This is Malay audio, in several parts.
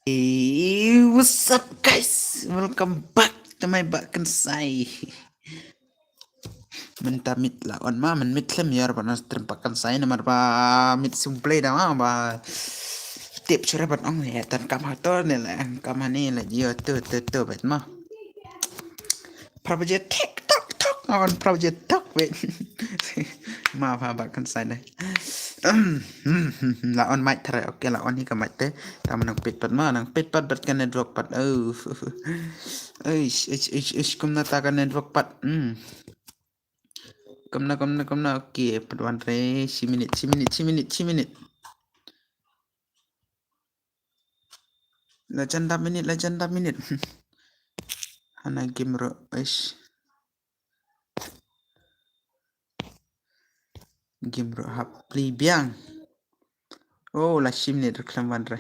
Hey, what's up guys? Welcome back to my back and say. Minta mit lawan ma, men mit lem yar ba nas tempakan saya nomor ba mit simple dah ma ba. Tip cura bat ong ya tan kam hator ni lah, kam ni lah dia tu bet ma. Prabaja tok on prabaja tok bet. Ma ba bakan saya dah. Lawan mic thare oke lawan ni ka mic te tam nang pit pat ma nang pit pat bat kan network pat kum na ta kan network pat kum na oke pat wan re 10 minit legenda minit hana game ro game ro hapli biang oh la 10 minit reklam wan re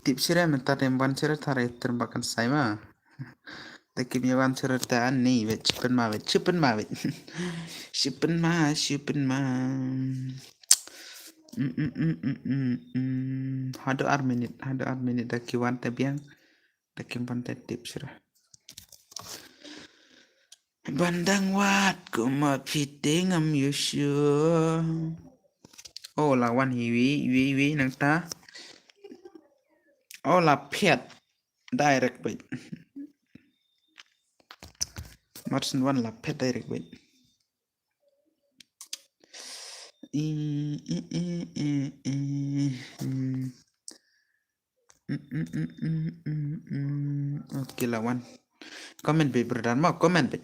tip sira mentar dem wan sira thare terbakan sai ma Takip wan sira ta ni bet chipen ma shipen ma hado ar minit daki wan te biang daki wan te tip sira bandang wat kuma fitting am yushu oh lawan hiwi nang ta oh la pet direct bait Martin one la pet direct bait oke lawan comment bait brother mau comment bait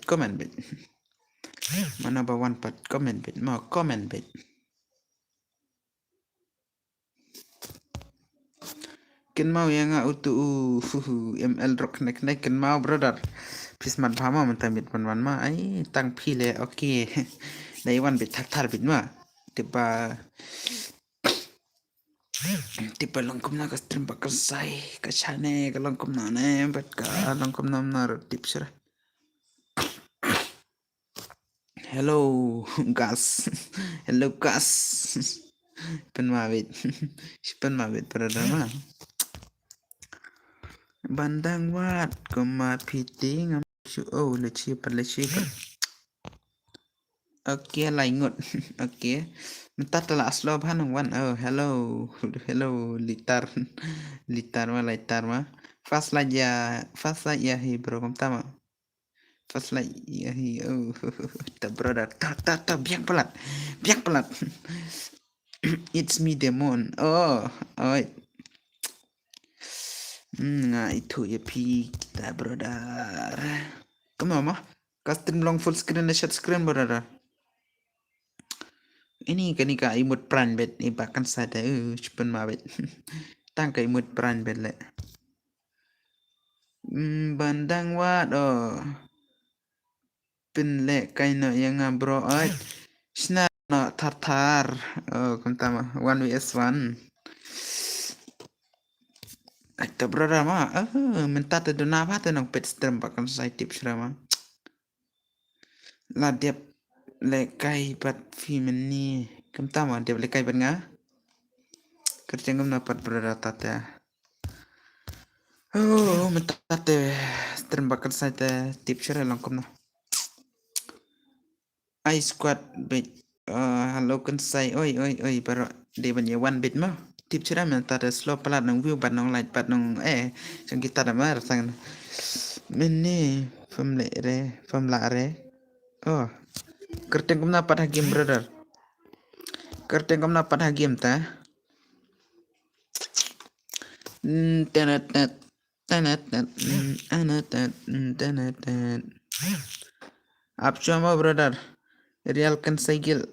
mana bawan pat comment bait mau comment bait ken mau yang utu ml rock nek ken mau brother please man phama man tamit man ma ai tang phi le okay dai wan bit thak thar bit ma tiba longkom na ka stream bakal sai ka chane ka longkom na ne bat ka longkom nam na tip sira hello gas pen mawit brother ma bandang wat kumat fitting am oh le chi okay lai ngot okay mentat la aslo bhan wan oh hello litar ma fast la ya hi bro kom tama fast la ya hi oh ta brother ta biang pelat it's me demon oh itu ya pi kita brother kamu custom long full screen na short screen brother ini kan ka imut pran bet ni bahkan sada cuman mawet tang ka imut pran bet le bandang wat pin le kaino yang bro sna no tar kentama 1vs1 Akta brother ma minta te dona pa te nang pet stream bahkan saya tips rama la diap le kai pat femini kentama diap le kai bat nga kerja ngam dapat brother tata minta te stream bahkan saya te tips rama langkom na I squad bit halo kan sai oi baru de banya one bit ma tip cira minta te slow pelat nang view bat nang light bat nang sang kita da mar sang meni fam la re oh kerteng kum na pada game brother kerteng kum na pada game ta tenet आप चुमा brother real kan segil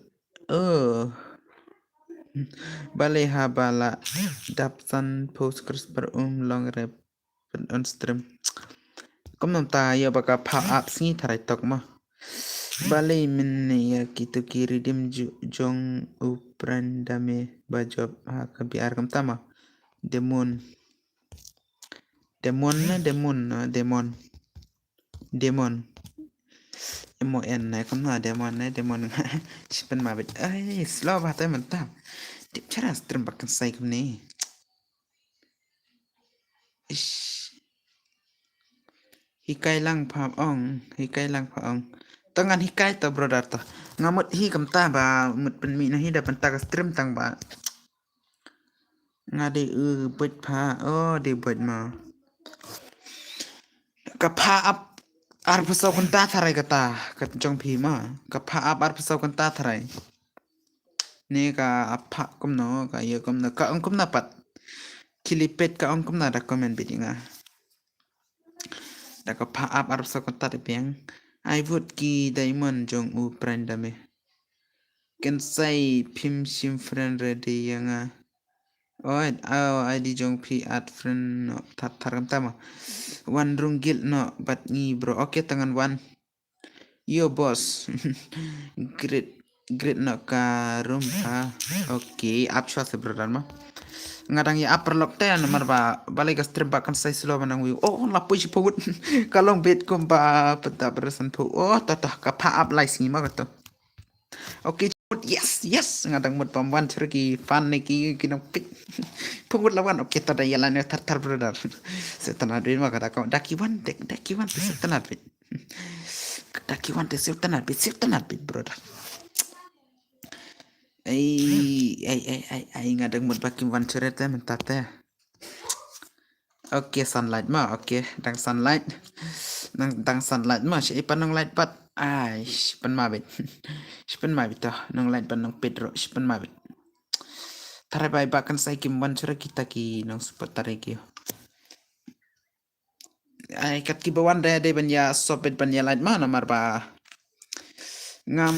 bale habala dapsan post per long rep on stream kom nam ta ya baka pop up singi tarai tok ma bale min ya kitu kiri dim jong uprandame bajob ha kabiar kam tama demon MON này không là demon Chipen mà bit slow ba tay mình ta tip cara stream bakkan sai kum ni Ish. Hikai lang pa ong. Hikai lang pa ong. Tangan hikai to brother to. Ngamut hi kam ta ba mut pen mi na hi da pen ta stream tang ba. Ngade bet pa. Oh de bet ma. Kapha up ar pasau kan ta tharai kata. Kat jong phi ma. Kapha up ar pasau kan ta tharai. Ni ka apa kum no ka ye kum na ka ong kum na pat. Kilipet ka ong kum na da comment bidinga. Da kapha up ar pasau kan ta de piang. I would ki diamond jong u prendame. Can say pim sim friend ready yang Alright, ID jong pi at friend no taram tama. One runggit no but ni bro. Okay tangan one. Yo boss. Great no ka room ha. Okay, up shot bro ma. Ngadang ya upper lock te nomor ba balik ke stream kan saya slow manang view. Oh lapu si put. Kalong bed ko ba peta persen pu. Oh tatah ka pa up like sini mah to. Okay, yes ngadang mut pamwan cergi fan neki kinong pit pungut lawan okay tada yalan tar brother setanah duit mah kata kau daki wan setanah bit daki wan setanah bit brother ai ngadang mut bakim wan cerita mentate okay sunlight mah okay dang sunlight mah si panong light pat ai pan mabit pan mabit toh nong light pan nong pedro pan mabit tarai bai bakan sai kim wan cura kita ki nong support tarai ki ai kat ki bawan de banya sopet banya light mana mar ba ngam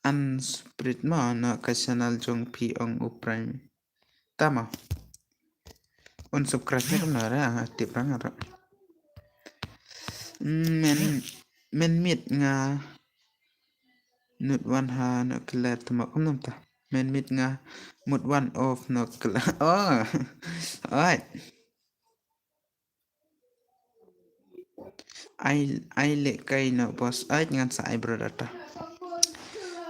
an spirit ma na ka channel jong pi ong u prime tama on subscribe ni kam nara tip rang ara men mit nga nut wan ha na kler tama kom nam ta men mit nga mut one off no kler oh alright ai le kai no boss ai ngan sa ai brother ta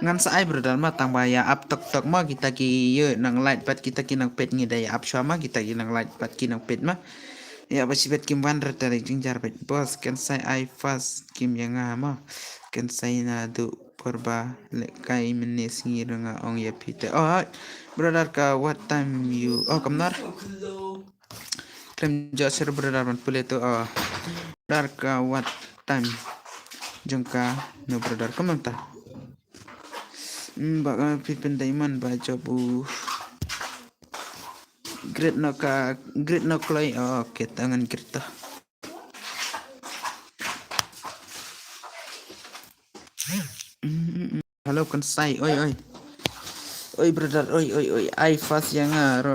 ngan sa ai brother ma tang ba ya up tok ma kita ki ye nang light pat kita ki nang pet ngi dai up shwa ma kita ki nang light pat ki nang pet ma ya basi bet kim wan rata le jingjar bet boss kan sai ai fast kim yang ma kan sai na du porba le kai menes ngi nga ong ya pite oh brother ka what time you oh kamnar klem jasir brother man pule to oh brother ka what time jengka no brother kamam ta baka pipin diamond ba jobu great no clay oh okay tangan kita halo kan sai oi brother oi ai fast yang aro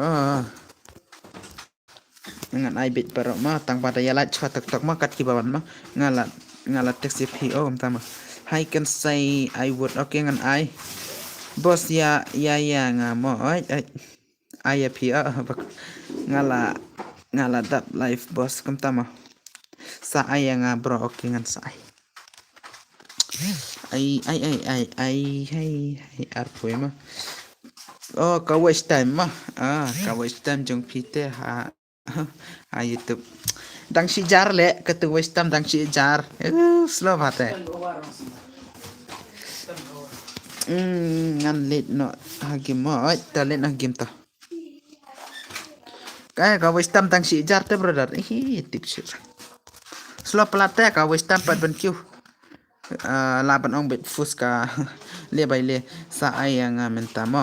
dengan ai bit pero ma tang pada ya lat chat tok ma kat ki bawan ma ngalat text pi oh tama I can say I would okay ngan ai bos ya nga mo ai pi ngala dap live bos kam tama sa ai nga bro okay ngan sa ai arpo ma oh ka waste time ma ka waste time jong pite ha YouTube dang si jar le ke tu waste time dang si jar slow bate ngan lit no hagim mo ta lit hagim to kaya ka waste time dang si jar te brother tips slow plate ka waste time pat ben kyu laban ong bet fuska le bai le sa ai yang menta mo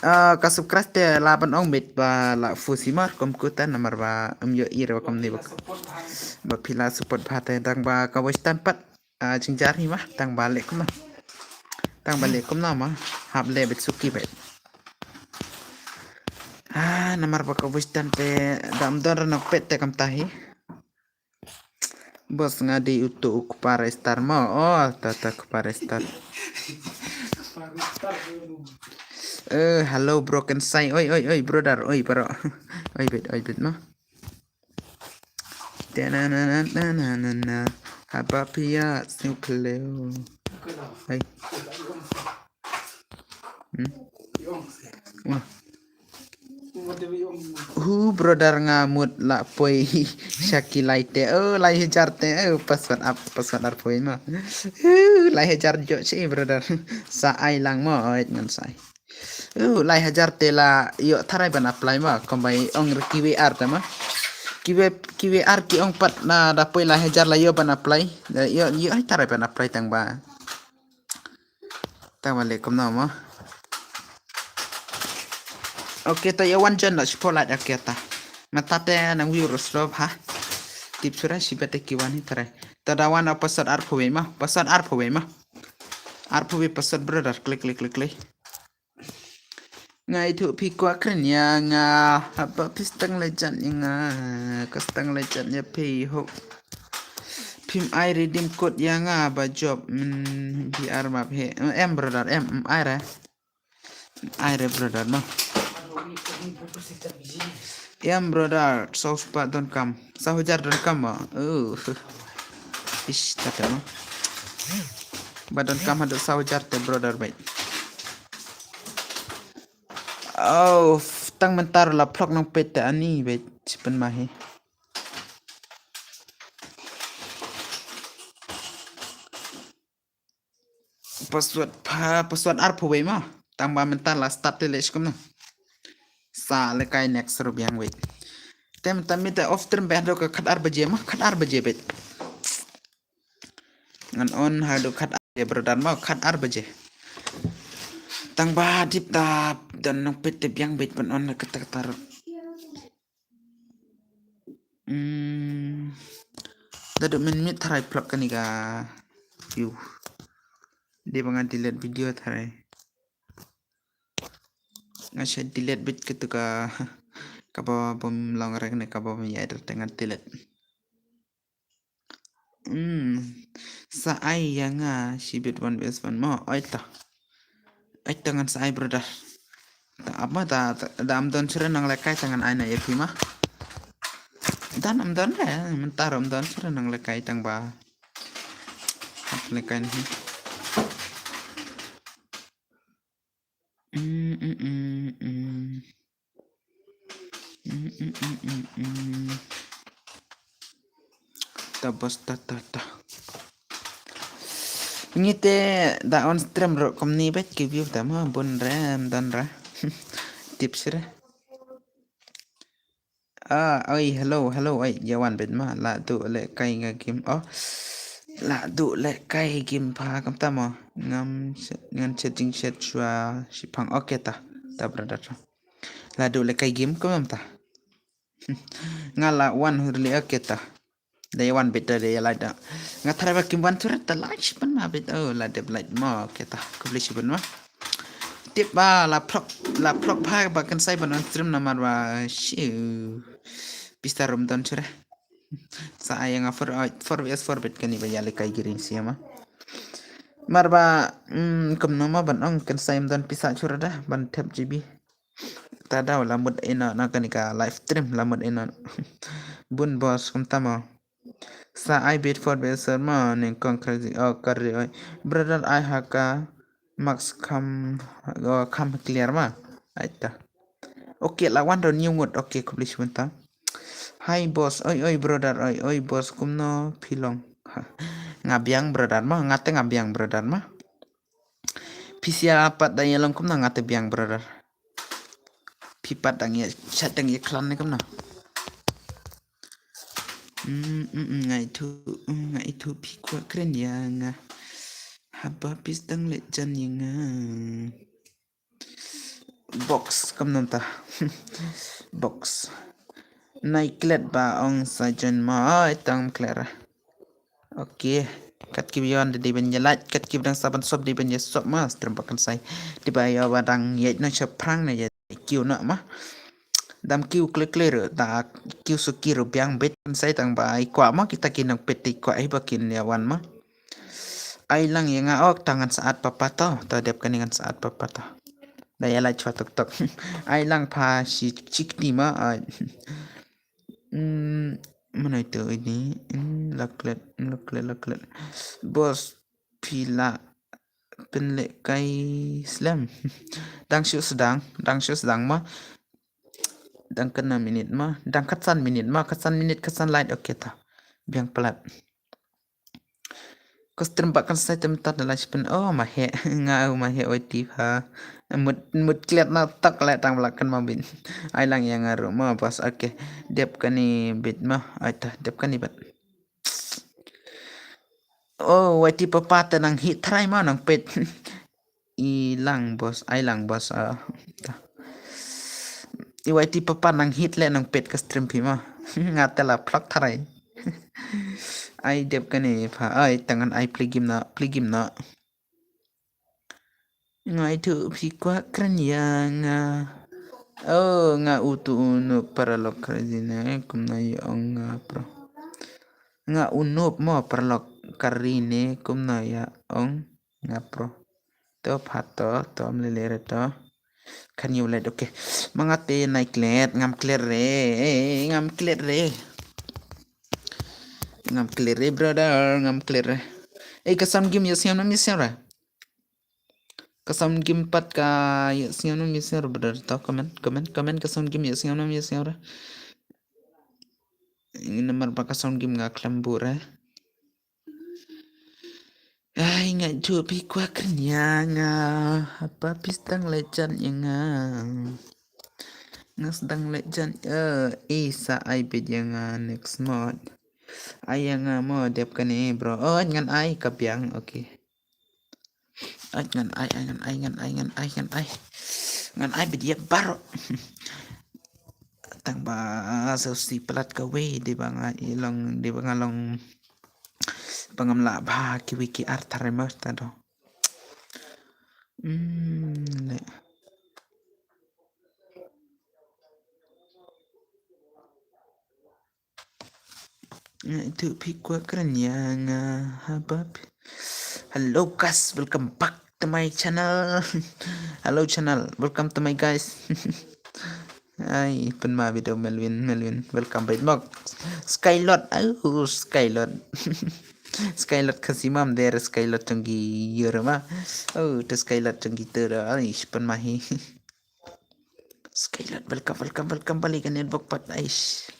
ka subscribe te laban ong bet ba la fusimar komputer nomor ba yo iro kom ni ba pila support phate dang ba ka westan pat jingjar hi ma dang balik kom na ma hab le bet suki bet nomor ba ka westan te dam don nok pet te kam tahi bos ngadi utu kupare star mo oh tata kupare star hello broken say oi brother oi pero oi bet no na haba pia simpleo ai brother ngamut la poi Shaki laite lai hajar te password ar poi ma lai hajar jo si brother sa ai lang mo oit ngan sai lai hajar te la yo tharai ban apply ma kombai ong kiwi ar ta ma kiwi ar ki ong pat na da poi lai hajar la yo ban apply yo ai tharai ban apply tang ba le kom na ma okay to ya wan jan la spolat aketa matate nang view roslov ha tip sura si bete kiwani tare tadawan apa pasat arpwe ma arpwe pasat brother klik ngai thu pi kwa kren ya nga apa pistang lejan nga kastang lejan ya pi ho phim ai redeem code ya nga ba job biar map he em brother em ai re brother no em brother sauspa.com sahujar.com ish tata no ba.com ada sahujar te brother baik tang mentar la plok nang pete ani baik sipen mahi password arpo baik ma tang ba mentar la start telesh kum na sa le kai next rubiang baik tem tamita off term behdo ka khat ar baje bet ngan on hado khat ar brother ma khat ar baje tang ba dip tap dan nang pete biang bet ban on ka tar dado min tharai plug kani ga view dia bangan delete video tharai ngasya delete bit ketuka kaba bom long rek ne kaba mi ya dengan delete sa ai yang sibit 1vs1 mo aita ngan sa ai brother ta apa ta dam don sure nang lekai tangan ai na ya pima dan am don mentar am don sure nang lekai tang ba lekai ni bos ta ngite da on stream ro komni bet ki view ta ma bon ram dan ra tips re oi hello oi yawan bet ma la tu le kai nga kim la du le kai kim pha kam ta mo ngam setting set chua sipang okay ta brother la du le kai game ko mam ta ngala one hurli okay ta day one bit day like that ngathara ba kim one tur ta like pan ma bit la de like mo okay ta publish ban ma tip ba la plok pha ba kan sai ban on stream na mar ba pista rom don chure sa ayang for vs4 bit kan iba yale kai giring siama marba kum no ma ban ong kan sai don pisa chure dah ban tap gb tada lamut ena na kanika live stream lamut ena bun boss kum tama sa I bid for vs4 ma ning kong crazy karri brother I haka max kam clear ma aita okay la one new word okay publish benta hi boss oi brother oi boss kumno pilong ngabiang brother ma ngate ngabiang brother ma pisia pat daya long kumna ngate biang brother pipat dang ya chat dang ya klan ni kumna ngai tu pi kwa kren ya nga haba pis dang le jan yang box kumna ta box naiklet ba ong sajen ma tang clara okay kat kibion de ben jalat kat kibdang saban sob de ben ya sob ma stream pakan sai di bayo badang yet na chaprang na ya kiu na ma dam kiu clear ta kiu sukir biang bet sai tang ba ai kwa ma kita kinang peti kwa ai bakin ya wan ma ai lang yang ok tangan saat papa to dep kaningan saat papa to daya la chwa tok ai lang pha si chikni ma mana itu ini laklet bos pila penlek kai slam dang shu sedang ma dang kena minit mah dang katsan minit mah katsan minit katsan light okey ta biang pelat kos terembakan saya tempat dalam sepen oh mahe ngau mahe oti ha mut kliat na tak le tang belakang mabin ai lang yang ngaru ma pas okey dep kani bit mah ai ta dep kani bat oh wati papa tenang hit try ma nang pet ilang bos ai lang bos ta iwati papa nang hit le nang pet ka stream pi ma ngatela plak tharai ai dep kani pha ai tangan ai pligim na ngai tu phi kwa kran yang oh nga utu unu para lok krazina kumna yung pro nga unup mo para lok karine kumna ya ong nga pro to phato to amlele to kan yu let okay mga te nai klet ngam kler re ngam kler re brother ngam kler re kasam gim yasiam na misya ra kasam gim pat ka yasiam na misya ra brother to comment kasam gim yasiam na misya ra ini nomor pa kasam gim nga klambu ra ai ngai tu pi kwa kenyanga apa pistang lecan yang sedang lejan isa ai bit yang next mod ayang mo dep kani bro oh ngan ai kapiang okay ngan ai bit ya baro tang ba so si pelat ka we di banga ilong di banga long pangamla ba ki wiki artar mas tado le itu pikwa keren yang habab hello guys welcome back to my channel hello channel welcome to my guys ai penma video Melvin welcome back mok Skylord Skylord kasimam der Skylord tenggi yerma oh te Skylord tenggi tera ai penma hi Skylord welcome balik kan network pat ais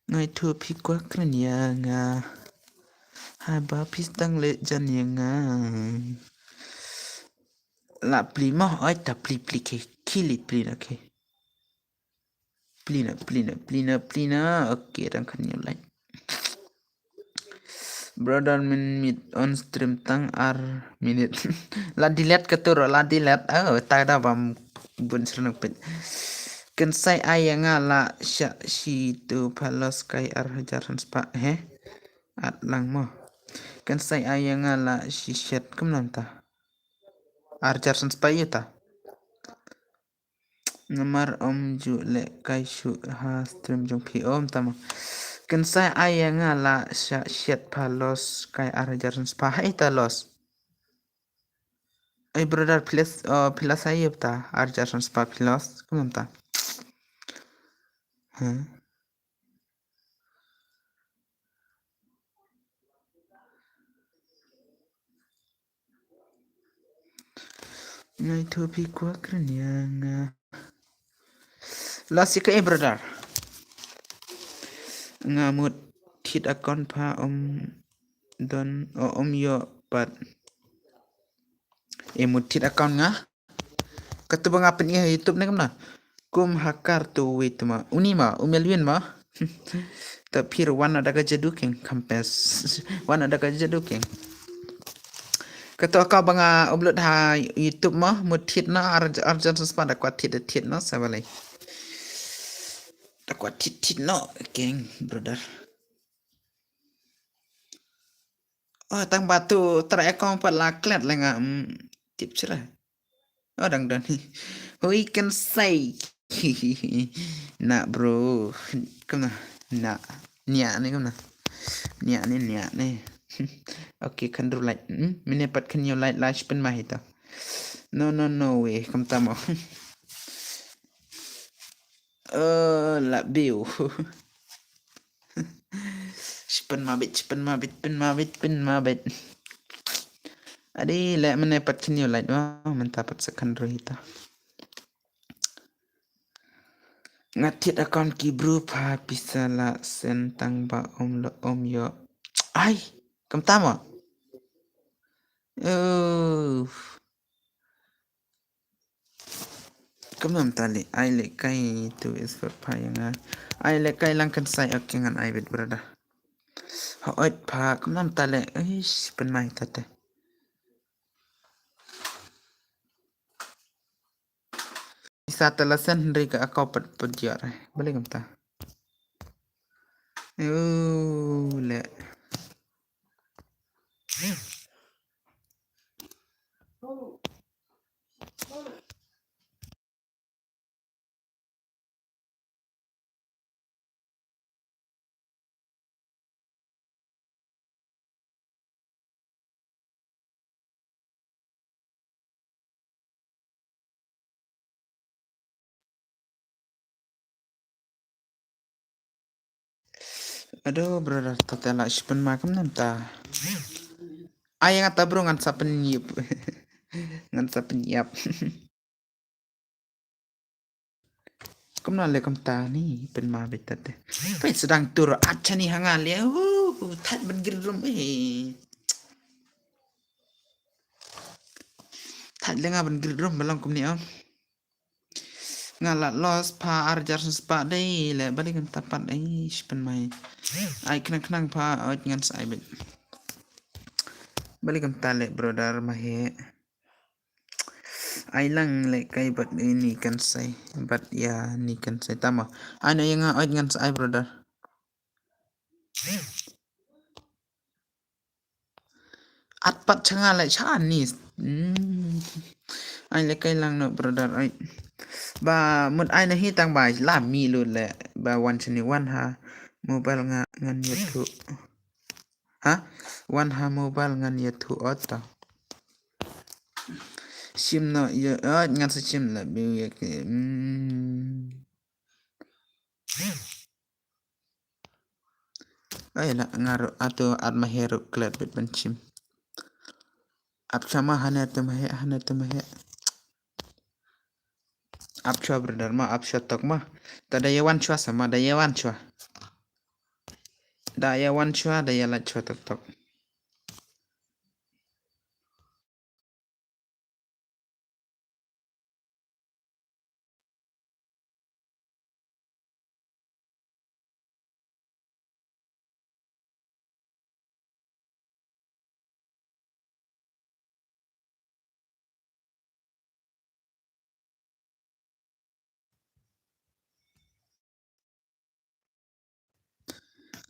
ngai tu pikwa keren yang haba pistang le jan yang la pli mo ai ta pli ke kilit pli na ke plina okay dan kan you like brother minute on stream tang ar minute la delete ketur la delete oh tak ada bam bun senang pet kan sai ayang la sya si tu palos kai ar hajaran spa at lang mo kan sai ayang la si shat kum nanta ar jaran spa yuta nomor om ju le kai shu ha stream jong pi om tama kan sai ayang la shat palos kai ar jaran spa ita los ay brother plus saya ta ar jaran spa plus kum ta ngai topi kwa keren yang lasi ke brother ngamut tit akon pa om don om yo pat emut tit akon nga ketubang apa ni YouTube ni kamna kum hakar tu wait ma unima umelwin ma tapir wana daga jadukeng kampes wana daga jadukeng ketua kau banga upload ha YouTube mah mutit na arjan suspan dakwat tit no sabalai dakwat tit no geng brother oh tang batu terakhir kau empat laklet lenga tip cerah oh dang we can say nak bro kena nak niat ni kena niat ni okay kan dulu light menepat kan you light pen mah itu no way kamu tamu la biu pen mabit adi le menepat kan you light wah mentapat sekan rohita Ngatit account ki bro pha pisala sen tang ba om lo om yo. Ai, kam tama. Oh, kam nam tali. Ai le kai tu is for pha yang ai le kai lang kan sai ak ngan ai bit brother. Ho oit pha kam nam tale. Ai pen mai tate. Isa tala sen ri ka akau pat pat jar. Boleh kam ta. Oh, le. Aduh, brother, tatela ispen makam nam ta. Ay nga ta bro ngan sa penyip. Ngan sa penyap. Kum na le kam ta ni pen ma betat. Pe sedang tur acha ni hangal ya. Tat ben girum Tat lenga ben girum balang kum ni am. Ngala los pa arjar spa dai le balik kam tapat ai ispen mai. Ai kenang kenang pa ot ngan sa ai bet. Balik kam ta le brother mahe. Ai lang le kai bat ini kan sai. Bat ya ni kan sai tama. Ana yang ot ngan sa ai brother. At pat changa lại cha ni ai lại cây lăng nợ brother ai ba một ai này tăng bài làm mi luôn lẹ ba one chini one ha mobile ngan youtube ha one ha mobile ngan youtube ota sim no yo ngan sa sim la bi ya ke ai la ngaro atau at mahero klet bet benchim ap sama hana temahe ap chua brother ma ap chua tok ma tada ya wan chua sama da ya wan chua da ya wan chua da ya la chua tok tok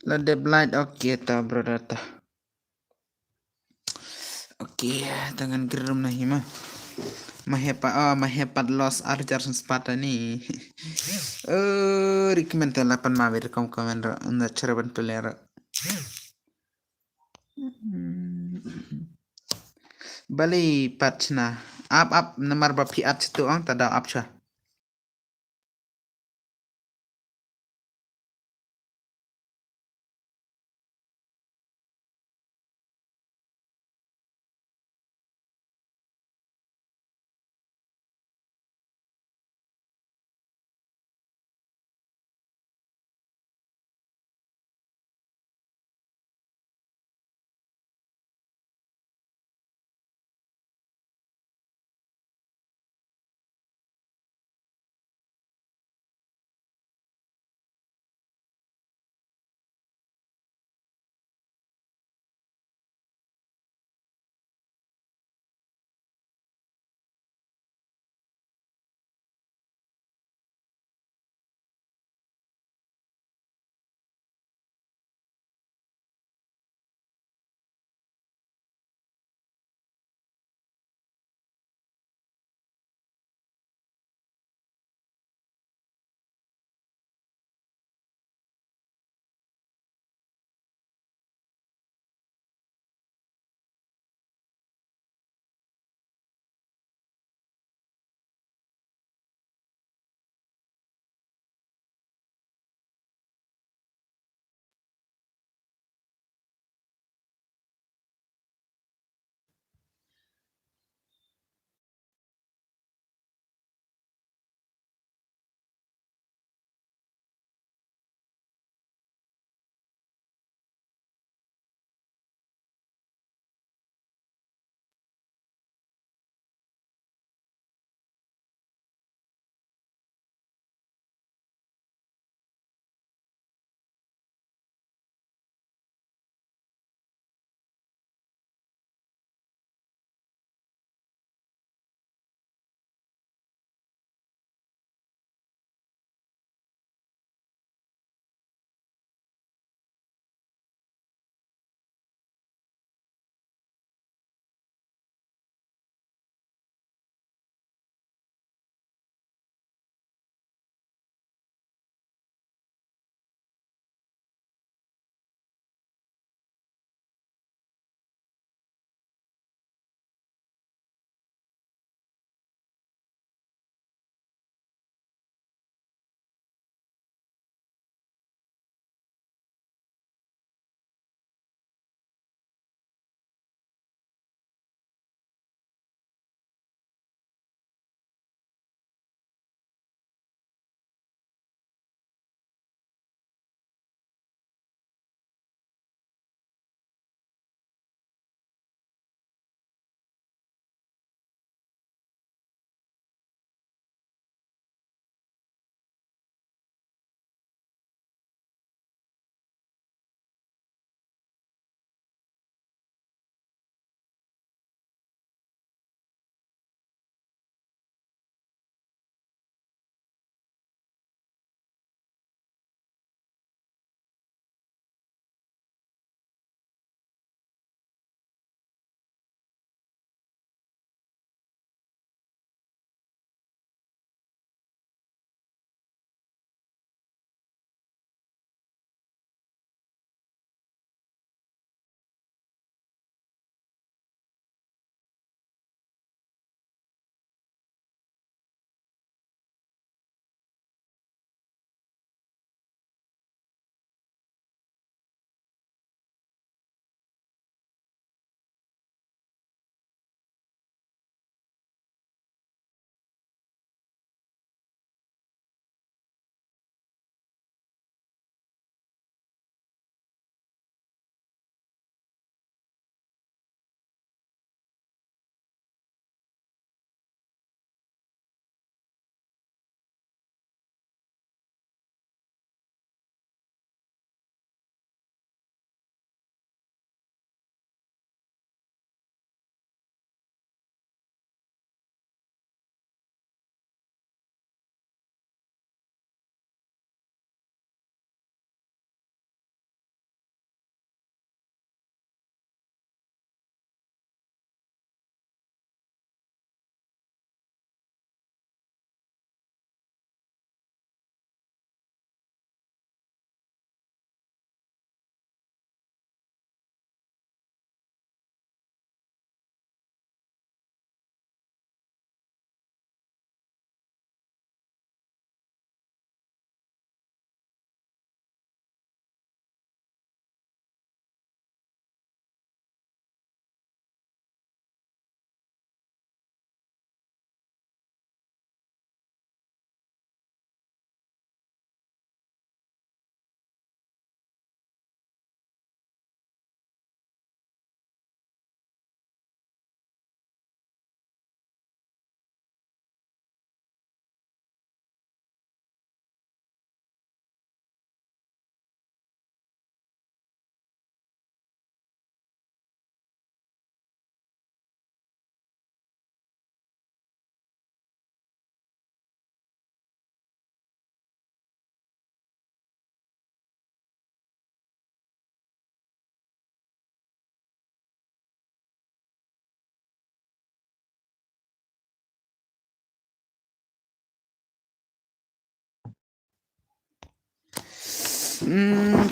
la de blind oke ta brother ta oke tangan geram na hima mahepat los arjar sepata ni recommend 8 mawir kom komen ro na cerban pelera bali patna ap namar ba piat tu ang tada apcha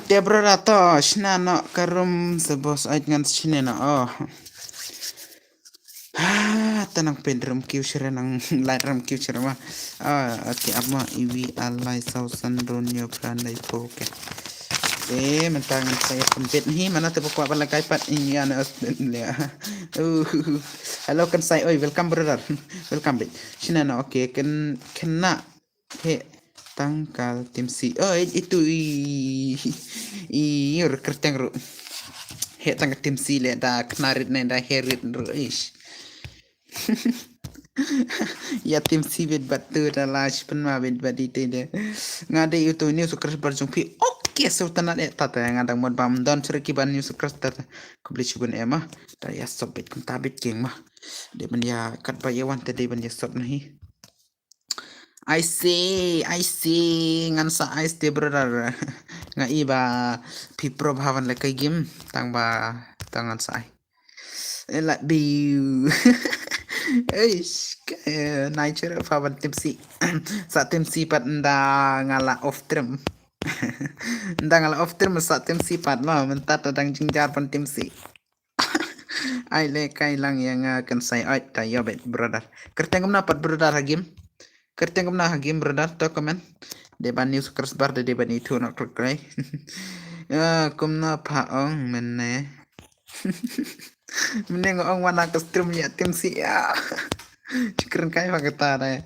Te brother to shna no karum sebos ait ngan shine no oh. Tenang pedram kiusira nang lightam kiusira ma. Okay ama iwi alai sausan ronyo prandai poke. Mentangan saya pempit ni mana tu pokok bala kaipat ini ana Australia. Hello kan saya oi welcome brother. Welcome back. Sina na okay kena he tangkal tim si. Oh itu kerteng ru. He tangkal tim si le da knarit ne da herit ru ish. Ya tim si bet batu da lash pen ma bet badite de. Ngade itu ni sukar berjung pi. Oke sultan ada tata yang ada mod bam don ceriki ban ni sukar tata. Kubli cubun emah. Da ya sobet kum tabit king mah. De ban ya kat ba yawan tadi ban ya sob nahi. I see ngan sa ice de brother. Nga iba pi probhavan le kai game tang ba tangan sai. Like biu. Eish, nature fawan tim si. Sa tim si pat nda ngala off trim. Nda ngala off trim sa tim si pat ma mentat dang jingjar pan tim si. Ai le kai lang yang kan sai ai ta yobet brother. Kerteng na pat brother hagim. Kerteng na hagim brother to comment. Deban news kers bar de deban itu nak krai. Kumna paong menne. Mending orang mana ke stream ya tim si ya. Cikren kai pakata deh.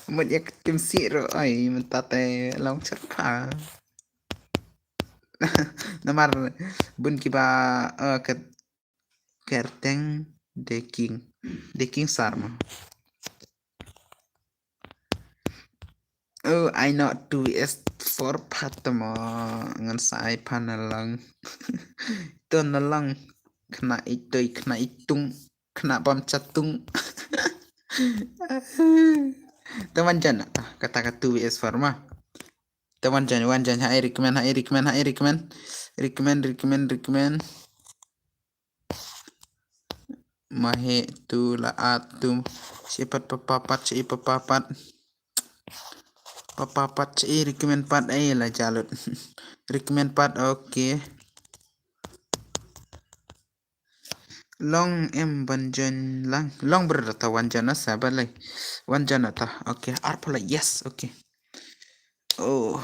Mut ya tim si ro ai mentate long cerpa. Namar bun kiba ke kerteng deking sarma. Oh, I not 2s for patama ngan sai panalang. Ton nalang kena itoi kena itung kena bom catung. Teman jana kata-kata 2s forma. Teman jana wan jana hai recommend. Mahe tu la atum sipat papapat si papapat si recommend pat lah jalut. Recommend pat okay. Long banjan lang long berata wanjana sabar lagi wanjana ta okay arpala yes okay. Oh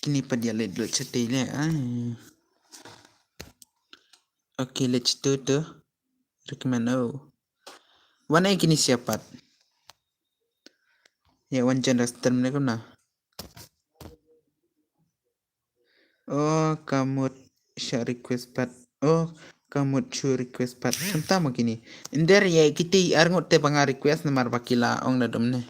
kini pa dia ledol cetile okay let's do to recommend wana kini siapat ya wanjana term ko na oh kamu share request pat oh kamu cu request pat tentang begini ender ya kita arngot te banga request nomor bakila ong na domne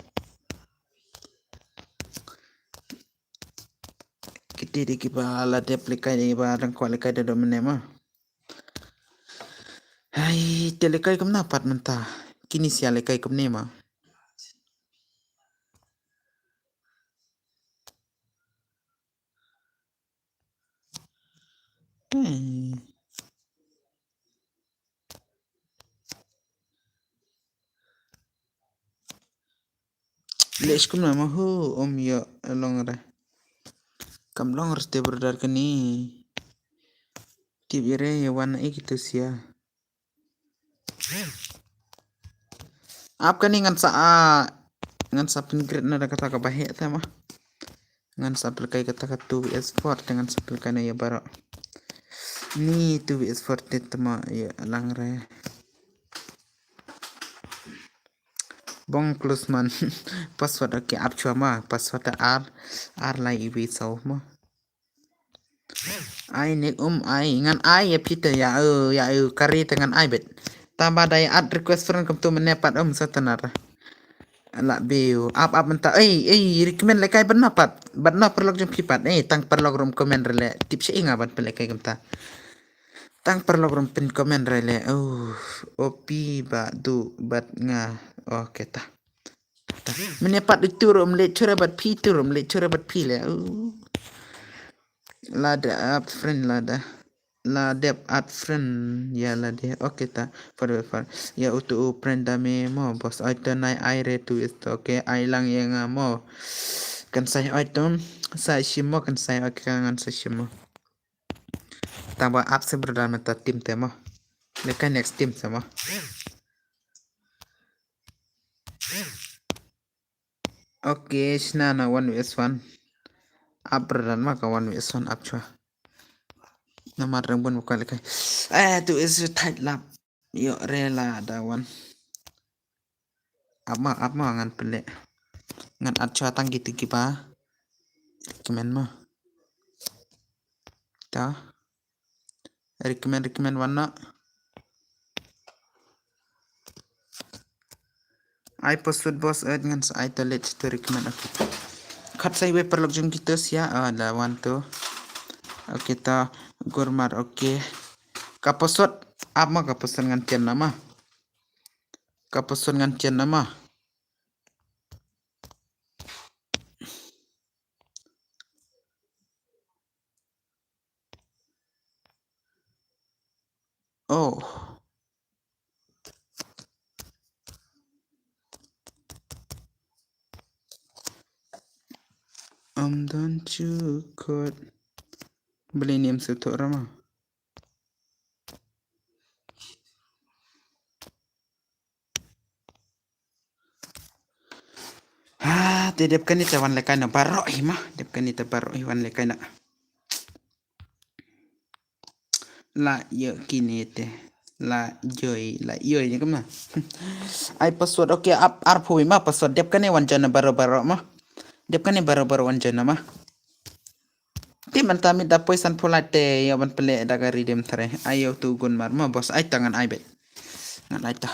kita di kiba la de aplikai ni ba rang ko aplikai de domne ma hai telekai kum na pat menta kini sia lekai kum ne ma lesh kum na ma hu om ya long ra kam long harus te berdar kini tibire ya wana gitu sia आपका नहीं ngan sa pingret na kata ka bahe ta ma ngan sa kai kata ka 2s4 dengan sa kai na ya baro ni 2s4 te tama ya lang re bong plus man password ke ap chua ma password r lai iwi sau ma ai ne ai ngan ai ya pita ya kari dengan ai bet tambah daya ad request friend kum tu menepat satanara la biu ap menta recommend le kai bernapat perlok jom pipat tang perlok rom komen rele tips inga bat pele kai kamta tang perlok rom pin komen rele opi ba du bat nga keta menepat itu rom le chura bat pi tu rom le chura bat pi le lada up friend la dep at friend ya la de okay ta for ya utu friend dame mo bos ai nai ai re tu is okay ai lang yang mo kan saya item saya shimo kan saya kangan saya shimo tambah up se berdan mata tim tema lekai next team sama oke snana 1vs1 up berdan maka 1vs1 up chua nama rembun bukan lekai tu is tight lap yo rela dawan apa ngan pelek ngan chua tang gitu kipa recommend mah ta recommend warna I posted boss ngan sa I toilet to recommend aku kat saya we perlu jung kita sia ada wan tu oke ta gurmar oke kaposot apa kaposot ngan cian nama kaposot ngan cian nama oh don't you could beli niam sutuk rama Dep kan ita wan lekai na barok hima dep kan ita barok wan lekai na la yo kini te la joy ni kemana ai password oke up arpu ma password dep kan wan jana baro ma dep kan baro wan jana ma ti man tami da poisan polate ya wan pele daga ridem thare ayo tu gun mar ma bos ai tangan ai bet ngan ai ta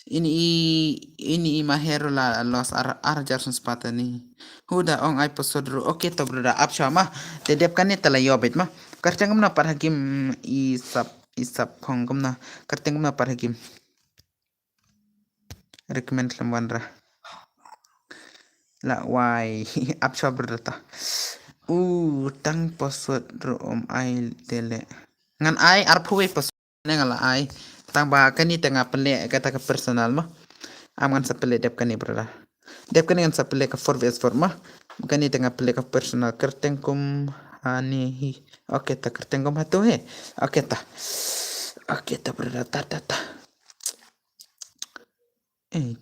ini mahero la los jarson sepata ni huda ong ai posodro oke to broda ap shama te dep kan tala yobet ma kartengam na par hakim isap khongam na kartengam na par hakim recommend lam wanra la wai ap shwa broda ta tang posodro ai tele ngan ai arpuwe posodro ngala ai tang ba kani tengah pele kata ke personal mah aman sa pele dep kani brother dep kani sa pele ka 4vs4 mah kani tengah pele ka personal kerteng kum ani hi oke ta kerteng kum hatu he oke ta brother ta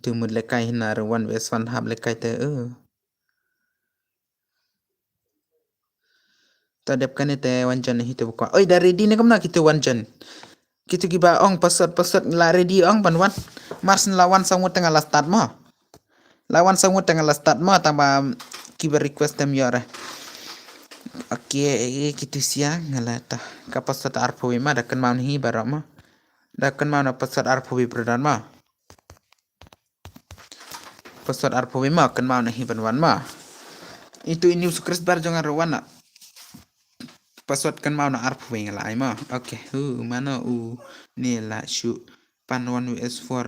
tu mud lekai hinar 1vs1 hab lekai te ta dep kani te wanjan hi te buka oi dari di ne kamna kitu wanjan kitu giba ong pasat la ready ong banwan mars lawan sangut tengah la start mo lawan sangut tengah la start mo tambah kiba request tem yora oke kitu siang ngalata kapasat arpu ma dakan mau hi barama dakan mau na pasat arpu berdan ma pasat arpu ma kan mau na hi banwan ma itu ini sukres bar jangan rawana password kan mau na arpu ngala ai ma oke mana ni la shu pan 1vs4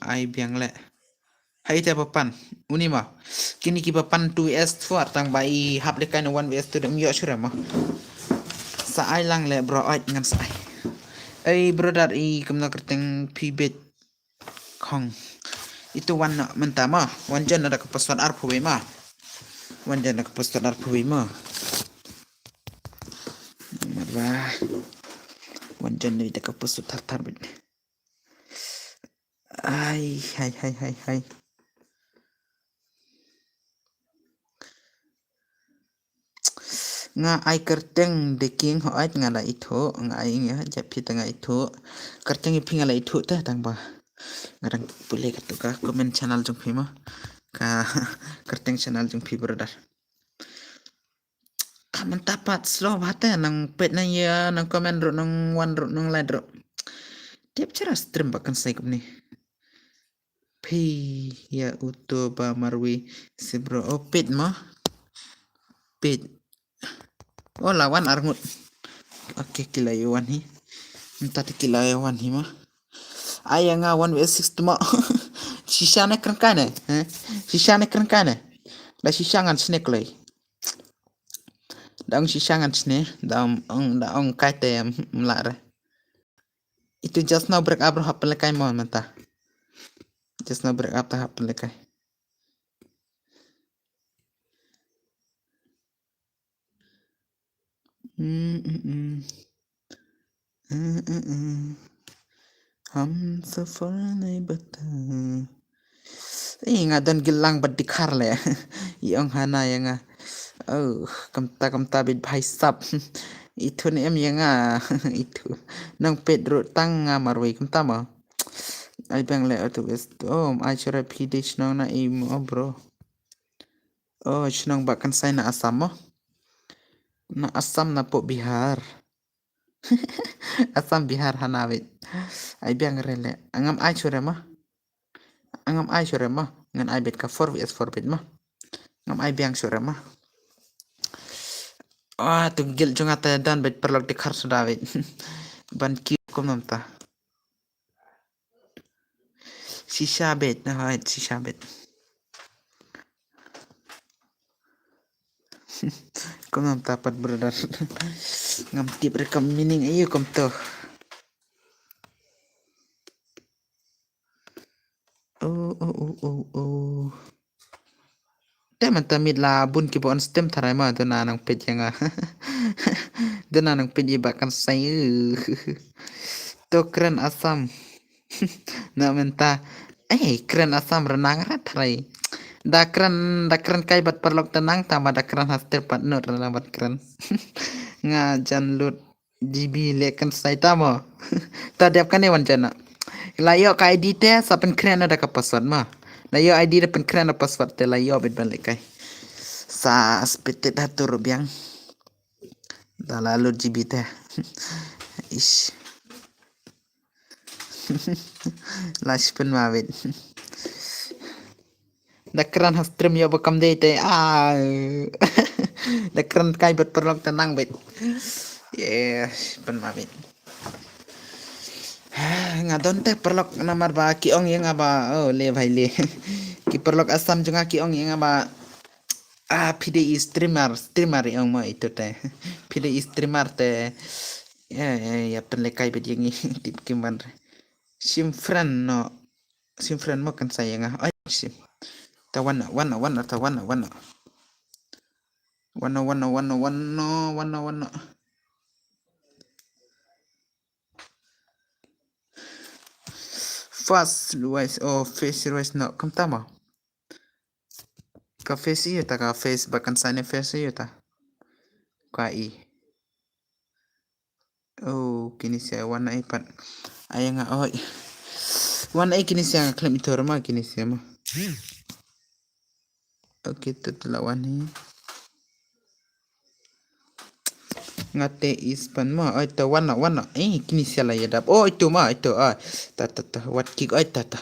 ai biang le hai te papan uni ma kini ki papan 2s4 tang bai hap le kan 1vs2 dem yo shura ma sa ai lang le bro ai ngan sa ai brother i kamna kerteng pibet khong itu wan mentama wanjan ada ke password arpu ma wanjan ada ke password arpu ma Wah, wanjan ni dekat pusat tartar bet. Hai. Nga ai kerteng deking ho ai ngala itu nga ai nga japi tengah itu kerteng ipi ngala itu teh tang ba ngarang boleh ka komen channel jung phi ma ka kerteng channel jung phi brother kamen tapat slow bate nang pet nang ya nang komen ro nang wan ro nang like ro tiap cara stream bahkan saya ni pi ya uto ba marwi sebro pet mah pet lawan arngut oke kilayawan hi minta kilayawan hi mah ayah ngawan w6 tuma sisane kerengkane sisane kerengkane la sisangan snack lay dang sisangan sne dang ong kaite mlara itu just now break up hapel kai mo mata just now break up ta hapel kai हम सफर नहीं बता. Nga don gilang badikar le. Yang hana yang kamta bit bhai sap. Itu ni em yang itu. Nang Pedro tang marway kamta mo. Ay bang le atu is. Oh, ay chura pidi chnong na im bro. Oh, chnong bakan say na asam mo. Na asam na po Bihar. Asam Bihar hanawit. Ay bang rele. Angam ay chura mo. Angam ay chura mo. Ngan ay bit ka 4vs4 bit mo. Ngam ay bang chura mo. Tunggil jung ata dan bet perlok dikhar sudah bet. Ban ki kom namta. Shisha bet na hai shisha bet. Kom namta pat brother. Ngam tip rekam mining ayo kom to. Oh. Teman tamid la bun ki bon stem tharai ma to na nang pet yang Dona nang pet ibakan saya. To keren asam. Na menta. Keren asam renang ratrai. Dakran kai bat perlok tenang tama dakran haster pat nur renang bat keren. Nga jan lut GB lekan sai tamo. Tadiap kan ewan jana. Layo ka ID te sapen keren ada ka password ma. Layo ID depan keren ada password te layo bet balik kai. Sa spetet hatur biang. Da lalu GB te. Ish. Lashpen mawit. Dakran hastrim yo bakam date. Dakran kai bet perlok tenang bet. Yes, pen mawit. Ngadon teh perlok namar ba kiong yang aba le bhai le. Ki perlok asam junga kiong yang aba PDI streamer yang mo itu teh. PDI streamer teh. Ya pen le kai bet yang tip kiman. Sim friend mo kan saya nga. Sim. Ta wana. Fast wise face wise no kam tama. Ka face iyo ta ka face bakan sana face iyo ta. Kai. Kini siya wana ipat. Ay nga wana kini siya klam ito rama kini siya mo. Okay, tutulawan ni. Ngate ispan mo ito wana kini siya la yadap ito ma ito tata what kick tata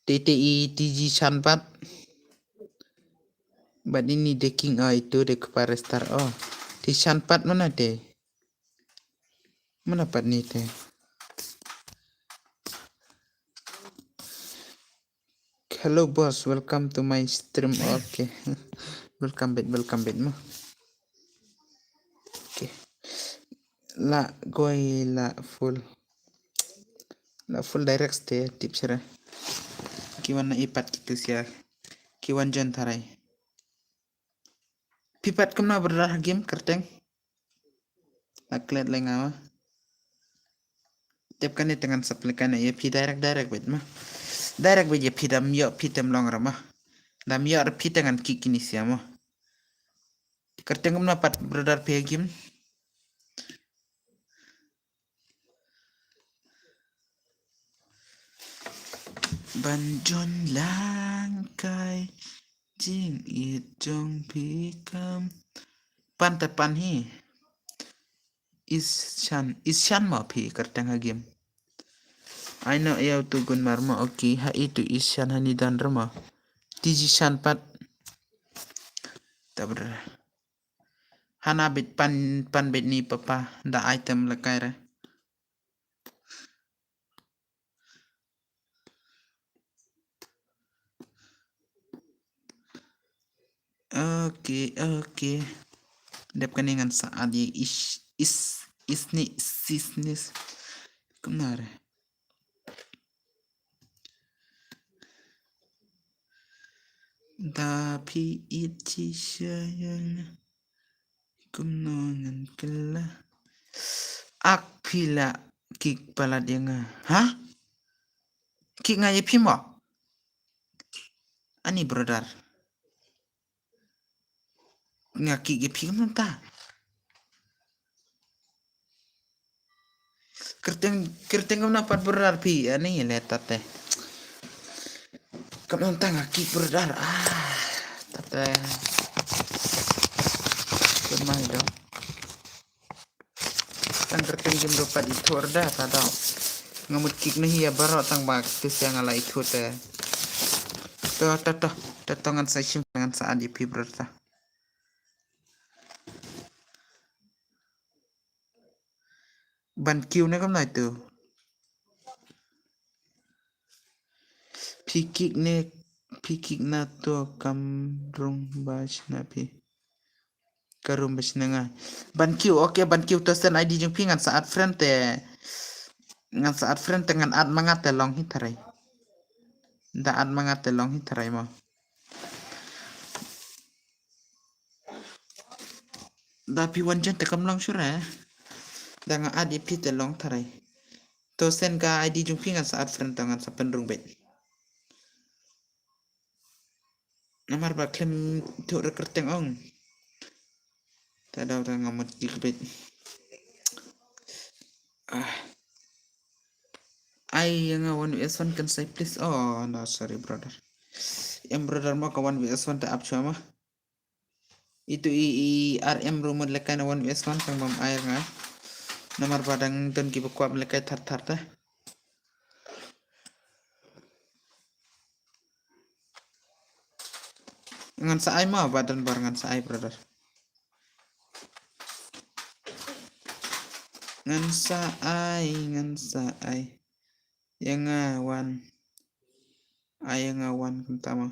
TTI TG Chanpat but ini deking itu dek parestar di Chanpat mana deh mana pat ni teh hello boss, welcome to my stream. Okay. welcome back mo. Okay. La full direct stay tips ra. Kiwan na ipat gitu siya. Kiwan jan taray. Pipat kum na berdarah game kerteng. Naklet lang ama. Tiap kan dengan saplikan ya pi direct bet mah. Direct bet ya pi dam long ramah. Dam yo pi dengan kick ini siya mah. Kerteng kum na pat berdar pe game. Banjon langkai jing itong pikam pantapan hi isyan mo pi kerteng ha game. I know yaw tugun marmo okay ha itu isyan hani dan rama tiji syan pat tabar hana bit pan bit ni papa da item lakai ra. Okay. Dep kaningan saat ye sisnis kemana? Tapi itu sayang kumnongan kala. Ak pila kik balad yang hah? Kik ngaya pimo? Ani brother. Nga kik ge pim ta. Kerteng kam napat brother pi ani letat teh. Kam nonton nga kik brother. Tate. Kemah itu. Tang kerteng jam dapat itu orda tada. Ngamut kik nahi ya barok tang bak tis yang ala itu teh. Toh. Tangan saya sim tangan saat di pi brother. Ban kiu ne kam nai tu. Pikik na to kam rung bas na pi. Karum bas na nga. Ban kiu ban kiu to sen ID jung pi ngan saat friend te. Ngan saat friend te ngan ad mangat te long hitarai. Da ad mangat te long hitarai mo. Da pi wan jen te kam long syura. Da nga ad ipi te long tarai. To sen ka ID jung pi ngan saat friend te ngan sa penrung bet. Namar ba klem tu rekerteng ong. Tada udah ngamut gilbet. I yang 1vs1 can say please. Oh no sorry brother. Yang brother mau ke 1vs1 tak up cuma. Itu RM rumah lekai na 1vs1 pang bam air nga. Nomor badang don ki kuat lekai tar teh. Ngan sa ai mau badan barengan sa ai brother. Ngan sa ai. Yang ngawan. Ai yang ngawan kentama.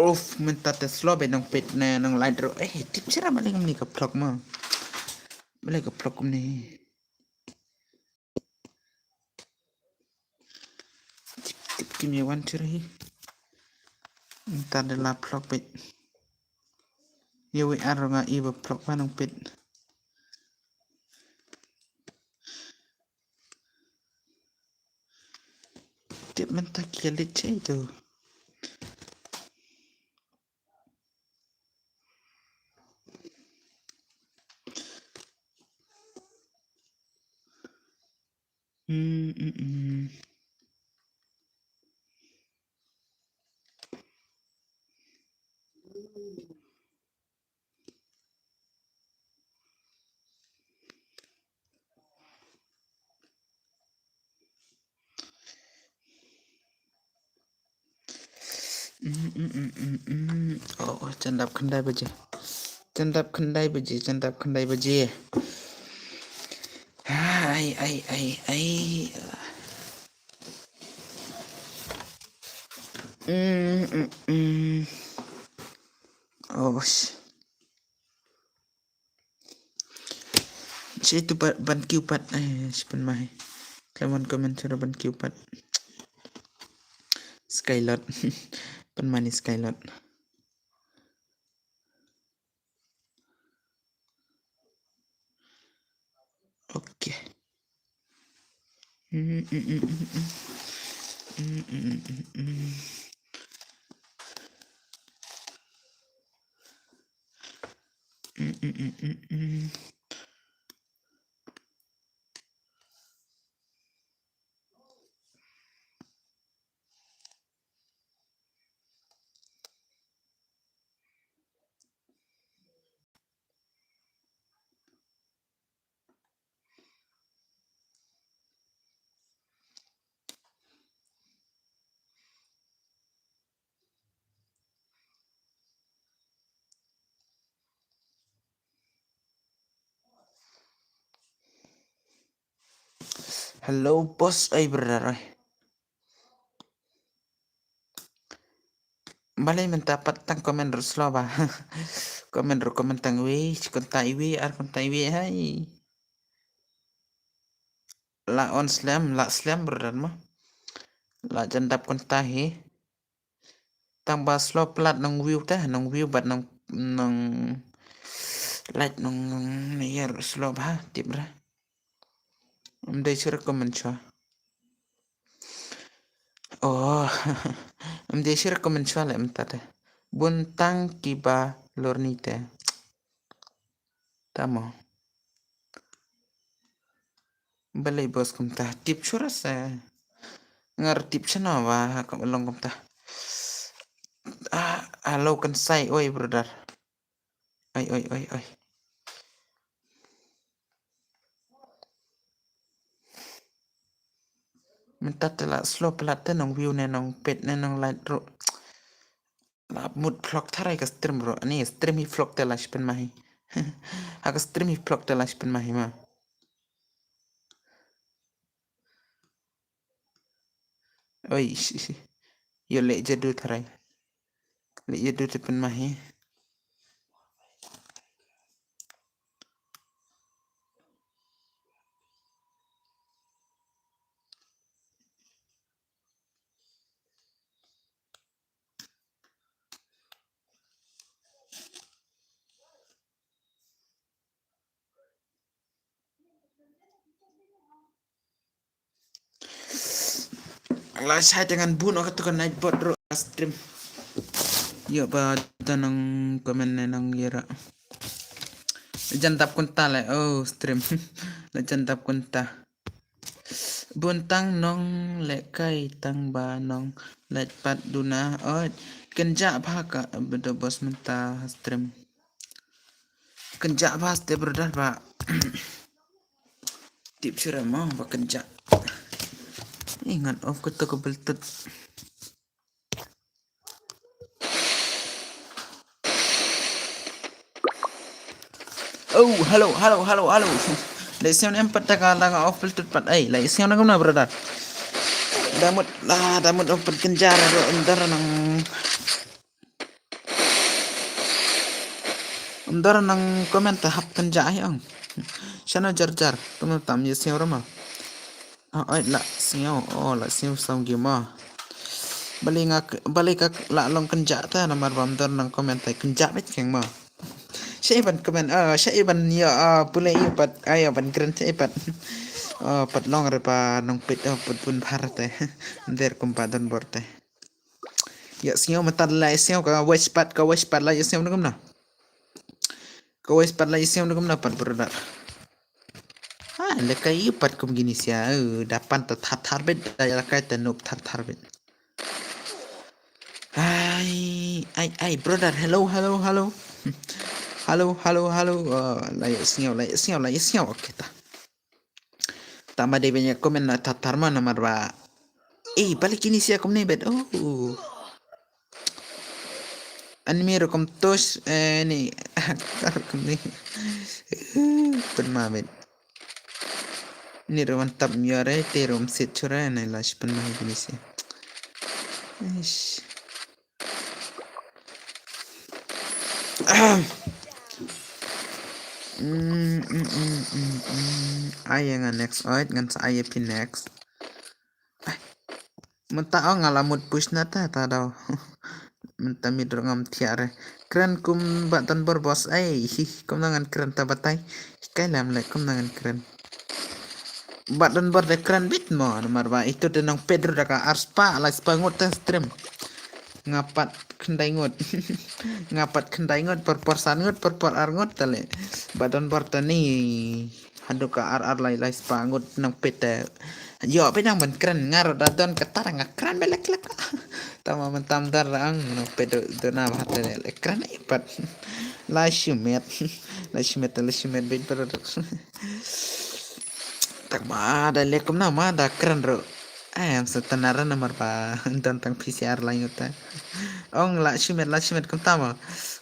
Oh, minta tes slow nang pit na nang light ro. Tip sira balik ni ka vlog mo. Balik ka vlog ni. Tip kimi wan sira hi. Minta de la vlog pit. Yewi aro nga iba vlog pa nang pit. Tip minta kialit siya ito. Oh, candap kendai baje. Candap kendai baje. Ai. Oh, si itu ban kiupat sipan mai. Kalian komen cara ban kiupat. Skylot. Penmani Skylot. Oke. Hello bos, brother. Balai mendapat tang komen ruslo ba. Komen tang we kontai we ar kontai we hai la on slam beran mah la jandap kontai he tang ba slow plat nong view bat nong light nong yer slow ba tip ra dei sura komen chwa oh dei sura komen chwa le mtate buntang kiba lornite tamo balai bos kumta tip sura sa ngar tip chana wa kam long kumta halo kan sai oi brother oi minta tela slow plat nong view ne nong pet ne nong light ro la mood vlog tharai ka stream bro ani stream hi vlog tela spen mahi aga stream hi vlog tela spen mahi ma oi yo le jadu tharai le jadu tepen mahi la sai dengan buno ka tukon night bot ro stream yo ba tanang komen ne nong yera jantap kunta le oh stream le jantap kunta buntang nong le kai tang ba nong let pat duna oh kenja bhaka bedo bos menta stream kenja bahas te brother ba tip sura mau ba kenja ingat off ko to ko beltut oh halo lai siang empat taka langa off beltut pat ai lai siang na brother damut off kenjar ro endar nang komen ta hap kenja ai ang shana jar tum tam ye siang rama ai la siang oh la siang sam gi ma balik la long kenja ta namar bam dar nang komen ta kenja bet keng ma Syaiban komen syaiban ya pulai pat ayo ban keren syaiban pat long repa nong pit pat pun bharat der kumpadan borte ya siang matar la siang ka west pat la siang nagam na ka west pat la siang nagam na pat broda le kai pat kum gini sia dapan ta thar bet da kai ta nok thar bet ai brother hello lai siang oke ta tama de banyak komen na tatar mana marba balik ini sih aku nih bed anime rekom tos nih rekom nih penmamet ini roman tab miare terom sit cura nih las penmamet ini sih Ayah ngan next ngan saya pin next mentah ngalamut push nata tadau mentah midro ngam tiare keren kum batan berbos kum nangan keren tabatai kailam le kum nangan keren batan berde keren bit mo marba itu denang Pedro daka arspa la spa ngot stream ngapat kendai ngot perporsan ngot perpor arngot tale badan bortani haduka ar lai spa ngot nang pete yo pedang ban keren ngar dadon ketar ngakran belek lek tama mentam darang no pedo dona hatele keren ipat la shumet bet ber tak ma ada lekum na ma da keren ro am setenara nomor pa tentang PCR lain ta ong la shumet kum tama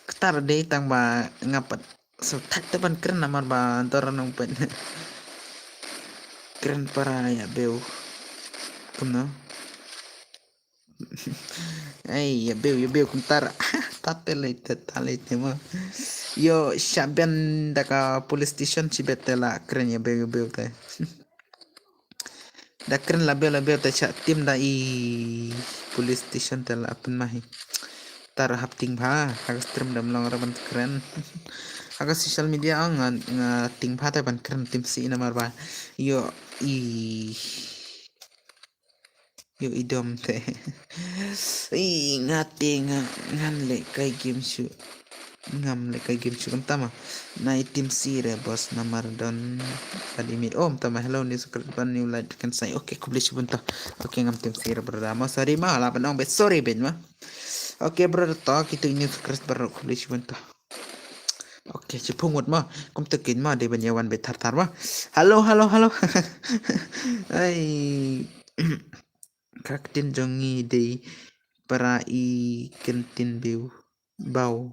ketar de tang ba ngapat so tak teban keren nomor ba dorong pen keren para ya beu kuno ya beu kuntar tatele mo Yo shaben daka police station cibetela keren ya beu teh. Da keren la beu teh cak tim da i police station tela apen mahi. Tar hapting bha hagas trim dam long raban keren. Hagas social media nga ting bha teh ban keren tim si namar ba. Yo i yo idom teh. I ngate ngan le kai game shoot. Ngam le kai game shoot tama. Na tim si re bos namar don kadimit tama hello ni sukar ban new light kan say okay kublish bunta. Okay ngam tim si re brother ma sorry ma la ban bet sorry ben ma. Okay brother to kita ini sukar bar kublish bunta. Oke, cipungut mah, kum tekin mah de banyawan bet tar mah. Halo. Hai. Kaktin jongi de para i kentin bau.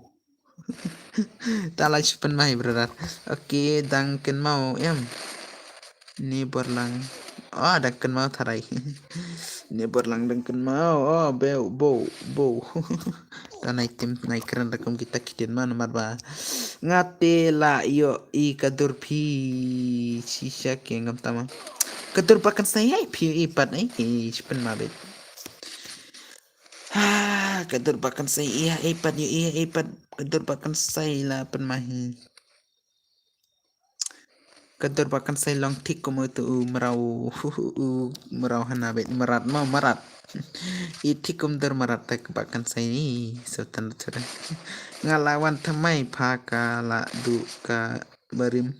Talai chupan mai brother. Oke, dangken mau em. Ni berlang. Oh, dangken mau tarai. Ni berlang dangken mau. Oh, bau. Tanai tim naik keren rekom kita kitin mana marba. Ngate la yo i kadur pi sisa ke ngam tama. Kadur pakan saya pi ipat chupan mabet. Kadur pakan saya ipat kadur pakan saya la penmahi. Kadur pakan saya long tik komo tu merau hanabet marat. Iti kum marat tak pakan saya ni sultan tura. Ngalawan tamai paka la du ka barim.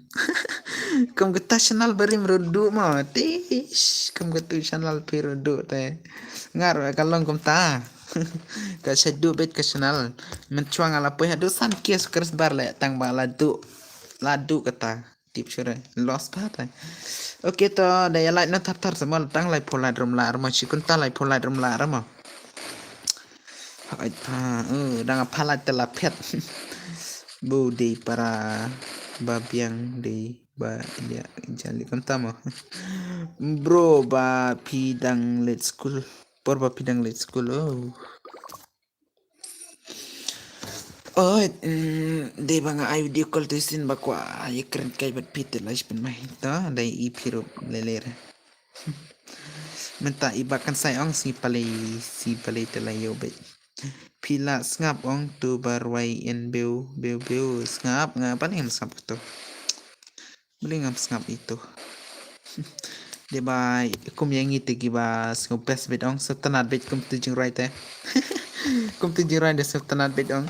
Kum geta channel barim rudu ma tish kum getu channel pi rudu te. Ngar kalong kum ta. Ka sedu bet ke channel mencuang ala pe hadu san kies keres bar le tang ba ladu kata tip sure lost pa. Oke to daya light na tar semua tang lai pola drum la ma chikun ta lai pola drum la ma. Hai pa dang pala tela pet. Bu di para babiang di ba dia jali tama. Bro ba pidang let's school. Por ba pidang let's school. De banga ay video call to sin bakwa ay keren kay bat pite lais pen mahita dai i piro lelere. Menta ibakan sayang si palay telayo bet. Pila ngap ong tu barway en beu ngap paling ngap to. Beli ngap itu. De bay kum yang itu gibas ngopes bet ong setanat bet kum tujung right eh. Kum tujung right de setanat bet ong.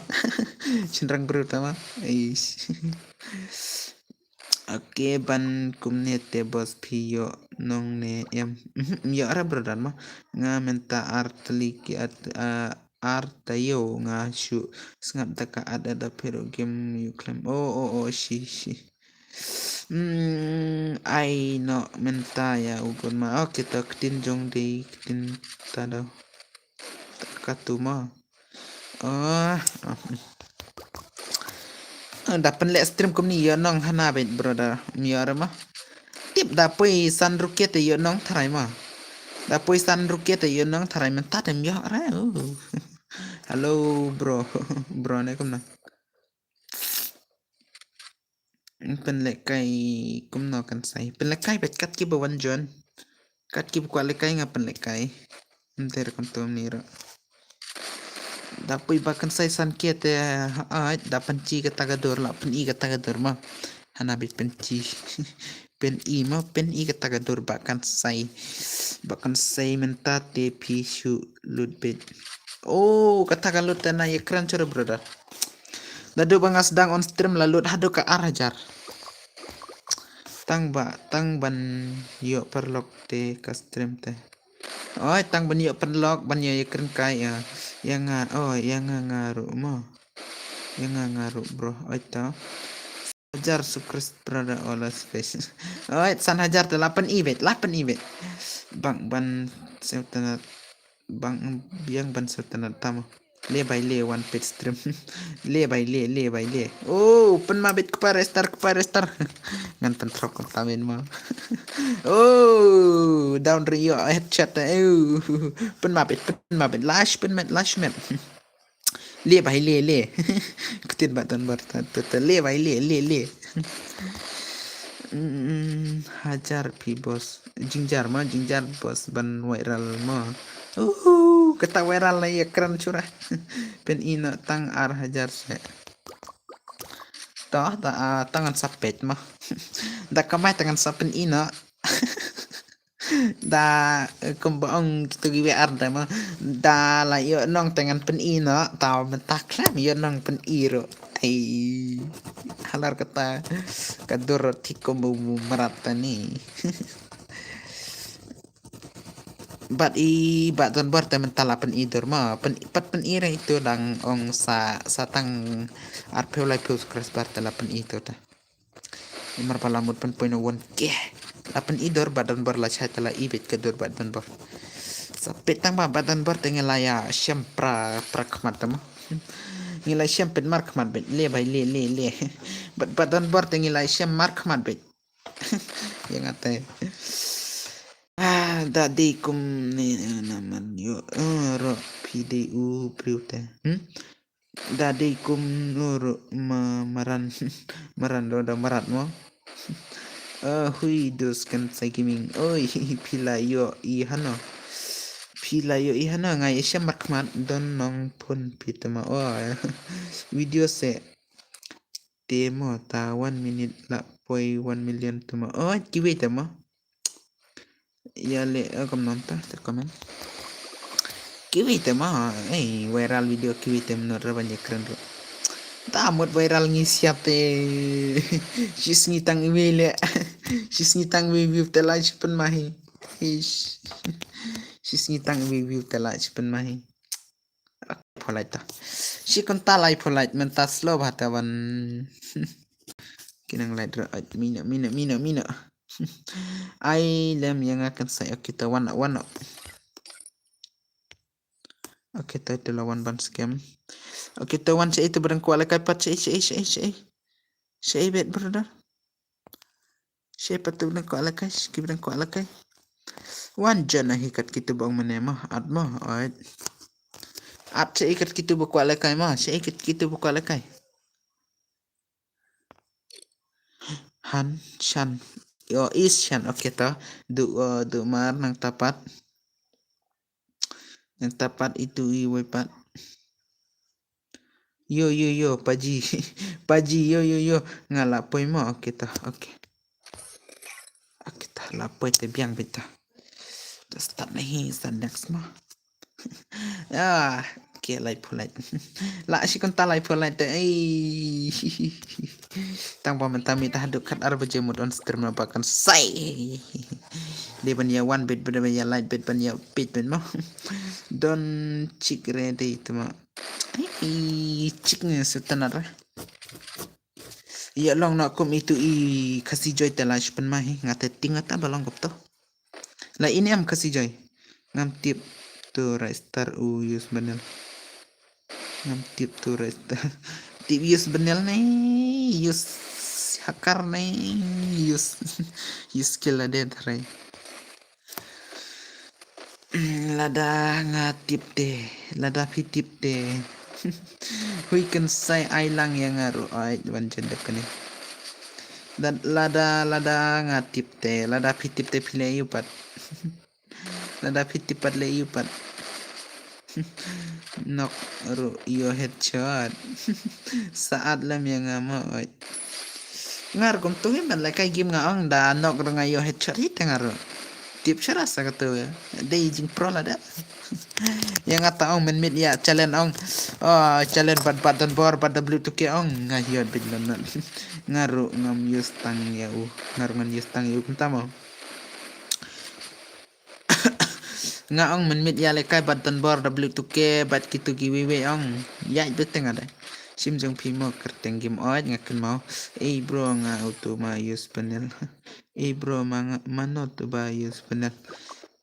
Cenderang berutama. Oke ban kum nete bos piyo nong ne em ya ara berdan mah nga menta artliki artayo nga shu ngap taka ada pero game you claim shi ai no menta ya ukun ma oke tak tinjong di tin tado katuma dapat lihat stream kum ni ya nong hana bet brother miar mah tip dapoi san ruket ya nong tharai mah dapoi san ruket ya nong tharai men ta dem ya ra halo bro ne kum na pen lekai kum no kan sai pen lekai bet kat ki bawan jon kat ki kwa lekai ngapen lekai ter kum tum ni ra dapoi bakan sai san kiete dapan ci katagador la pen i katagador mah hana bet pen ci pen i mah pen i katagador bakan sai menta te pisu lut bet katakan lut na ya keren cara brother dadu bang sedang on stream lalu hadu ka arajar tang ban yo perlok te ka stream te tang ban yo perlok ban yo keren kai ya yang ngaru mo yang ngaru bro ta hajar sukres brother ola space san hajar te 8 ibet bang ban sultanat bang biang ban sultanat tama le by le one page stream le by le pen mabit kepare star nganten trok tamen ma down rio headshot pen mabit lash met lie bai lie kutit batan bar ta lie bai lie hajar pi bos jingjar bos ban viral ma kata viral na ya keren curah pen ina tang ar hajar se toh tangan sapet mah da kamai tangan sapen ina da kumbaong gitu giwe arda mah da la yo nong tangan pen ina tau mentaklam yo nong pen iro ai halar kata kadur tikom merata nih bat don bar temen talapan idur ma pen ira itu dang ong satang arpeu lai peus kres bar talapan itu ta imar palamut pen poino won ke lapan idur badan bar la chai tala ibit kedur badan bar sapet tang ba badan bar tengen laya syempra prakmat tama ngilai syempet markmat bet le bai le badan bar tengen laya syem markmat bet yang ate dadi kum ni naman yo ro PDU priute dadi kum ro maran do marat mo hui dos kan sai kiming oi pila yo i hano ngai isya markmat don nong pun pitama video se demo ta 1 minute la poi 1 million tuma kiwi tama ya le kom nonton terkomen kiwi tema viral video kiwi tem no banyak keren bro tamut viral ngisiap te sis ngitang wile sis ngitang view telaj pen mahi sis ngitang view telaj pen mahi polite ta si kontalai polite mentas slow hatawan kinang light mina ai lem yang akan saya kita wana oke itu lawan ban scam oke tawan saya itu barang kuala kai pat saya bet brother saya patu na kuala kai kibran kuala kai wan jana hikat kita bang menema adma ait at saya ikat kita bu kuala kai ma saya ikat kita bu kuala kai han shan yo is shan oke ta du mar nang tapat itu iwepat yo paji yo ngala poi mo oke ta lapoi te biang beta start nahi next mo oke lai polite la si konta lai polite tang pamentami tahaduk kat arba jemut on stream nampakan sai de ban ya one bit ban ya light bit ban ya bit ban mo don cik ready itu ma ciknya setenar ya long nak kum itu kasih joy telash pen mahi ngate tingat balong kopto la ini am kasih joy ngam tip tu restart use benel ngam tip tu restart tip use benel nih use hakar nih use skill ada tray lada ngatip deh lada pitip deh hui kan sai ai lang yang ngaru ai ban jendek ni dan lada ngatip te lada pitip te pile yupat lada pitip pat le yupat nok ru yo headshot saat lam yang ngamo ai ngar kom tu ban la kai game ngaong da nok ru ngayo headshot hit ngaru tip cara sa kata dei jing pro lada yang ngata ong men ya challenge ong challenge bad bor pada W2K ong ngahiot bit non ngaru ngam use tang ya ngaru ngan use tang ya tamo nga ong men ya lekai bad bor W2K bad kitu giveaway ong ya itu tengah ada sim jong pimo kerteng game oat ngaken mau bro nga auto ma use panel bro mana tu ba use panel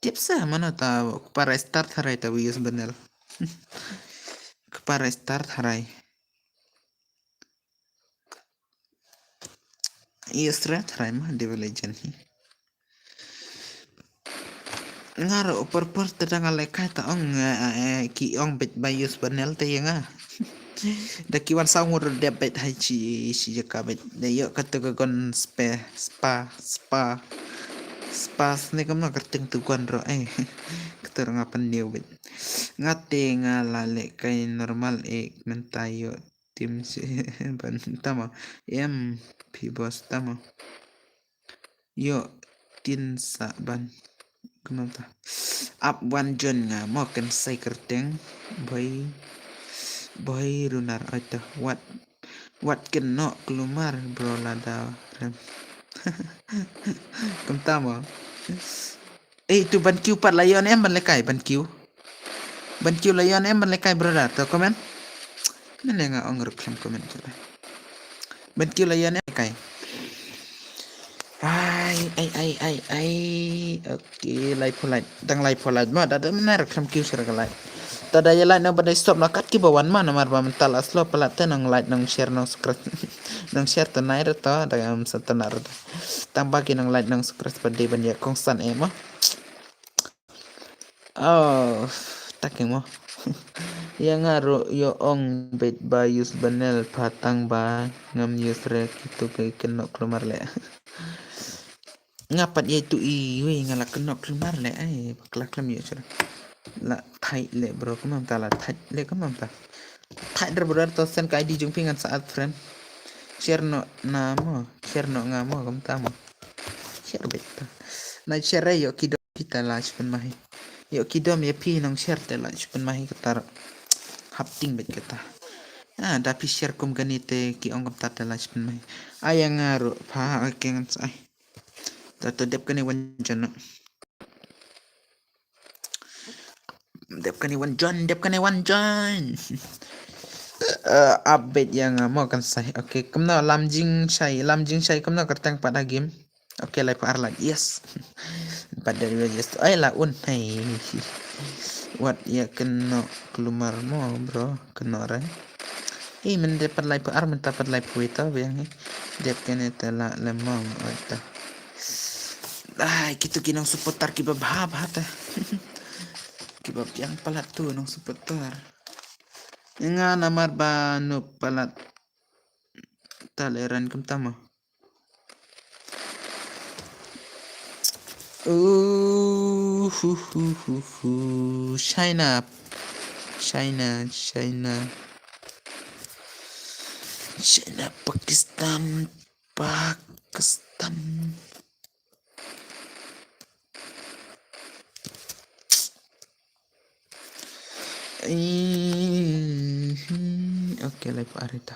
tips mana tahu para start harai tahu use panel para start harai use harai mah Devil Legend ngaro per tedang lekai ta ong ki ong bet ba use panel te yang Dakiwan sangur debet haji si jakabet. Dayo kata gon spa ni kam na kerting tuguan ro keter ngapan dia bet. Ngate ngalale kay normal mentayo tim si ban tama pibos tama. Yo tin sa ban kumanta. Up one jon nga mo kan say kerteng boy runar ato what can no kelumar bro lada rem. Kum tama. Itu ban kiu pat layon ban lekai ban kiu layon ban lekai brother to komen mana nga ong reklam komen coba ban kiu layon lekai ai oke live polite ma da mana reklam kiu sira galai tada ya light na badai stop lakat ki bawan ma namar ba mental aslo pelat nang light nang share nang subscribe nang share tanai to da am satanar tambah ki nang light nang subscribe pada ban ya konstan ema oh taking mo yang ngaro yo ong bet bayus banel patang ba ngam yusre kitu ke kenok keluar le ngapat ye tu we ngala kenok keluar le bakla klam yo sura la thai le bro kamam ta la thai le kamam ta thai der bro to sen ka id jung pingan saat friend share no namo share no ngamo kam ta mo share bet na share yo kido kita la pen mahi yo kido me pi nang share te la pen mahi ketar hapting bet kita tapi share kum ganite ki ong kam ta la pen mahi ayang ngaro pa kengan sai tato dep kani wan jon dep kani wan jon update yang mau kan sai oke kamna lamjing sai kamna kertang pada game oke lai par la yes pada yes ai la un hai what ya kena keluar mo bro kena ran men dapat lai par mendapat lai puita yang dep kene tela lemong ata gitu kinang seputar kibab hata kibab yang palat tu nang seputar nga namar ba no palat taleran kum tama China Pakistan oke live arita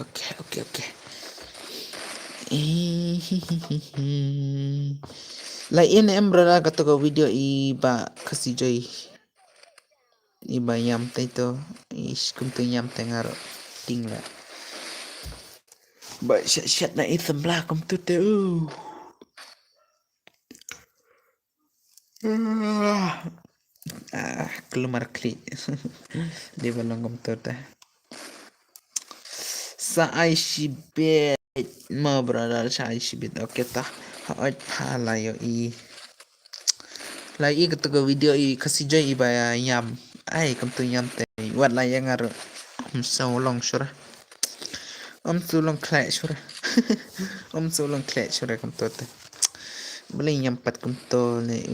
oke lain brother kata ko video iba kasi joy iba yam taito kum tu yam tengaro tingla ba shat na item bla kum tu te keluar klik di balong kum tu te sa ai shibet ma brother sa ai shibet oke ta hot pala yo lagi ketika video kasih joy iba yam kam tu yam te wat la yang ngaro so long sure so long clash sure kam tu te boleh nyampat kam tu ne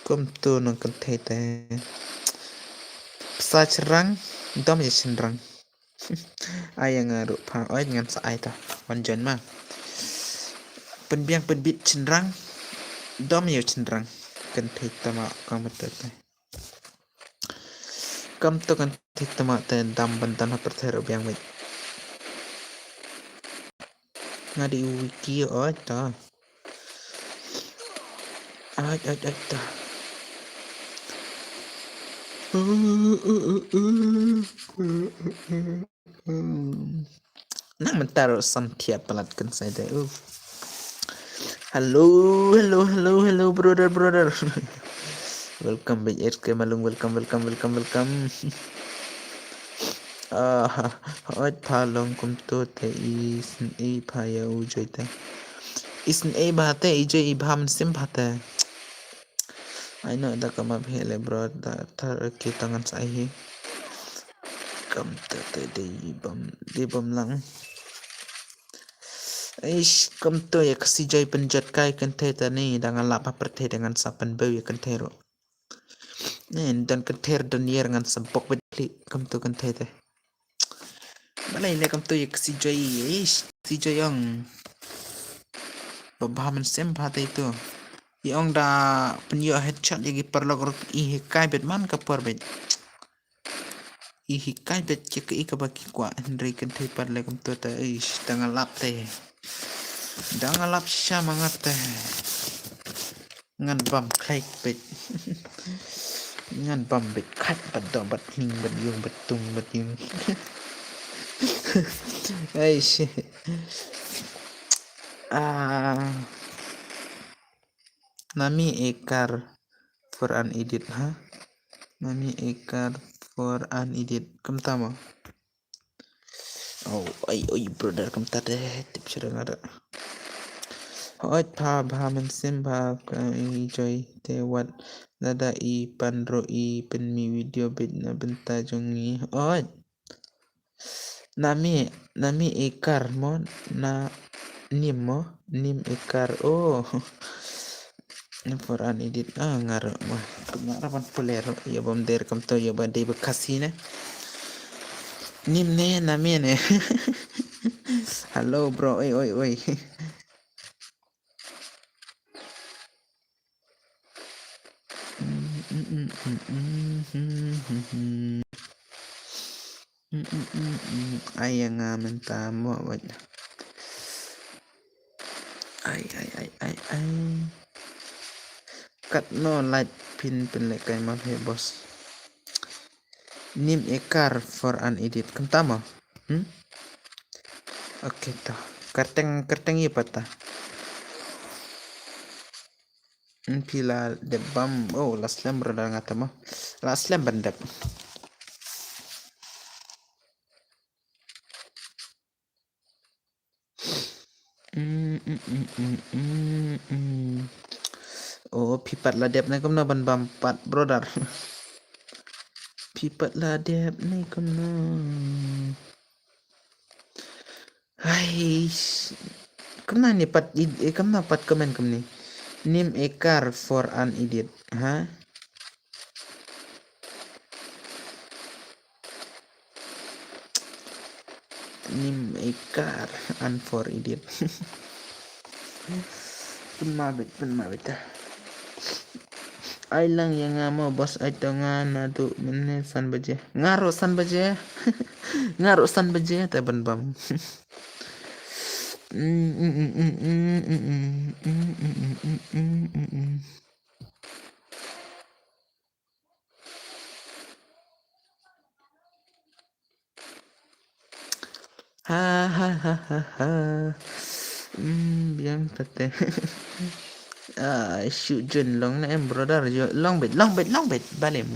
kam tu nang kan te sa cerang dom ya cerang yang ngaro pa ngan sa ai ta wan jon ma penbiang penbit cerang dom ya cerang kan te tama kam tu te kam tu kan te tama te dam bantan pertero biang mit ngadi wiki ta ta nang mentar samtiap pelat kan saya deh hello brother welcome back SK Malung welcome palong kum to te isn paya ujoy te isn bahate ijay ibham sim bahate I know da kama bhele bro da thar ki tangan sai Kam tete di bom lang. Ish, kam to ya kasi joy penjat kai kente tani dengan lapa perte dengan sapan bau ya kentero. Nen dan kenter dan yer dengan sempok bedli kam to kente te. Malay le kam to ya kasi joy ish si joy yang babahaman sem bhate itu. Yang da penyo headshot lagi perlu i kai bet man kapor bet. I kai bet cek i kabaki kwa Henry kente par le kam to ta ish dengan lap te. Dengan lap sya mangat te. Ngan bam kai bet. Ngan bam bet kat bat do bat ning bat yung bat tung bat yung. Aish. Nami ekar for an edit ha. Nami ekar for an edit. Kam tama. Oh, ay brother kam tade tip sudah ada. Hoi bha man sim bha joy te wat nada i pandro i pen mi video bit na benta jongi. Oi. Nami ekar mo na nim ekar. Oh. For an edit ngaro mah ngarapan polero ya bom der kam to ya bade bekasi ne. Nim ne nami ne. Halo bro, oi. Ay nga mentamo wait. Ay. Kat no light pin like kay mah bos. Nim ekar for an edit kam tama. Oke toh. Kerteng iya patah. Pila de bam last lem berada ngata mah. Last lem bandap. Oh, pipat ladep na kam na ban bampat brother. Pipat ladep na kam na. Hai. Kam na ni pat kam na pat komen kam ni. Nim ekar for an edit, ha? Nim ekar an for edit. Penmabit. Ay lang yang ngamo bos ay to nga na tu mene san baje. Ngaro san baje. Taban bam. Ha. Biang pate. Shoot jun long na em brother jo long bet balem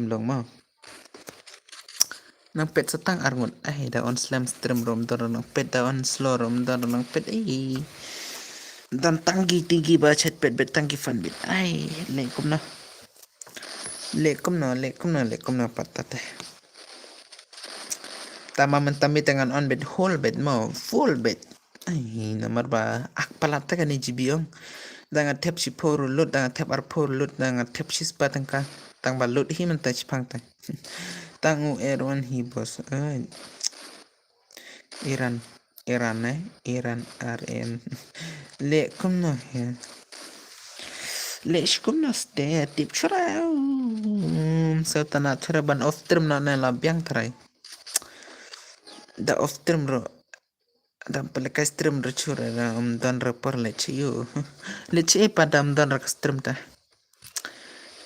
long mau nang pet setang arngut da on slam stream rom dor nang pet da on slow rom dor nang pet dan tanggi tinggi bacet pet bet tanggi fan bit lekum na patate tama mentami dengan on bet whole bet mau full bet nomor ba akpalata kan jibiong dengan tap si poru lut dengan tap ar poru lut dengan tap si spatang ka tang ba lut hi man touch pang tang tangu erwan hi bos Iran RN le kum no ya le shkum no ste tip chura satana chura ban off term na la biang trai da off term ro dam pala stream rachura dan rapor lechiu lechi padam dan stream ta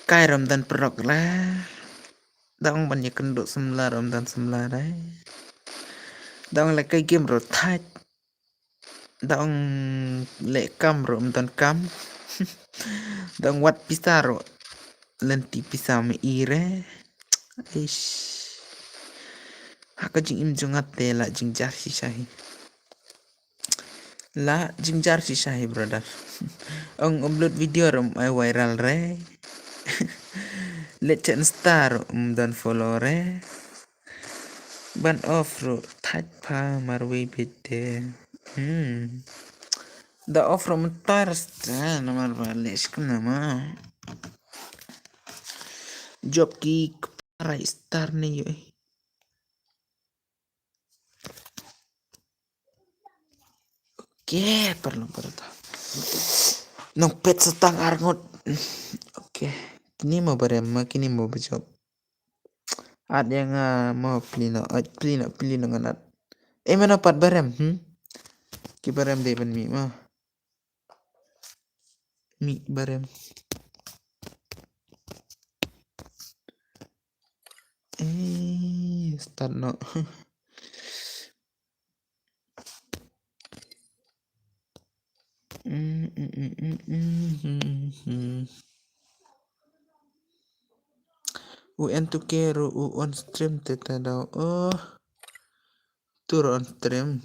kai ram dan prok la dang ban yakenduk semla ram dan semla dai dang le kai game ro thai dang le kam ram dan kam dang wat pisaro lenti pisam ire ish haka jing im jungat te la jing jar si shahi la jingjar si shahi brother ong upload video rom ay viral re let chen star dan follow re ban offro thach pa marwe bete da offro mentarsta nomor bales kenama job ki para star nih yo oke perlu nong pet setang arngot oke kini mau barema kini mau berjob ada yang mau pilih dengan ad mana pat barem ki barem deh ben mi mah mi barem start no UN to kero on stream teta daw tur on stream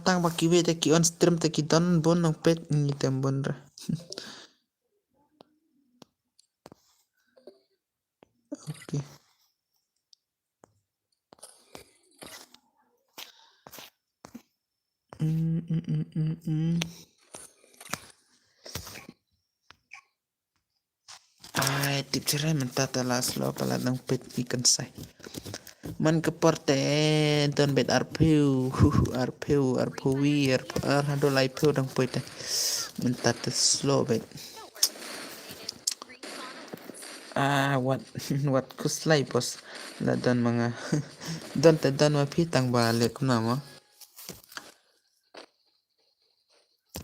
tang pakiwe te ki on stream te ki don bon no pet ni tembon ra oke tip cerai mentata las lo pala nang pet ikan sai man ke porte don bet arpuwi hado lai peu dang pet mentata slow bet what kuslay pos la don mga don te don ma pitang balik nama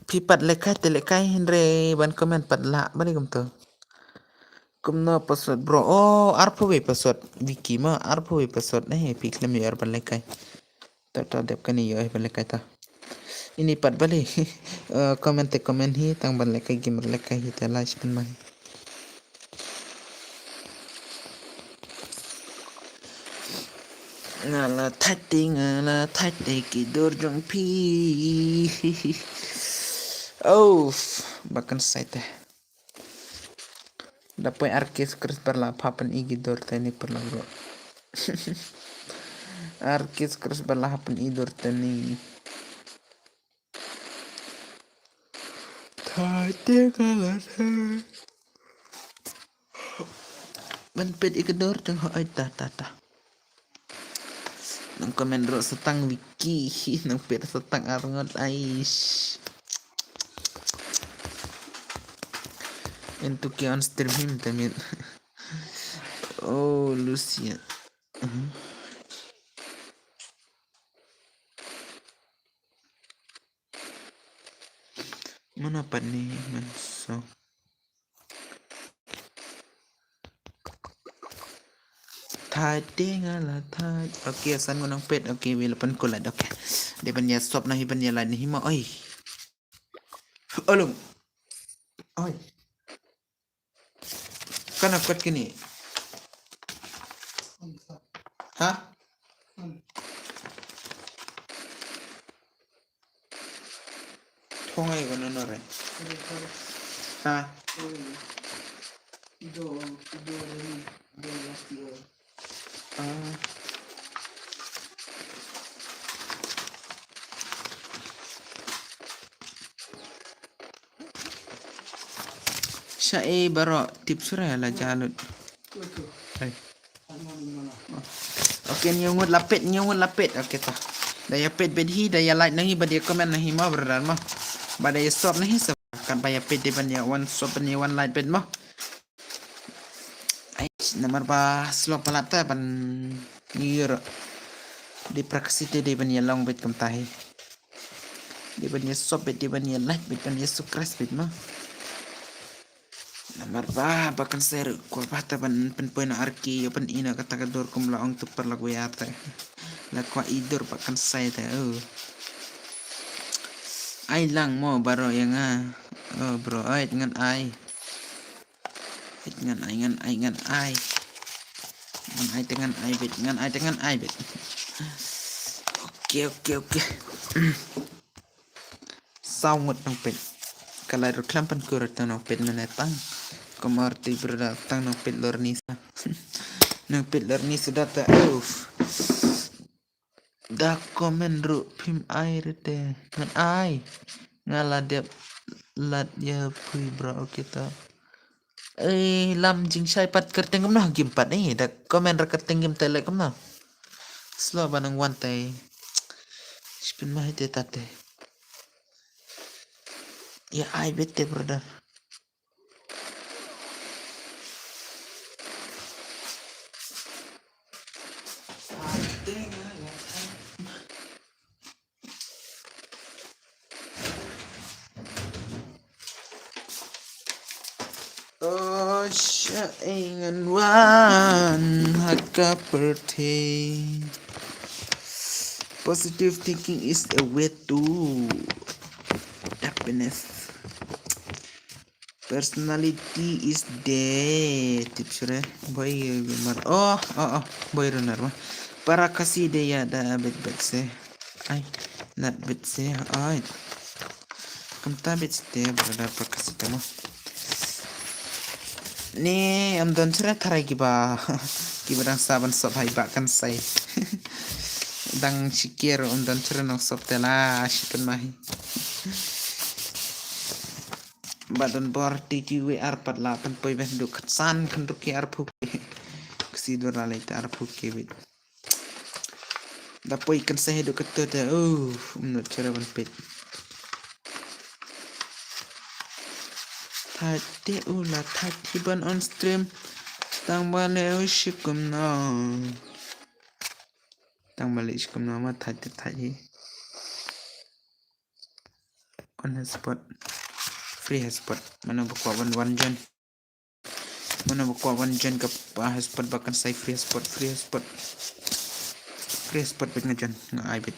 pipat lekai hindre ban komen pat la balik to kumno password bro arpuwi password wiki ma arpuwi password piklem yar ban lekai ta dep kani yo ban lekai ta ini pat balik komen hi tang ban lekai gamer lekai hi ta live ban mai ngala thati ki dorjong pi bahkan saya dapat arkis kris perla papan igi dor tani perla bro arkis kris perla papan idor tani thati ngala ban pet igi dor jong ai ta nang komen ro setang wiki nang pet setang arngot ais untuk on stream him tamit Lucia mana pa ni man so thai ngala thai oke san ngonong pet oke wilapan kulat oke de banya stop nahi banya lain hi ma oi olum oi kana kot kini hah thongai gono nore ha Syai baro tip surah la jalut. Oke nyungut lapet oke ta. Daya pet bedhi daya like nahi badia comment nahi ma berar mah. Badaya stop nahi kan baya pet de banya one stop banya one like pet mah. Nomor ba slow palata ban year di praksi de banya long bet kam tahi. De banya stop bet de banya like bet banya subscribe bet mah. Nomor ba bahkan ser ko bata ban pen arki pen ina kata kador kum laong tu per lagu yata la ko idur bahkan saya ta ai lang mo baro yang bro ai dengan ai dengan ai bet oke sangat nang pet kalau reklam pen kurat nang pet menetang Kemarti berdatang no pet lor nisa Nang Pitler ni sudah tak dah komen ru pim air teh ngan ai ngalah dia lat ya pui bro kita lam jing sai pat kerteng kam nah gim pat dah komen ra kerteng gim tele kam nah slow banang wan tai spin mah itu tate ya ai bete brother oh syaingan wan haka perteh positive thinking is a way to happiness. Personality is dead. Tips boy oh boy runner mah. Para kasih dia ada bet se. Ay, not bet se. Ay, kamta bet se berada para kasih temo. Ni am don cere tarai kiba kiba saban sob hai bakan sai. Dang sikir don cere nong sob tela sipen mahi. Badan bor TGW arpat lapan poi ben du katsan kan ruki arpuk kesi dora laita arpuk kewit da poi kan saya du katota menurut cara ban pet tadi ulah tadi ban on stream tang balik ushikum no tang balik ushikum no mah tadi on hotspot free hotspot mana buka one jen mana buka one jen ke hotspot bahkan saya free hotspot bet ngajan ngai bet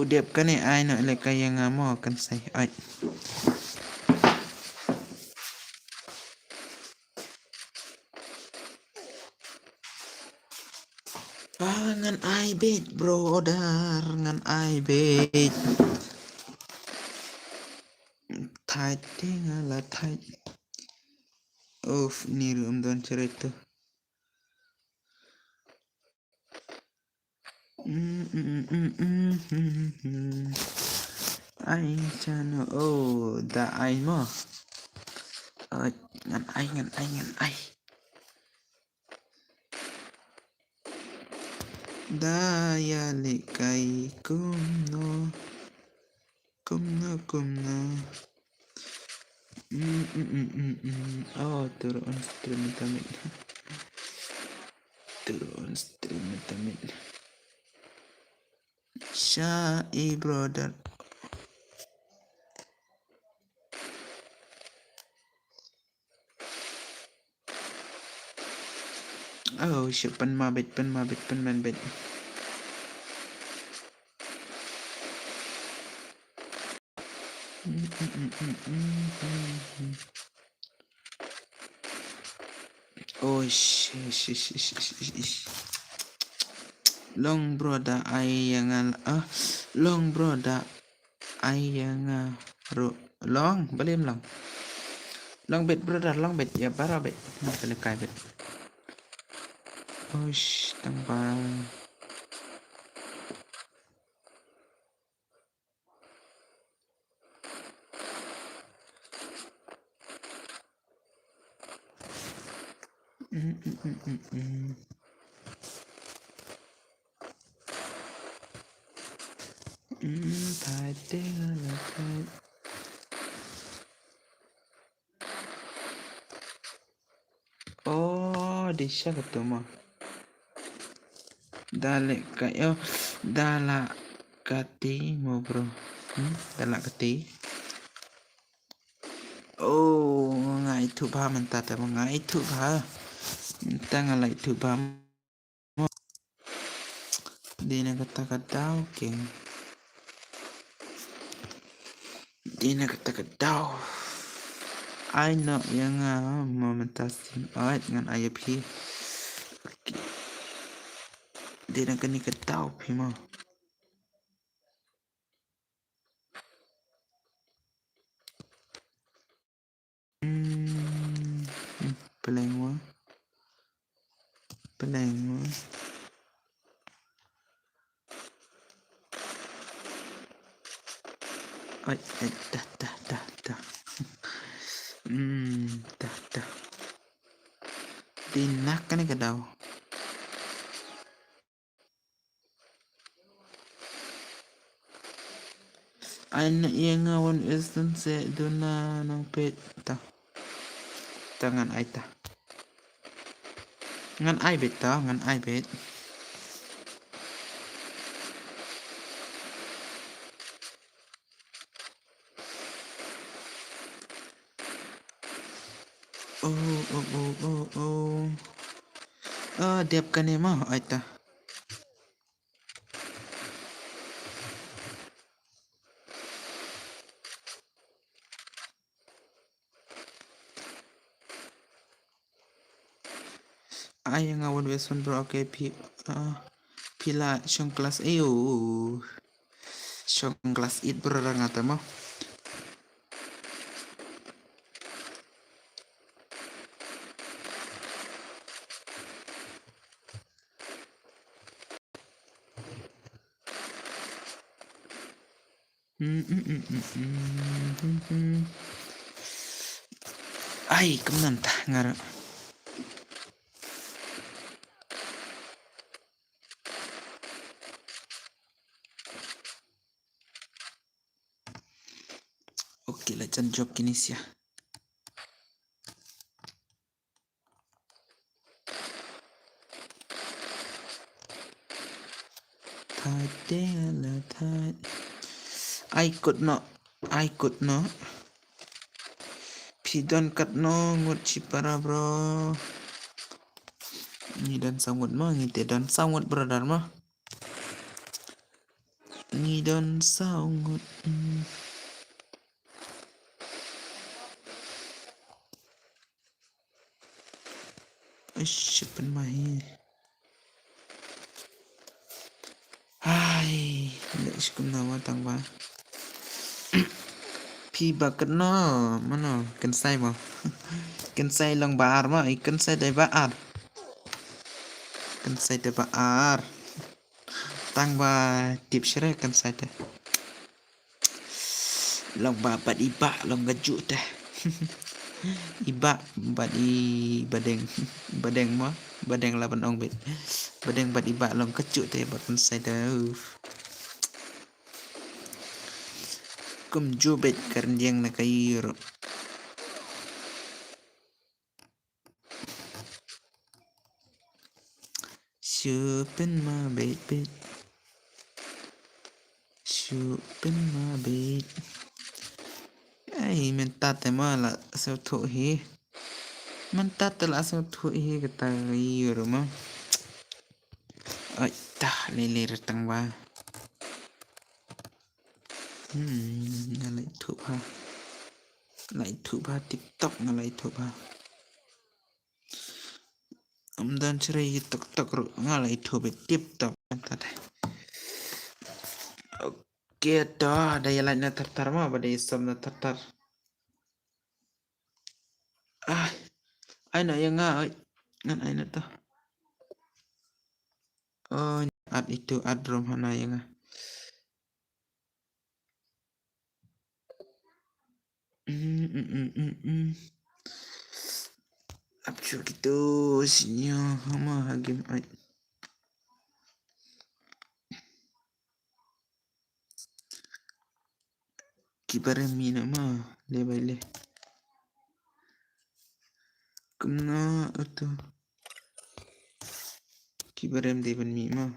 dep kan ai nak le kaya ngamo kan saya ai ngan ai bet brother ngan ai bet tight ngala tight niru don cerita ai chano da ai mo ngan ai daya likai kumno turun stream tamit Syai brother pen mabit man bet long brother ayangan long brother ayangan long balim long bet brother long bet ya para bet nak kai bet tambah Desya ketemu dalek kayo dalak kati mo bro dalak kati ngai thu ba manta ta ngai thu ba minta ngalai thu ba dina kata daw king dina kata daw I know yang momentasin ngan IAP dina kani kataw pimo pelengwa Peneng. Ay, dah. Dah. Tinak kan ka daw. Anak yang ngawan istan se duna ng pet ta. Tangan ay ta. Ngan ay bet ta, ngan ay bet. Oh. Diap kan ema ay ta. Ay yang ngawan weson bro okay pila syong kelas ayo. Syong kelas it bro ngata mo. Ay, kemen tah ngara. Oke lah, jangan job kini sih ya. I could not. Pidon kat no ngut cipara bro. Ngidan sangut mah ngitedan sangut brother mah. Ngidon sangut. Siapa mahi? Hai, nggak suka nama tangba. Pi bakat no, mana? Kensai mah. Kensai lang baar mah, kensai day baar. Kensai day baar. Tangba tip syare kensai day. Long babat iba, long gajuk teh. Iba badi badeng mah badeng laban ong bet badeng bad iba long kecut teh bat kensai dah kum jubet kerjang na kairo Supin ma bet Supin ma bet Ay mentat mah sao thu hi mentat la sao thu hi kata kairo mah ay tah lele retang ba ngalai thu ba TikTok ngalai thu ba dan cerai tok ru ngalai thu be TikTok tadi oke dah daya lainnya tertar mah pada isam na tertar aina yang ngan aina tuh oh ad itu ad rom hana yang Abjur gitu sinyo hama hagim ay kibare mina ma le kumna itu kibarem deban mi ma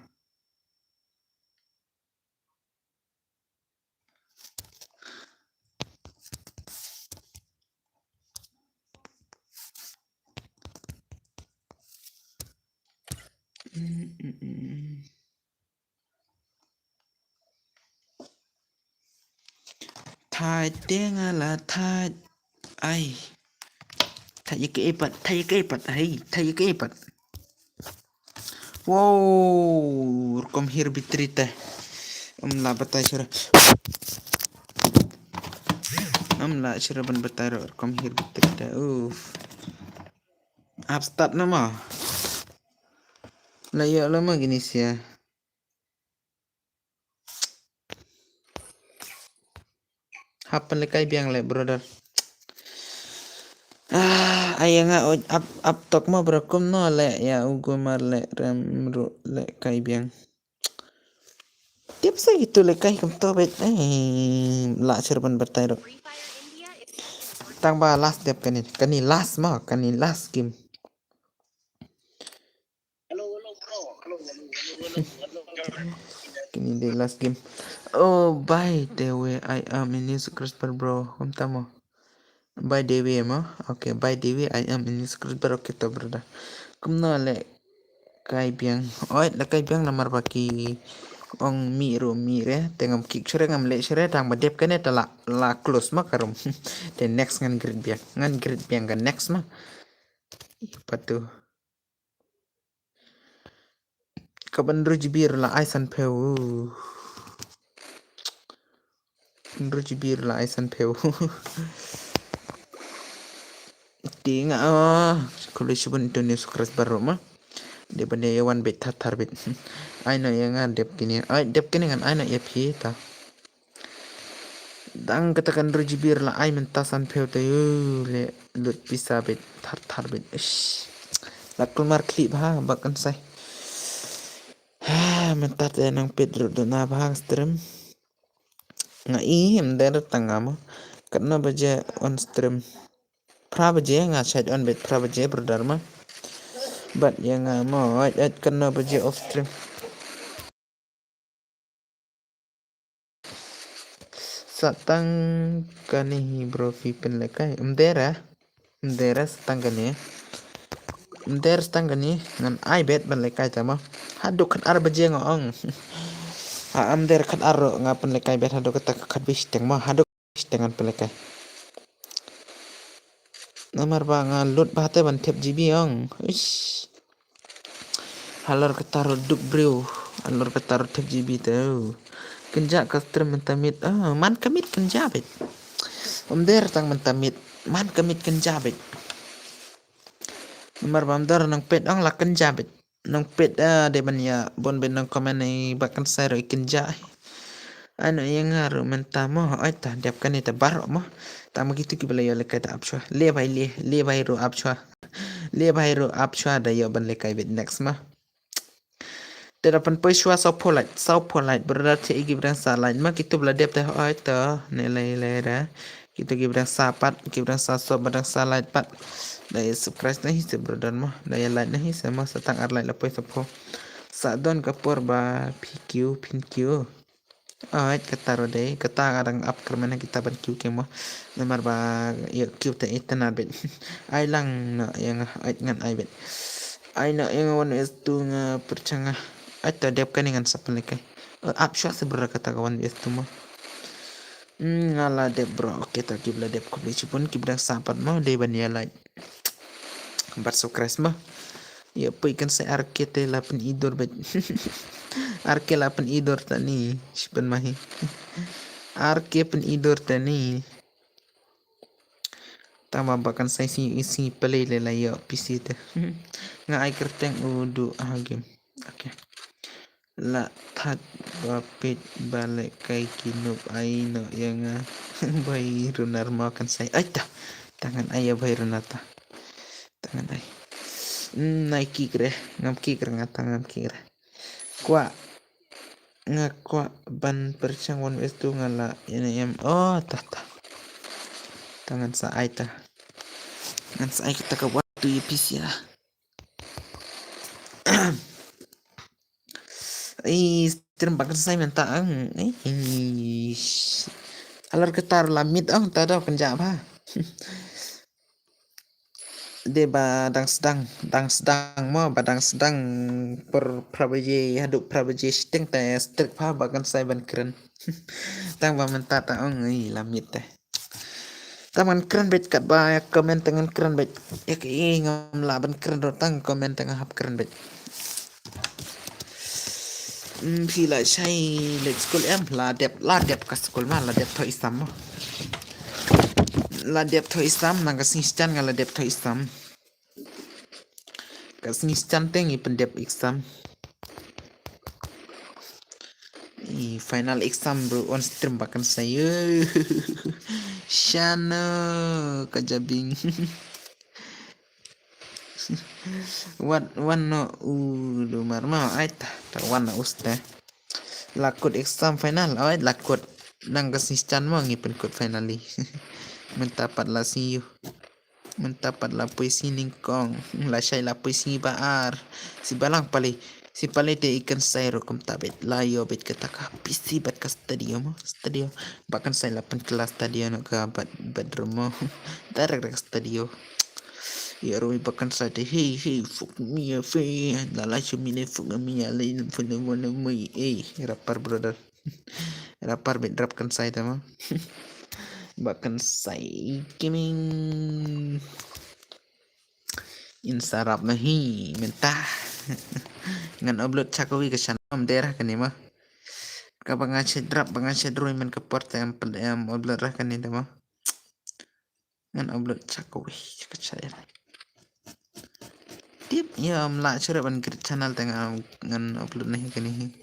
thai tiếng là thai ai thai cái epat thai cái epat wow kom here bitrita la batai sura la sura ban batai kom here bitrita abstat nama Lah ya lama gini sih ya. Happen lekai biang le brother. Ayah nga up tok mo berakum no le ya ugu mar le rem ru le kai biang. Tiap sa gitu le kai kum to bet la serban bertai ro. Tang ba last tiap kani last mo kani last game. Kini the last game. Oh by the way I am in news Christopher bro. Kum tamo. By the way mo. Okay by the way I am in news Christopher okay to brother. Kum no le kai biang. Oi le kai biang namar baki. Ong mi ro mi re tengam kik sure ngam le sure tang badep kene ta la close ma karum. The next ngan grid biang kan next ma. Patu. Kaban rujibir la aisan peu. Rujibir la aisan peu. Tinga kalau sebut itu nih sukres baru mah. Dia benda yawan bet tar bet. Aina yang dep kini. Dep kini kan aina ya pi ta. Dang katakan rujibir la ai mentasan peu ta le lut bisa bet tar bet. La keluar klip ha bahkan saya. Mentat nang Pedro dona bahang stream. Ngai emder tangam. Karena baca on stream. Prabaje nga chat on bet prabaje berdharma. But yang mau kena baca off stream. Satang kani bro vipen lekai mdera satang kani mdera satang kani ngan ai bet ban lekai tama haduk kan ar baje ngong amder kan ar ngapen lekai bet haduk kat bis teng ma haduk bis tengan pelekai nomor bang lut bahate ban tep GB ong ish halor ketaro duk bro halor ketaro tep GB tau kenjak stream mentamit man kamit kenjabet der tang mentamit man kamit kenjabet nomor bandar nang pet ang la kenjabet nang pet de banya bon ben nang komen ni bakan saya kenja ano yang ngaru mentamo ta diap kan itu barok mo tama gitu ki bela yo lekai ta apswa le bai ro apswa da yo ban lekai bet next ma Terapan pesua sau polite berarti igi berang salah mak itu bela dep teh nilai lera kita igi berang sapat igi berang saso berang salah pat daya subscribe nahi se brother mah daya like nahi sama setang ar like lapoi sapo sadon kapur ba pq kataro deh kata kadang up kermana kita ban q kemo nomor ba ya q te itenar bet ai lang na yang ngan ai bet ai na yang one is tu nga percanga Aita dep kan dengan sapen lekai. Apsha seberapa kata kawan biasa tu mah. Ngala dep bro. Oke tak kibla dep kubli pun kibla sapat mah de ban ya like. Bar sukres mah. Ya ikan saya arkete lapen idor bet. Arke lapen idor tani. Sipan mahi. Arke pen idor tani. Tama bahkan saya isi pelai lela ya PC teh. Ngai kerteng udu game. Oke. La that bapit balik kay kinub ay no yang bayro narmakan say ay tangan ay bayro nata tangan ay naiki kre ngam kikre nga tangan kikre kwa nga kwa ban percang wan estu ngala ini tata tangan sa ay tangan sa ay kita ka waktu ipis ya terima kasih minta alar ketar lamit tada kenjap ha de badang sedang mo badang sedang per prabaje haduk prabaje steng te strik pa bagan saya ban keren tang ba minta ta lamit teh taman keren bet kat ba komen tengan keren bet ya ngam la ban keren tang komen tengah hap keren bet Pilaใช่ let's school em la dep ka school ma la dep tho isam la dep tho isam nang ka sinstan nga la dep tho isam Kasih canteng pendep exam. Final exam bro on stream bahkan saya. Shana kajabing. Wan no lumar ma ai ta wan na usta. Lakut exam final ai lakut nang kasih can mo ngipen kut finally. Mentapatlah siu. Mentapatlah puisi ningkong. Lasai la puisi baar. Si balang pali. Si pali te ikan sayur kum tabet layo bet ketaka pisi bat ka stadium bahkan saya lapan kelas stadium ke bedroom mo tarak ke stadium ya roi bahkan saya te hey fuck me a fe la chumine fuck me a lain fune wana mui rapper brother rapper bet rap kan saya te mo bahkan saya gaming insarap nahi mentah ngan upload cakawi ke channel daerah kan mah kapag nga drone man ka porta yang upload rah kan mah ngan upload cakawi ke channel tip ya la chura ban ke channel tengah ngan upload nahi kan ni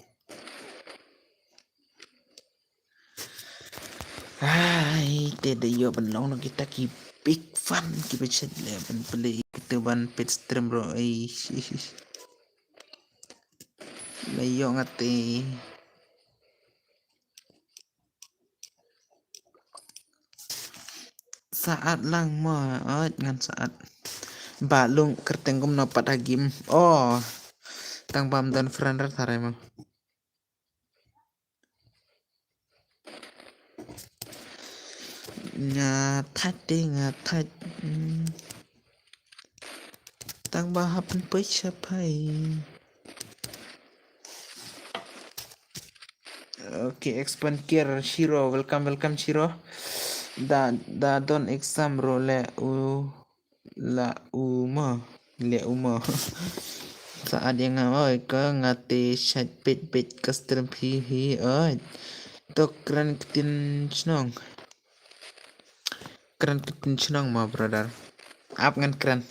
ai te yo ban long kita ki big fun ki becet le ban play kita ban page stream bro ai layo ngate saat lang mo ngan saat balung kertengkum napat hagim tang pam dan friender tarai mo ngatat tang bahapan pecapai. Okay, expand care Shiro, welcome Shiro. Da don exam ro le uma saat yang ke ngate chat pet custom hi tok keren ketin chnong ma brother up ngan keren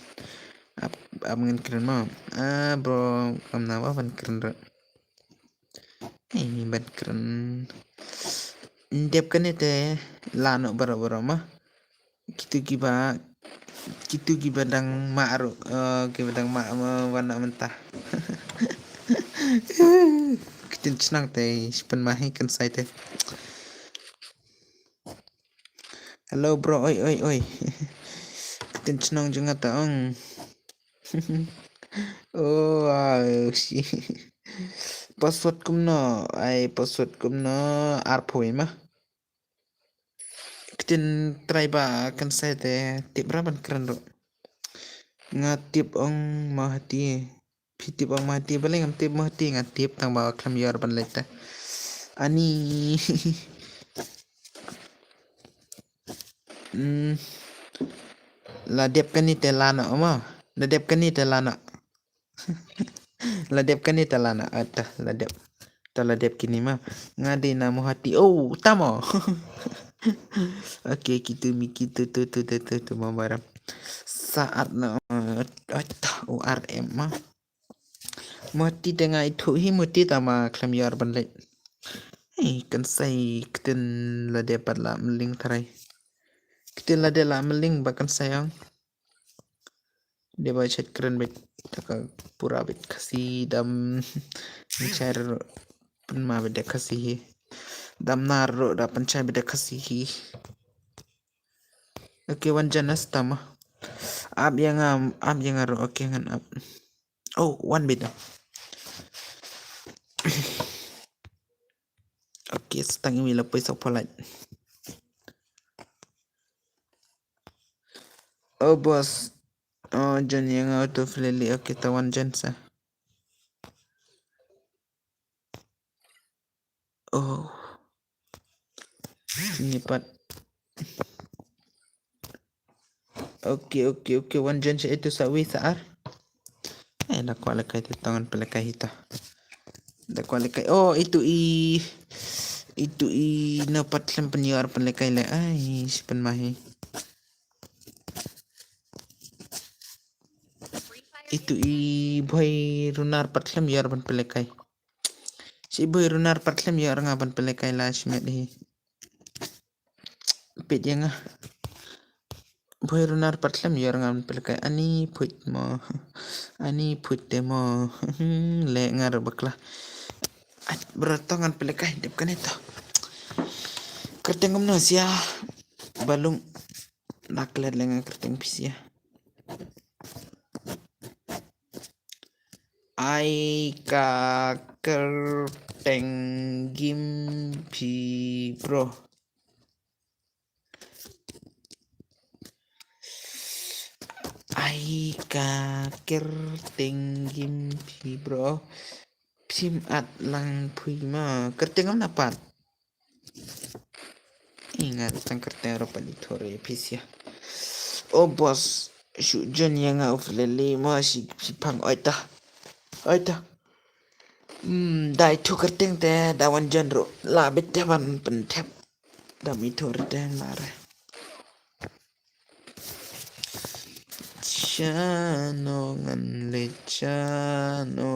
up ngan keren ma bro kam nawa ban keren ro ini ban keren dep kan itu lano bara mah gitu gibadang ma'ru gibadang warna mentah kitin senang teh sipan mahi kan saya teh halo bro oi kitin senang juga taong si password kumno arpoi mah kitin try ba kan saya teh tip berapa keren bro ngatip ong mahti pitip ong mahti paling ngatip mahti ngatip tang bawa klam yar ban leta ani ladep kan ni telana oma ladep kan ni telana ladep kan ni telana atah ladep kini mah ngade namu hati tamo oke kita mikir tu mabaram saat na URM mah mati tengah itu mati tama klam yar ban let kan say kiten la dapat la meling tarai kiten la de la meling bahkan sayang dia baca keren bet taka pura bet kasih dam mencari penma bet kasih dam naro da pencari bet kasih oke wan janas tama ab yang aro oke ngan ab one bet oke setengah mila pesa polat bos John yang auto fleli oke tawan John sa ini pat oke one John sa itu sawi saar nak kualikai itu tangan pelekai hita nak kualikai itu napat lem penyiar pelekai le sipan mahi itu boy runar patlam yar ban pelekai si boy runar patlam yar ngaban pelekai lash met hi pit yang boy runar patlam yar ngaban pelekai ani put mo ani put demo le ngar bakla beratongan pelekai dep kan itu kerteng ngomno sia balung naklet lengan kerteng pisia ai ka kerteng gimpi bro ai ka kerteng gimpi bro sim at lang pui ma kerteng ngom napat ingat tang kerteng ropa di tore pisia oh bos shujon yang auf lele ma si pang oita dai thu kerteng te dawan janro la bette ban pentep dami tore te mare chano ngan le chano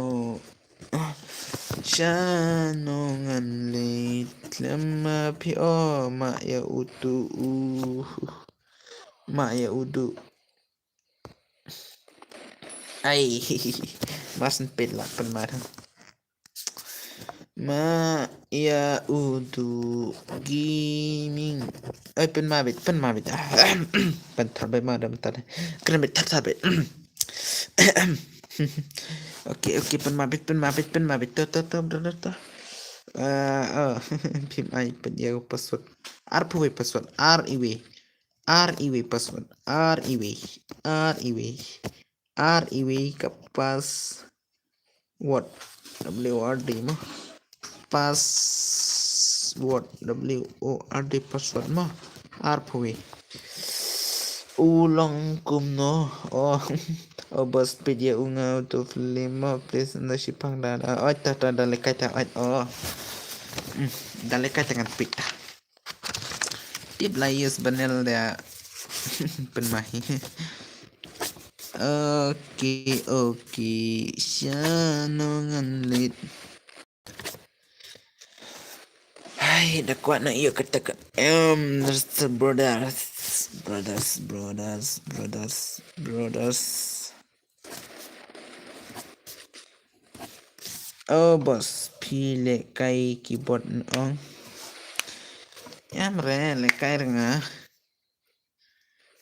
chano ngan le tlema pi o ma ya utu ma ya udu ai masen pelak penmarang ma ya udu gaming ai pen mabit pen tarbet ma dam tade kena bet tarbet oke pen mabit to pim ai pen ya password arpu password RIW password RIW kapas word WORD mah password WORD password mah RPW ulang kumno oh bos pedia unga to lima please na sipang dan ta dalekai ta dalekai dengan pita tip layers banel dia penmahi oke syanongan lit hai dah kuat nak iya kata brothers oh bos pilih kai keyboard ong ya mre lekai renga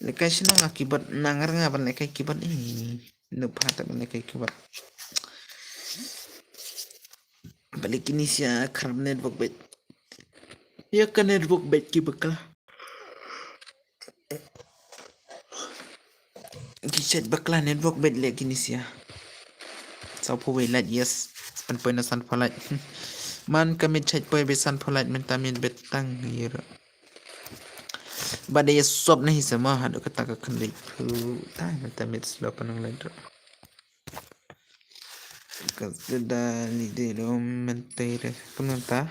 lekai sino nga keyboard nangar nga ban lekai keyboard ini lupa tak ban lekai keyboard balik ini sia karab network bet ya kan network bet ki bakal Giset bakla network bet le kini sia sau pu welat yes pan poina san pholat man kamit chat poi be san pholat men tamin bet tang yero bade yes sob nahi sama hadu kata ka khandai pu tai men tamit slow panang ledro kasda ni de rom mentere penanta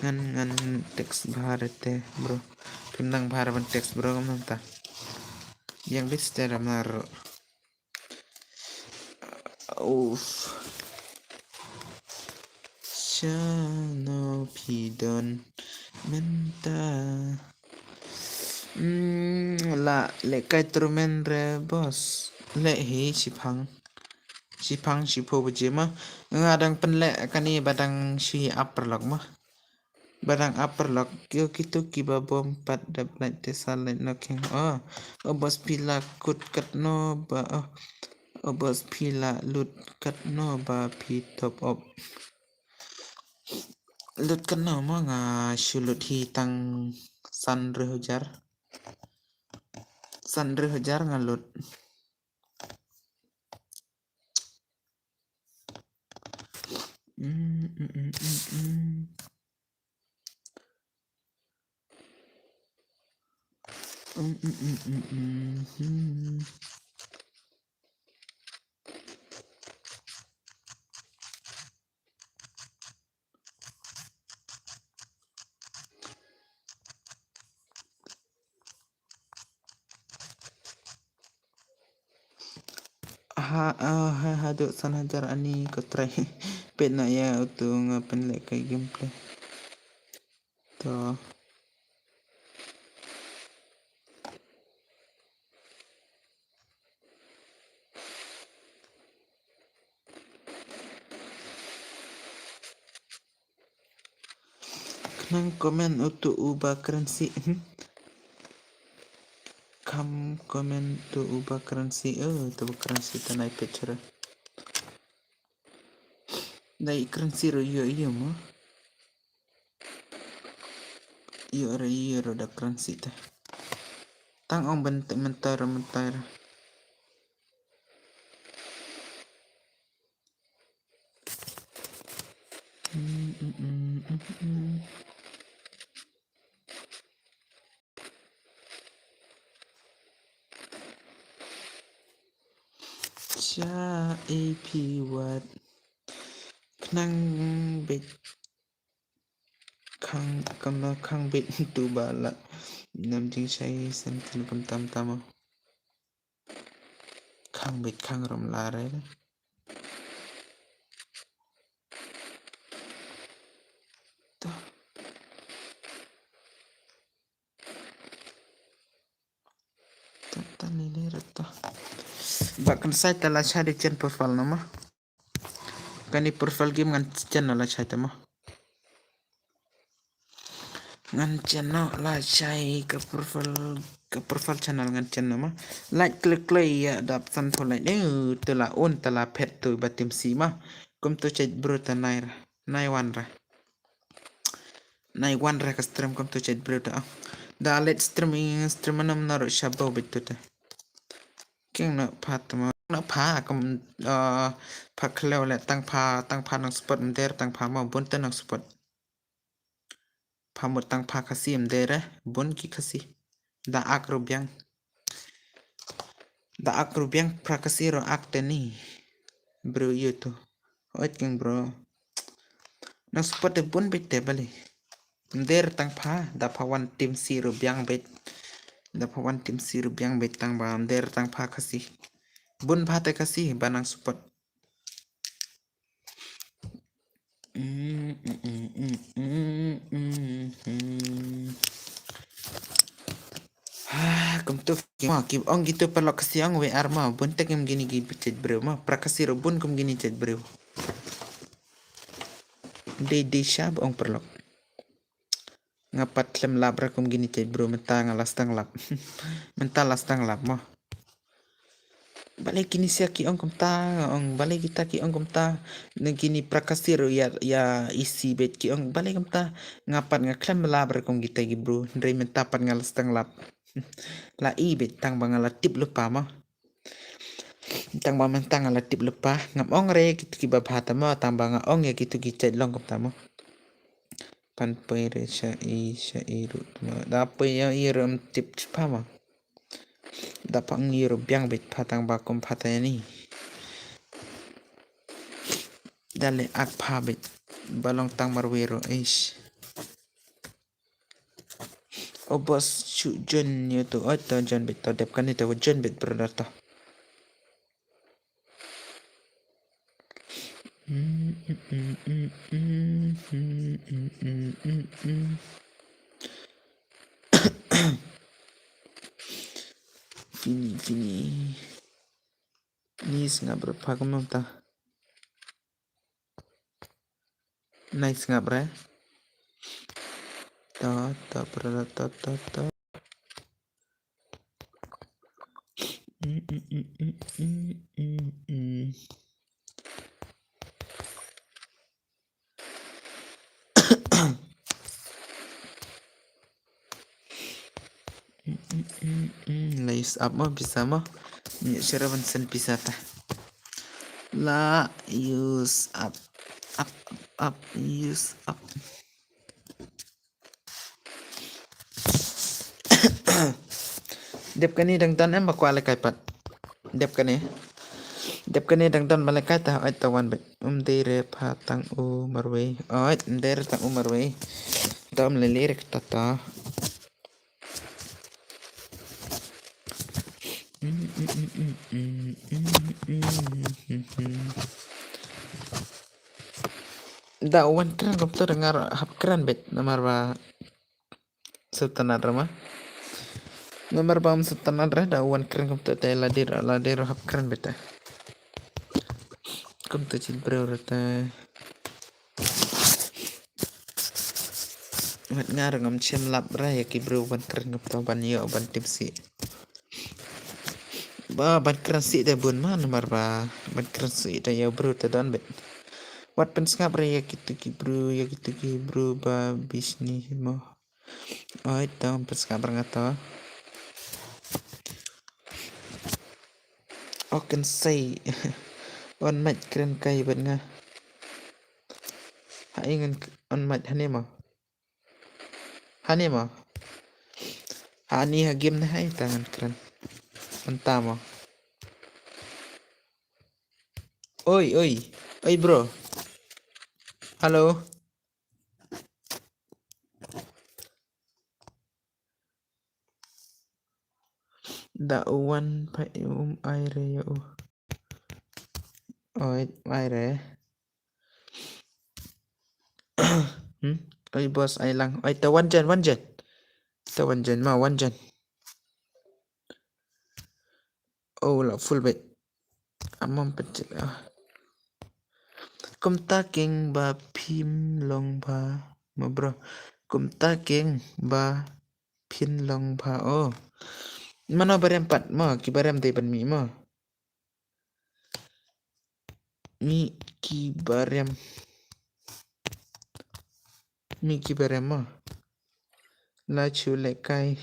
ngan teks bharate bro pindang bharaban teks bro kamanta yang bis cara maro Shano pidon menta la le kai trumen re bos le hi sipang sipo bejema ngadang penle kani badang si upper lock mah badang upper lock kyo kitu kiba bom pat daplat tesalet noking bos pila kut kat no ba bos pila lut kat no ba pi top up lut kat no ma nga shulut hi tang san rehujar ngalut haduk san hajar ani ko try pet na ya utu ngapen lek kay gameplay to kenang komen utu ubah currency kam komen tu ubah currency tu currency tanai picture dai currency ro yo mo yo ro da currency ta tang ong bentuk mentar cha ap what kenang bet khang bet tu bala nam jing sai san kan tam khang bet khang rom la re ta ni rata bahkan saya telah cari channel profile nama kani profile game ngan channel la chai tama ngan channel la chai ke profile channel ngan channel ma like klik ya dap san tholai tela on tela pet tu batim si ma kum tu chat bro ta nai wan ra ka stream kum tu chat bro ta da let stream nam na ro shabo bitu ta king na phat ma na pha kum pha khlew le tang pha nang spot der tang pha ma bun ta nang spot pha một tang pha khasi der bun ki khasi da ak rubyang prakasi ro ak tani bro yuto ot king bro nang spot de bun bit te bali der tang pha da pha wan tim si rubyang bit da pha wan tim si rubyang bit tang ba der tang pha khasi bun pha te khasi banang spot kum tu ma ki ong gitu perlok siang we arma bun te kem gini gi bicet bro ma prakasi ro bun kum gini cet bro de shab ong perlok ngapat lem lab ra kum gini cet bro menta ngalas tang lab menta las tang lab ma balik kini sia ki ong kumta ong balik kita ki ong kumta negini prakasir ya isi bet ki ong balik kumta ngapat ngaklem lab ra kum kita gi bro ndre menta pat ngalas tang lab la i bet tang bangala tip lupa ma tang ba mentang ala tip lupa ngam ong re gitu ki babhata ma tang banga ong ya gitu ki chat long kumta ma pan pere sha i ru da pe ya i ram tip pa ma dapat ngiru biang bet patang bakum patani dale ak pabit balong tang marwero ish obos chu jon yuto oto jon bet to dep kan itu jon bet berdato Fini Nis nga bro pagam ta nice nga bre ta pra ta Lace up mo bisa mo ni sharaban san bisa ta la use up use up dep kani dang tan em bakwala kai pat dep kani dang tan malakai ta ai tawan bet dere patang u marwe ai dere tang u marwe dam le lirik tata Dawan keren komputer dengar hap keren bet nomor ba sultan rama nomor bam sultan dawan keren komputer teh ladir hap keren bet komputer cil bro teh mat ngar ngam chem lap ya ki bro ban keren komputer ban yo ban tipsi ba ban keren si teh bun man nomor ba ban keren si teh yo bro teh dan bet wat pen skap ya gitu ki bro ba bisnis mo oh itu pen skap ngato Oken say on mạch keren kai ban nga hãy ngân on mạch hani mo hani ha game na hai tangan keren entah mo oi bro halo Uwan pai aire yo oi aire oi bos ai lang oi ta wanjan ma wanjan oh la full bet amam pecel kum taking ba phim long ba ma bro kum taking ba phin long ba oh mana barem pat mo ki barem te ban mi mo mi ki barem mo la chule kai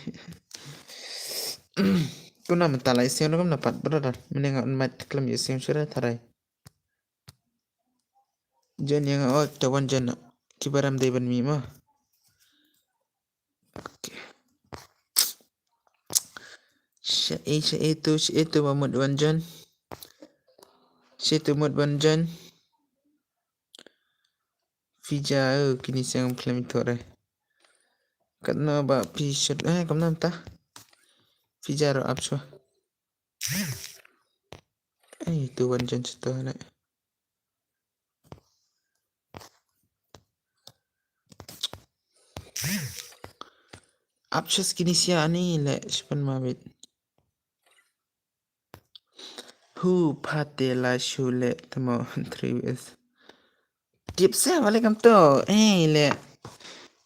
kuna mentalai siang kam dapat brother menengok mat klam ya siang sudah tarai jen yang oh tawan jen kibaram de ban mi ma she itu mamut wanjan she itu mut wanjan fija kini siang klam itu re katna ba pi shot kam nam ta fija ro apso itu wanjan setelah Apsos kini siang ni le sepan mabit hu patela shule tamo 3 years tipsa balik kam to le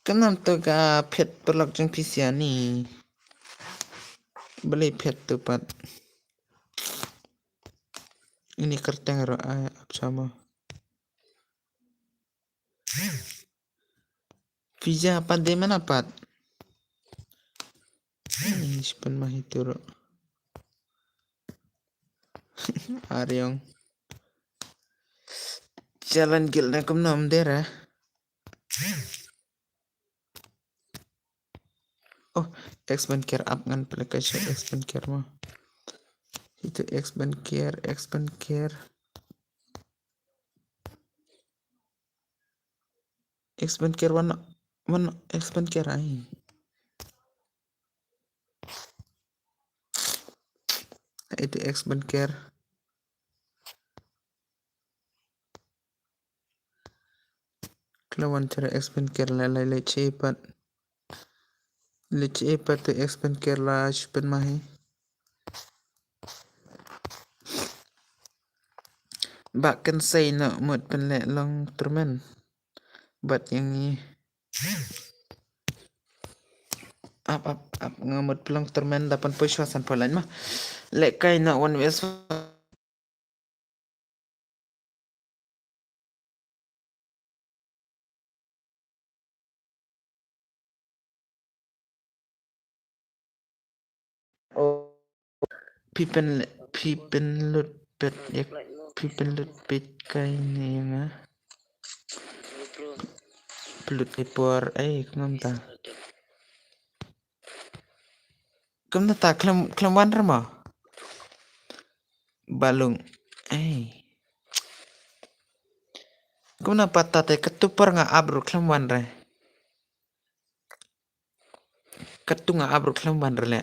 kam nam to ka phet pelok jeng pisia ni beli phet tu pat ini kerteng ro sama Vija pandai mana pat sepan mah itu ro Aryong jalan gil na kam nam dera oh expand care up ngan application expand care mah itu expand care one expand care ai itu expand care kelawan cara expand care la cepat tu expand care la cepat mahi bahkan saya nak mut penlek long termen bat yang ni up ngamut pelang termen dapat pushwasan polan mah lek kai nak one west oh pipen lut pet yak pipen lut pet kai ni yang pelut ipor kenam ta kelam wan rama balung kumna pata te ketupar nga abru kelam wan re ketu nga abru kelam wan re le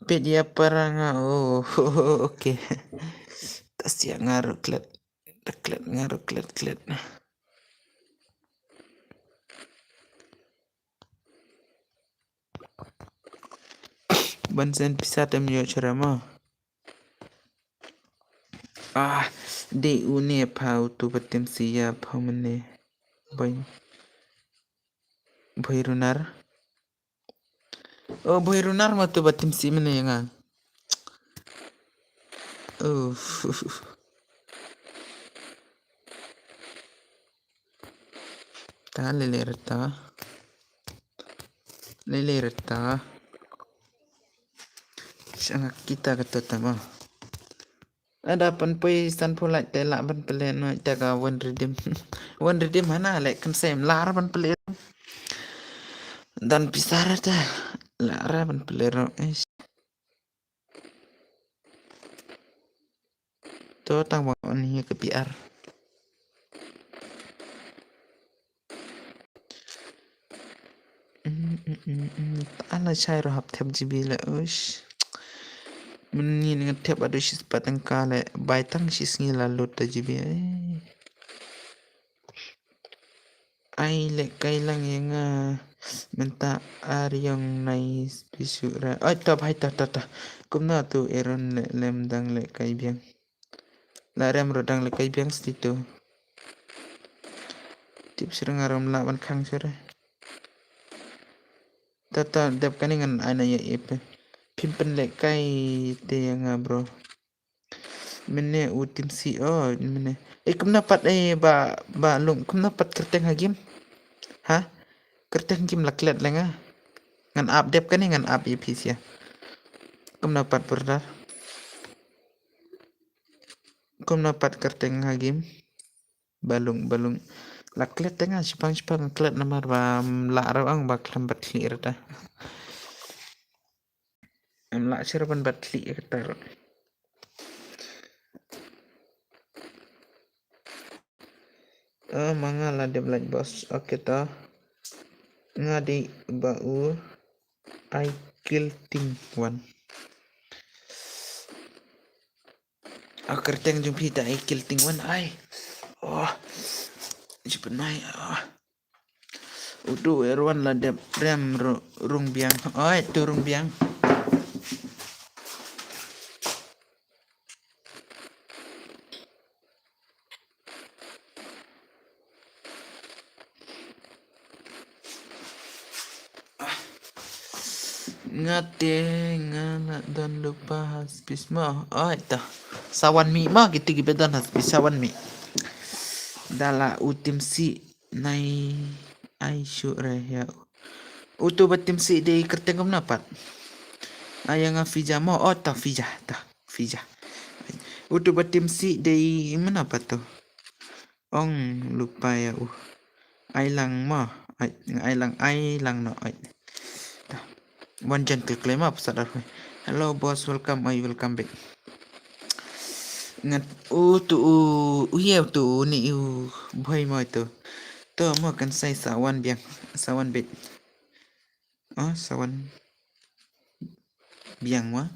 Pedia peranga. Oh, oke. Tas ya ngaruh klet. Klet ngaruh klet. Bansen bisa tem yo cerama. De une pau tu batem siya pau mene. Boy. Boy runar. Oh, boy runar ma tu batem si mene nga. Oh. Ta lele reta. Sangat kita kata tama. Ada pan pui san pulai tela ban pelen no taga one redeem. One redeem mana lek kan sem lar ban pelen. Dan pisara ta. Lar ban pelen. To tang bang ni ke PR. Ala chai rohap thep GB la ush. Meni dengan thep ada shis patang kale baitang shis ngila lot ta GB. Ai le kai lang yang menta aryong nice bisura. Ai ta bhai ta. Kumna tu eron le lem dang le kai biang. La rem rodang le kai biang stitu. Tip serang aram la ban khang sere. Tata dep kaningan ana ya ipe. Pimpen le kai te yang bro. Mene utim si mene. Kumna pat ba lung kumna pat kerteng hagim. Ha? Kerteng kim laklet lenga. Ngan up dep kaningan up ipis ya. Kumna pat berdar. Kumna pat kerteng hagim. Balung. Laklet tengah sipang klet namar ba la rawang ba klam batli rata. La sirapan batli rata. Mga la dem like bos. Oke ta. Ngadi bau I kill ting one. Kerteng jumpi ta I kill ting one ai. Oh. Jipenai. Udu erwan la dem rem rung biang. Tu rung biang. Ngate ngana dan lupa haspis ma. Ta. Sawan mi ma gitu gibedan haspis sawan mi. Dala utim si nai ai syure ya. Utu batim si di kerteng napat. Ayang Fija mo ta Fija. Utu batim si di mana apa tu? Ong lupa ya Ailang mo. Ailang no. One gentle claim up sadar. Hello boss, welcome back. Ngat tu ni boy mo tu. To mo kan say sawan bit. Sawan biang mo.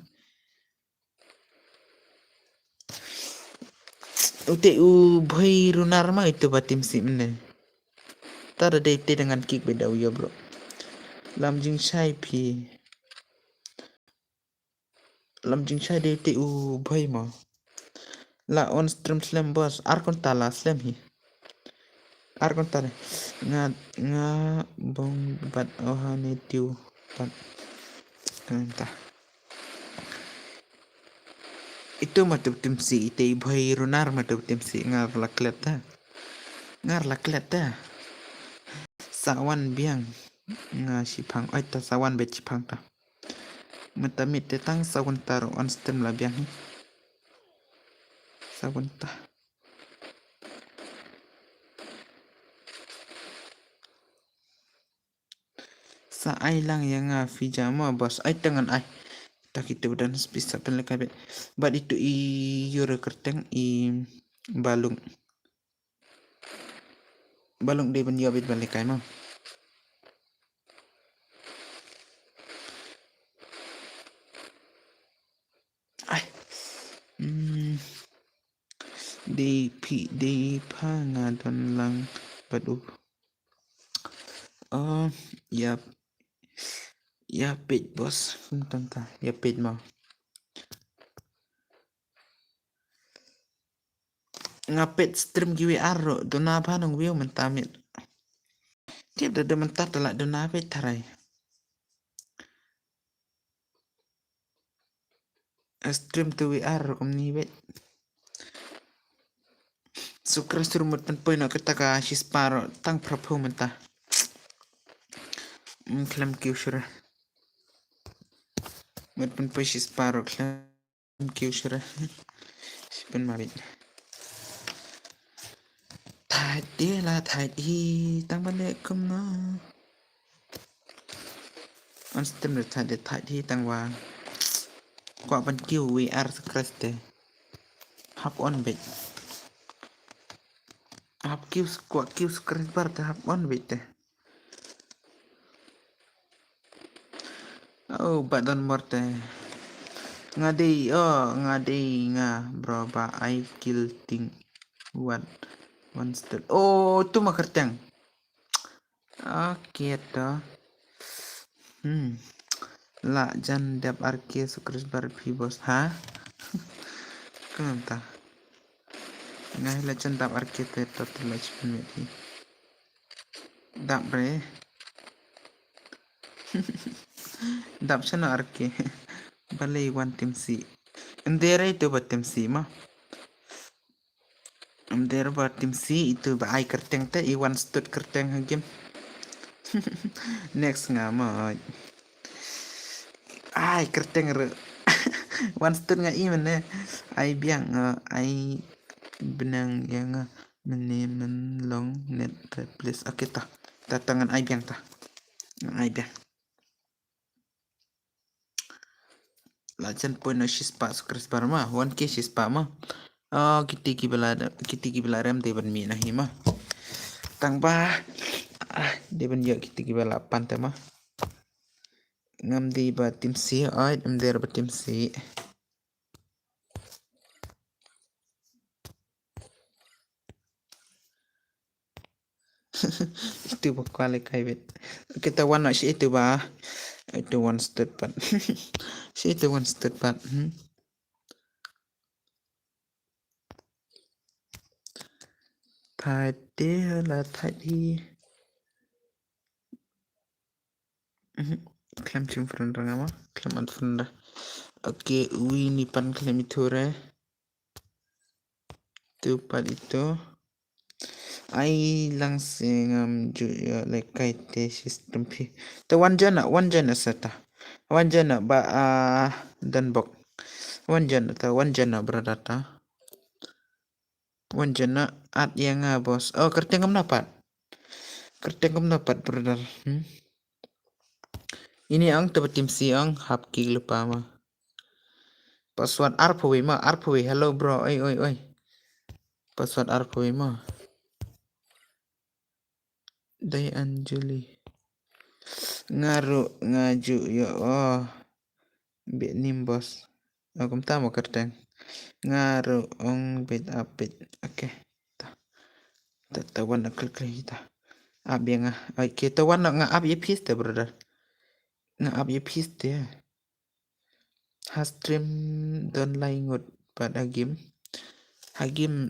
Ute boy runar ma itu batim si mene. Tada date dengan kick beda ya bro. Lam jing shai pi. Lam jing shai date boy mo. La on stream slam boss arkon tala slam hi. Arkon tala. Nga bong bat ohane tiu bat. Kanta. Itu matu tim si ite boy runar matu tim si ngar laklet ta. Sawan biang nga sipang ta sawan bet sipang ta. Metamit tetang sawan taro on stream la biang. Sawan ta. Sa ai lang yang Fijama bos ai tangan ai. Tak itu dan bisa pelekabet. But itu yura kerteng balung. Balung dia penjawab balik kai mau. Pi di pangadon lang padu. Oh, ya ya page bos. Tentang ya page mau. Ngapit stream GWR ro dona pa nang view mentamit. Tiap dah mentar telak dona page tarai. Stream tu WR ni bet. Sukra surumut penpoy nak ketaka shisparo tang prapu mentah. Klam kiu syurah. Mat penpoy shisparo klam kiu syurah. Sipen mabit. Tadi lah tadi tang balik kumna. On stream tadi tang wang. Kwa ban kiu WR sekreste. Hap on bet. Hap kiu kwa kiu sekreste bar hap on bet teh. Oh, badan morte. Ngadi nga bro ba I kill thing one step. Oh, tu makerteng. Oke toh. La jan dap arke sukres bar bos ha. Kenapa? Ngai la jan dap arke te total achievement ni. Dap bre. Dap sana arke. Balai one tim si. Endere itu buat tim si mah. Endere buat tim si itu ba ai kerteng te i one stud kerteng game. Next ngama. Ai kerteng re. One stud nga i mana. Ai biang ai benang yang men long net replace. Oke tah. Tangan ai biang tah. Ai biang. Lajan point na shispa sukres parma 1k shispa ma kiti kibala rem de ban mi na hima tang ba de ban ya kiti kibala pan te ma ngam di ba tim si ai em der ba tim si itu ba kwale kai bet kita wan na shi itu ba itu one step pan shi itu one step pan tadi lah tadi klaim cim friend ranga ma klaim ad friend oke ini pan klaim itu re tu pan itu ai langsing ju lekai te system pi te one jana sata one jana ba dan bok one jana berdata one jana at yang bos oh kertengam dapat brother ini ang tepat tim siang hap ki lupa ma password arpwe hello bro oi password arpwe ma Day Anjuli ngaju yo bit nimbos aku tahu kerteng ngaru ong bit apit oke tawan nak kita abiang oke tawan nga ab ye piste brother nga ab ye piste stream don laingut pada game hagim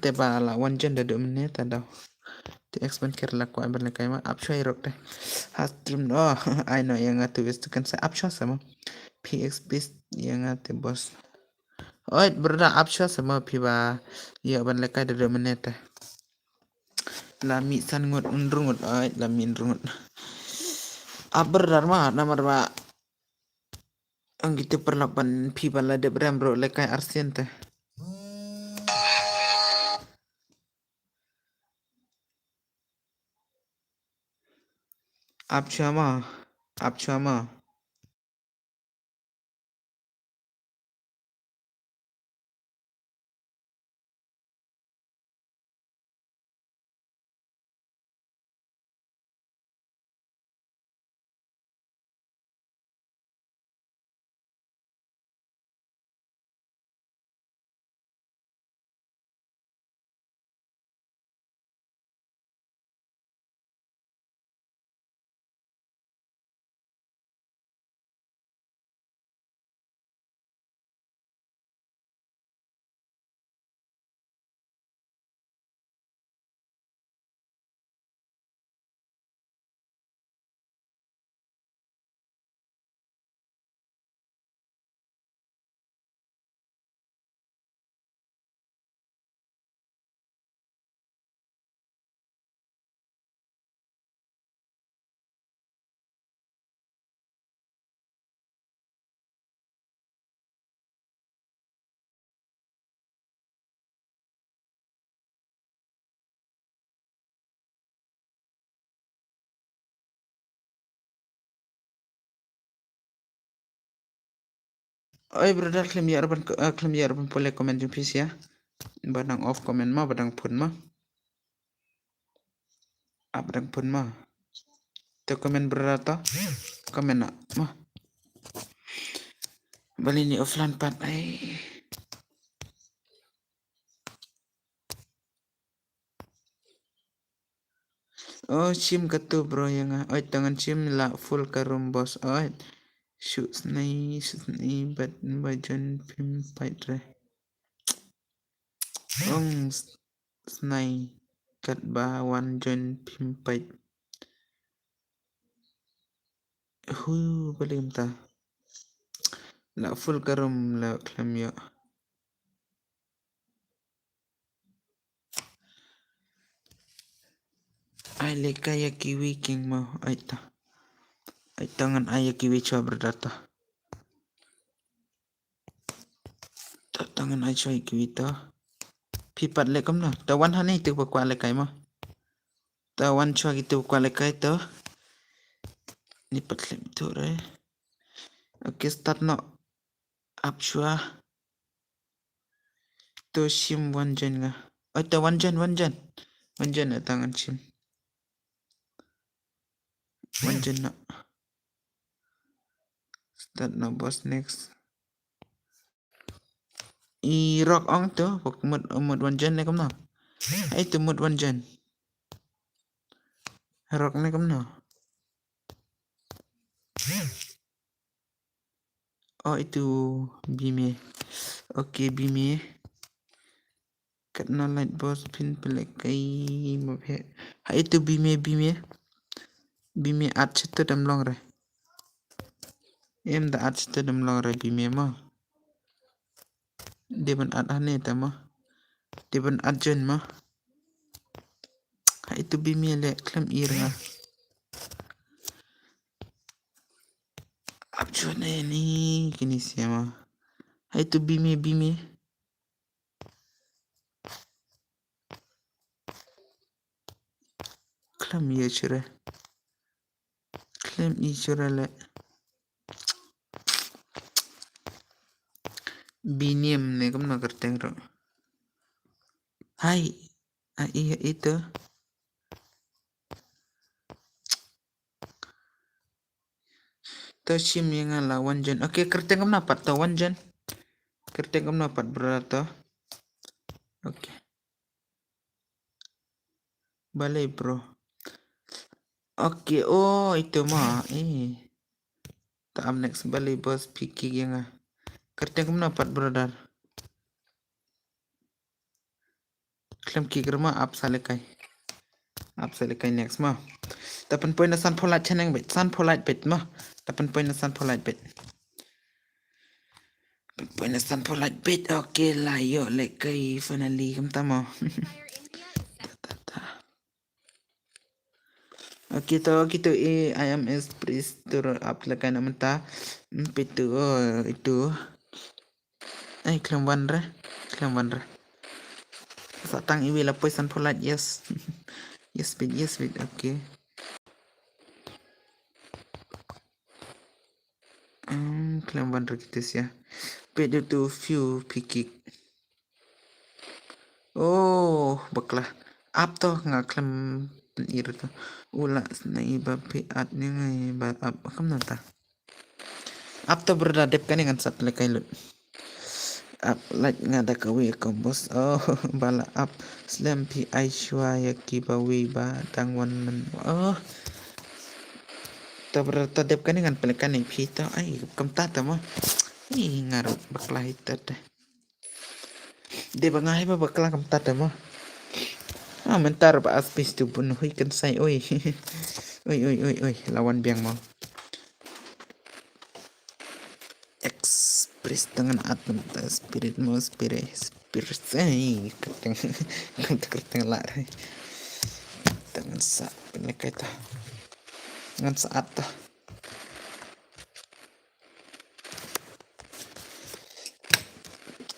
teba la wanjan da menit ada di expand kerla ko ambil kai ma up shoy rok stream I know yang ngatu wis kan sa up show sama px base yang ngatu bos oi berda up show sama piba ya ban lekai da menit lami san ngut undrungut oi lami undrungut aber dharma nomor ba ang gitu perlapan piba la de bram bro lekai arsian teh up chama Oi brother klaim ya urban boleh komen jumpa ya. Badang off komen mah badang pun mah. Badang pun mah. Tu komen brother to. Komen nak mah. Bali ni offline pat ai. Oh sim katu bro yang oi tangan sim la full karum bos oi. Shoot snai bat bajan pim pait re. Ong snai kat bawan jon pim pait. Boleh minta. La full karum la klaim ya. Ai leka ya kiwi king mau ai ta. Ai tangan ai kiwi coba berdata. Tak tangan ai coba kiwi ta. Pipat lekam na. Tawan hani tu bakwa lekai mah. Tawan coba gitu bakwa lekai tu. Ni patlem tu re. Okay start no. Up shua. Tu sim wanjan nga. Oh tu wanjan. Wanjan na tangan sim. Wanjan na. Start no boss next. I rock on tu. Mud wanjan lekam na. Ai tu mud wanjan. Rock lekam na. Oh itu bime. Okay bime. Kat no light boss pin pelek kai mabhe. Ha itu bime. Bime at chete dam long re. Em da at chete dam long re bime ma. Deban at ane ta ma. Deban at jen ma. Ha itu bime le klem ir nga. Ap chone ni kini siapa. Ha itu bime. Klem iya chere. Klem i chere le. Biniam ne kam na karte ro. Hai. Iya itu. Tashim yang ala wanjan. Okay karte kam na pat ta wanjan. Karte kam na pat berata. Okay. Balai bro. Okay, oh itu mah. Tak next balai bos pikir yang kerja kamu dapat brother. Klaim kikir mah up salekai next mah. Tapan poin na san polite chaneng bet. San polite bet mah. Tapan poin na san polite bet. Poin na san polite bet. Okay lah yo lekai finally kamu tahu. Okay to gitu IMS please turun up lekai nama ta. Itu. Klaim one re. Satang iwi la poin san polite yes. Yes bit okay. Klaim one re gitu sih ya. Pedu tu few pikik. Oh, baklah. Up to nga klaim ir to. Ula na iba pi at ni nga iba up kam na ta. Up to berdadep kan dengan sat lekai lut. Up like nga da kawi kombos. Oh, bala up slam pi aishwa ya kibawi ba tangwan man. Oh. Ta berdadep kan dengan pelekan ni pi to ai kam ta ta mo. Ni ngarut baklah itu deh. Dia bangah apa bakal kam tat mo. Mentar ba aspis tu pun hui kan sai oi. Oi lawan biang mo. Express dengan atom spirit mo spirit ai keteng lah. Dengan sa penekai ta. Dengan saat ta.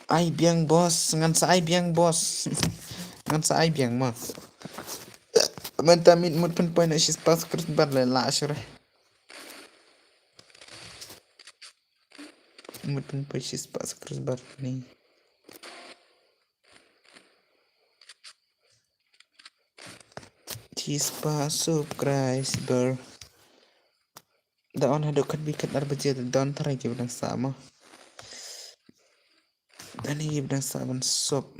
Ai biang bos, dengan sa ai biang bos. Dengan sa ai biang mo. Mentamit mut pun poin asis pas kerja la asure. Mutton purchase pas crossbar ni. Cheese pa subscriber. Daon hadukan bikat arbajir daon tarai gibdang sama. Dan ini gibdang saban sop.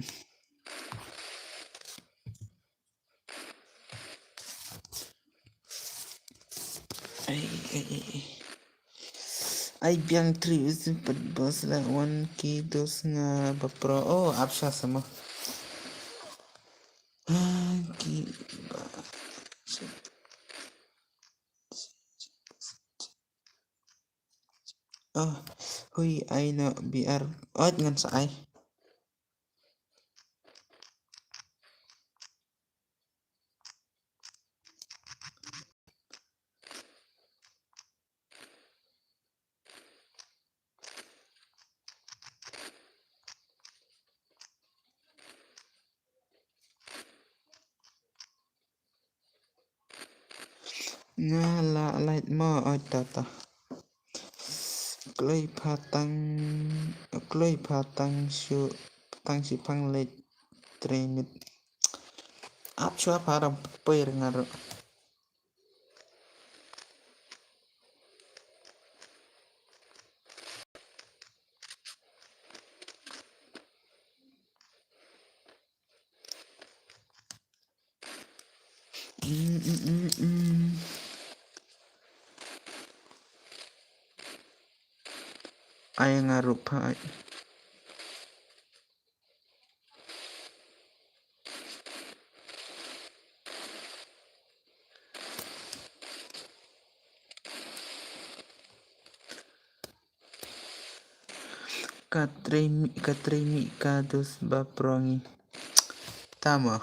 Ay biang tri sempat bos lah 1 dos nga bapro. Oh absya sama. Oh hui ay no biar ngan sa ay. Nga la light mo tata. Kloi patang syu patang si pang late trainit. Ap chua parang per ngaro. Ay ngarup ay. Katremi kados baprongi. Tama.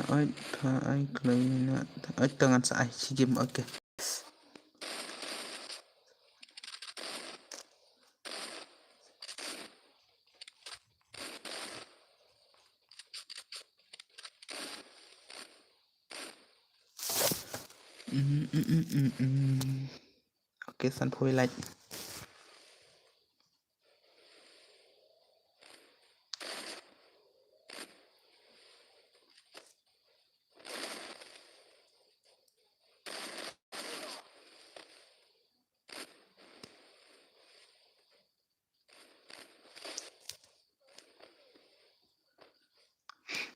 Ay pa ay klay na. Ay tangan sa ay sige mo okay. Okay, san phoy light.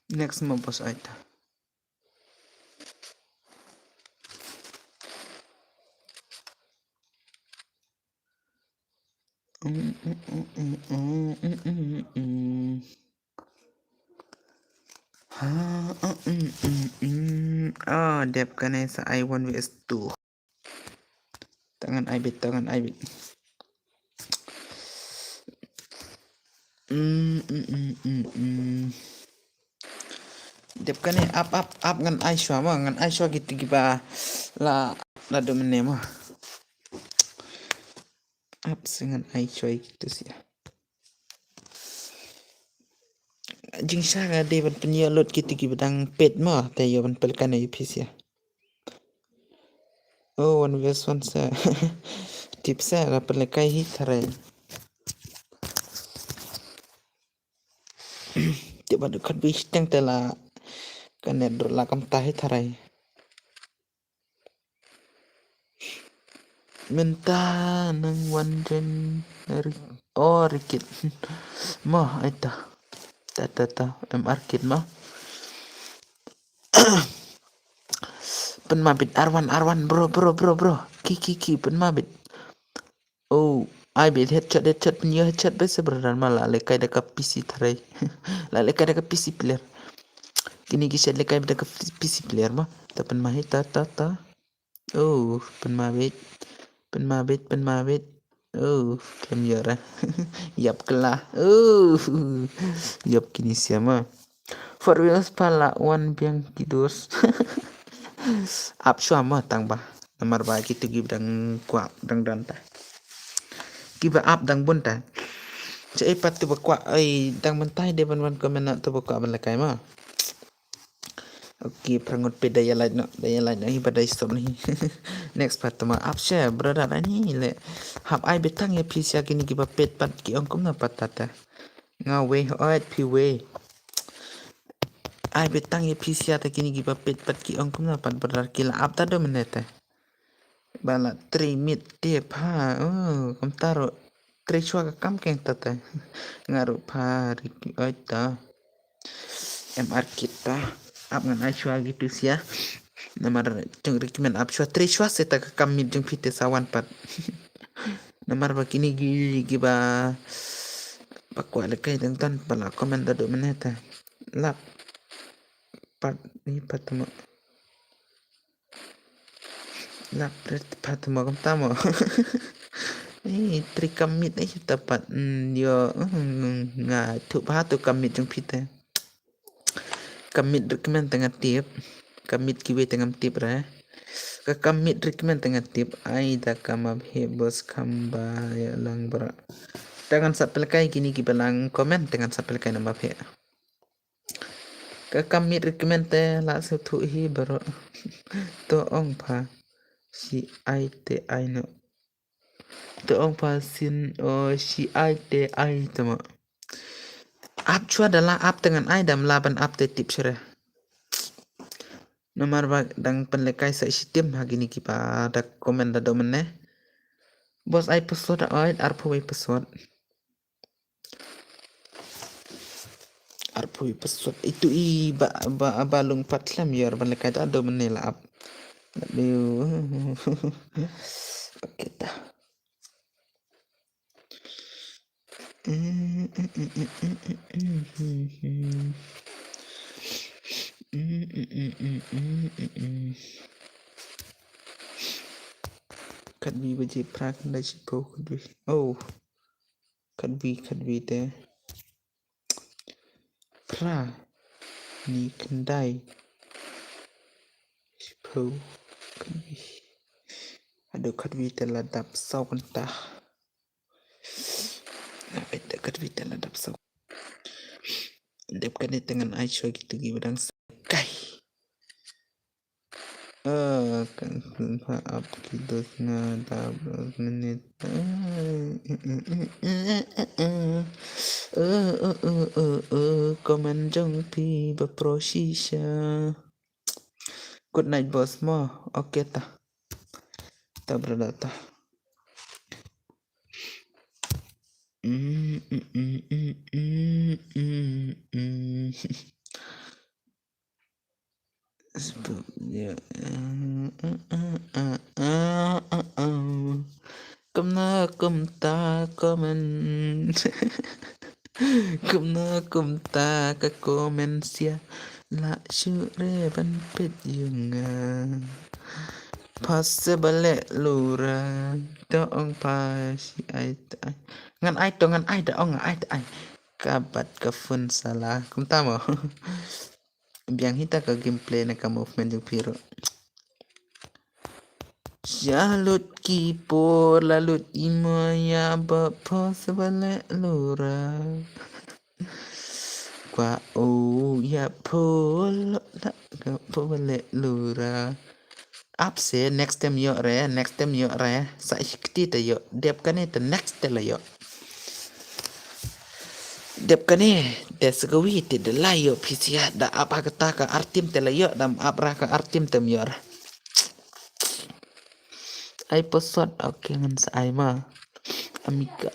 Next mo boss ay ta. Dep kanay sa I1 vs2. Tangan ibit. Dep kanay up ngan Aishwa mo ngan Aishwa gitu giba la domine mo. Up dengan Aishwa gitu sih. Jing saga dewan penyelot gitu gibang pet mo tayo ban pelkan ay pis ya. Oh 1 vs 1 sa. Tipsa la pelekai hit haray. Tiba dekat bistang tela kanet lakam tahi haray. Minta nang wandren rikit. Mo aita. Ta market mo. Pen mabit Arwan bro. Ki pen mabit. Oh, I bet headshot punya headshot biasa beran malah lekai dekat PC tarai. Lah lekai dekat PC player. Kini kisah lekai dekat PC player mah. Tapi mahit ta. Oh, pen mabit. Oh, kamera. Yap kelah. Oh. Yap kini siapa? For wheels pala one biang kidus. Up suama tang ba. Namar ba kita gibdang kuap dang dan ta. Giba up dang bunta. Cai pat tu bakwa ai dang mentai de ban komen nak tu bakwa ban lakai ma. Oke, perangut pe daya lain hi badai stop ni. Next part ma up share brother ani le. Hap ai betang ya pisia kini giba pet pat ki ongkom na patata. Ngawe oet pi we. Ai betang ya pisia ta kini giba pet pat ki ongkom na pat brother kila up ta do meneta. Bala 3 mit dia pa. Oh, kom taro 3 chua ka kam keng tata. Ngaru pa riki oita. MR kita up ngan ai chua gitu sia. Namar jeng rekimen up chua 3 chua seta ka kam mit jeng pite sawan pat. Namar ba kini giba bakwa lekai deng tan bala komen da do meneta. Lap pat ni patama. Lap patama kom tamo. Tri kamit tepat yo nga tu pa tu kamit jeng pite. Kamit rekomen tengah tip. Kamit kiwe tengah tip ra. Ka kamit rekomen tengah tip ai da kamab he bos kamba ya lang bra. Tangan sapelkai kini kibalang komen dengan sapelkai nama he. Ka kamit rekomen te la su tu hi bro. To ong pa si ai te ai no. To ong pa sin o si ai te ai tama. Ap chua adalah ap dengan ai dam laban ap te tip syarah. Nomor bag dang penlekai sa sistem hagini kipa ada komen da domene. Bos ai pesot ai arpo ai pesot. Arpo ai pesot itu i balung patlam yer penlekai da domene la ap. Aduh. Oke dah. Could be with the practice could be. Oh, could be there. Pra ni kendai po could be. Aduh could be teladap sau kentah. Beda could be teladap sau. Dep kan dengan Aisyah gitu gibadang kai. Kan maaf kita ngadap menit. Komen jong pi berprosisa. Good night bos mo. Oke tah. Tak berdata. Sebabnya Kumna kumta komen Kumna kumta ka komen sia La syure ban pet yunga Possible lura Doong pa si ai tai Ngan ai to ngan ai da ong ai tai Kabat ka fun salah Kumta mo Biang hita ka gameplay na ka movement yung piro. Jalut kipo lalut imaya ba possible lura. Kwa o ya pol la ka possible lura. Up se next time yo re sa ikti ta yo dep kane ta next tela yo. Dep kane desgawi te de layo pisia da apa kata ka artim tela yo dam apra ka artim tem yor. Ai pesot oke ngan sa ai ma. Amika.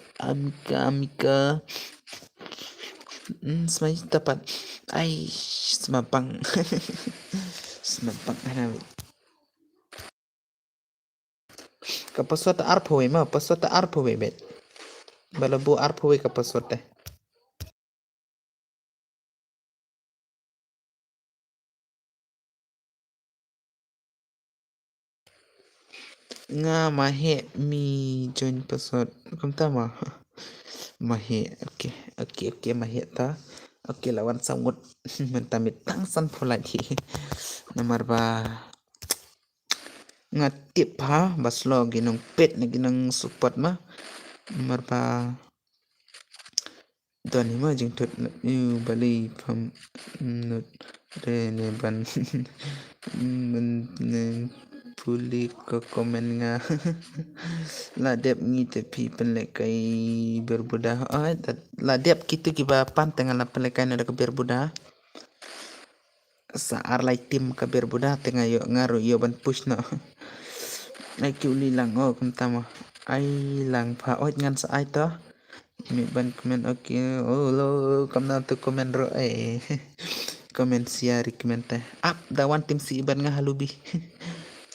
Semai dapat. Ai semapang. Semapang ana. Ka pesot arpo ma, pesot arpo bet. Balabu arpo ka pesot teh. Nga mahe mi join pesot. Kamu tahu mah? Mahe, oke mahe ta. Oke lawan sangut mentamit tangsan pula di nomor ba ngatip ha baslo ginong pet na ginong support ma nomor ba tuan hima jeng tut yu bali pam nut re ne ban men ne puli ke komen nga la dep ngi te pi pen le kai berbudah la dep kitu kiba pantengan la pen le kai na ke berbudah saar lai tim ka berbudah tengah yo ngaru yo ban push no ai kiu li lang kum tama ai lang pha oi ngan sa ai to mi ban komen oke lo kam na tu komen ro komen sia recommend teh up dawan tim si ban nga halubi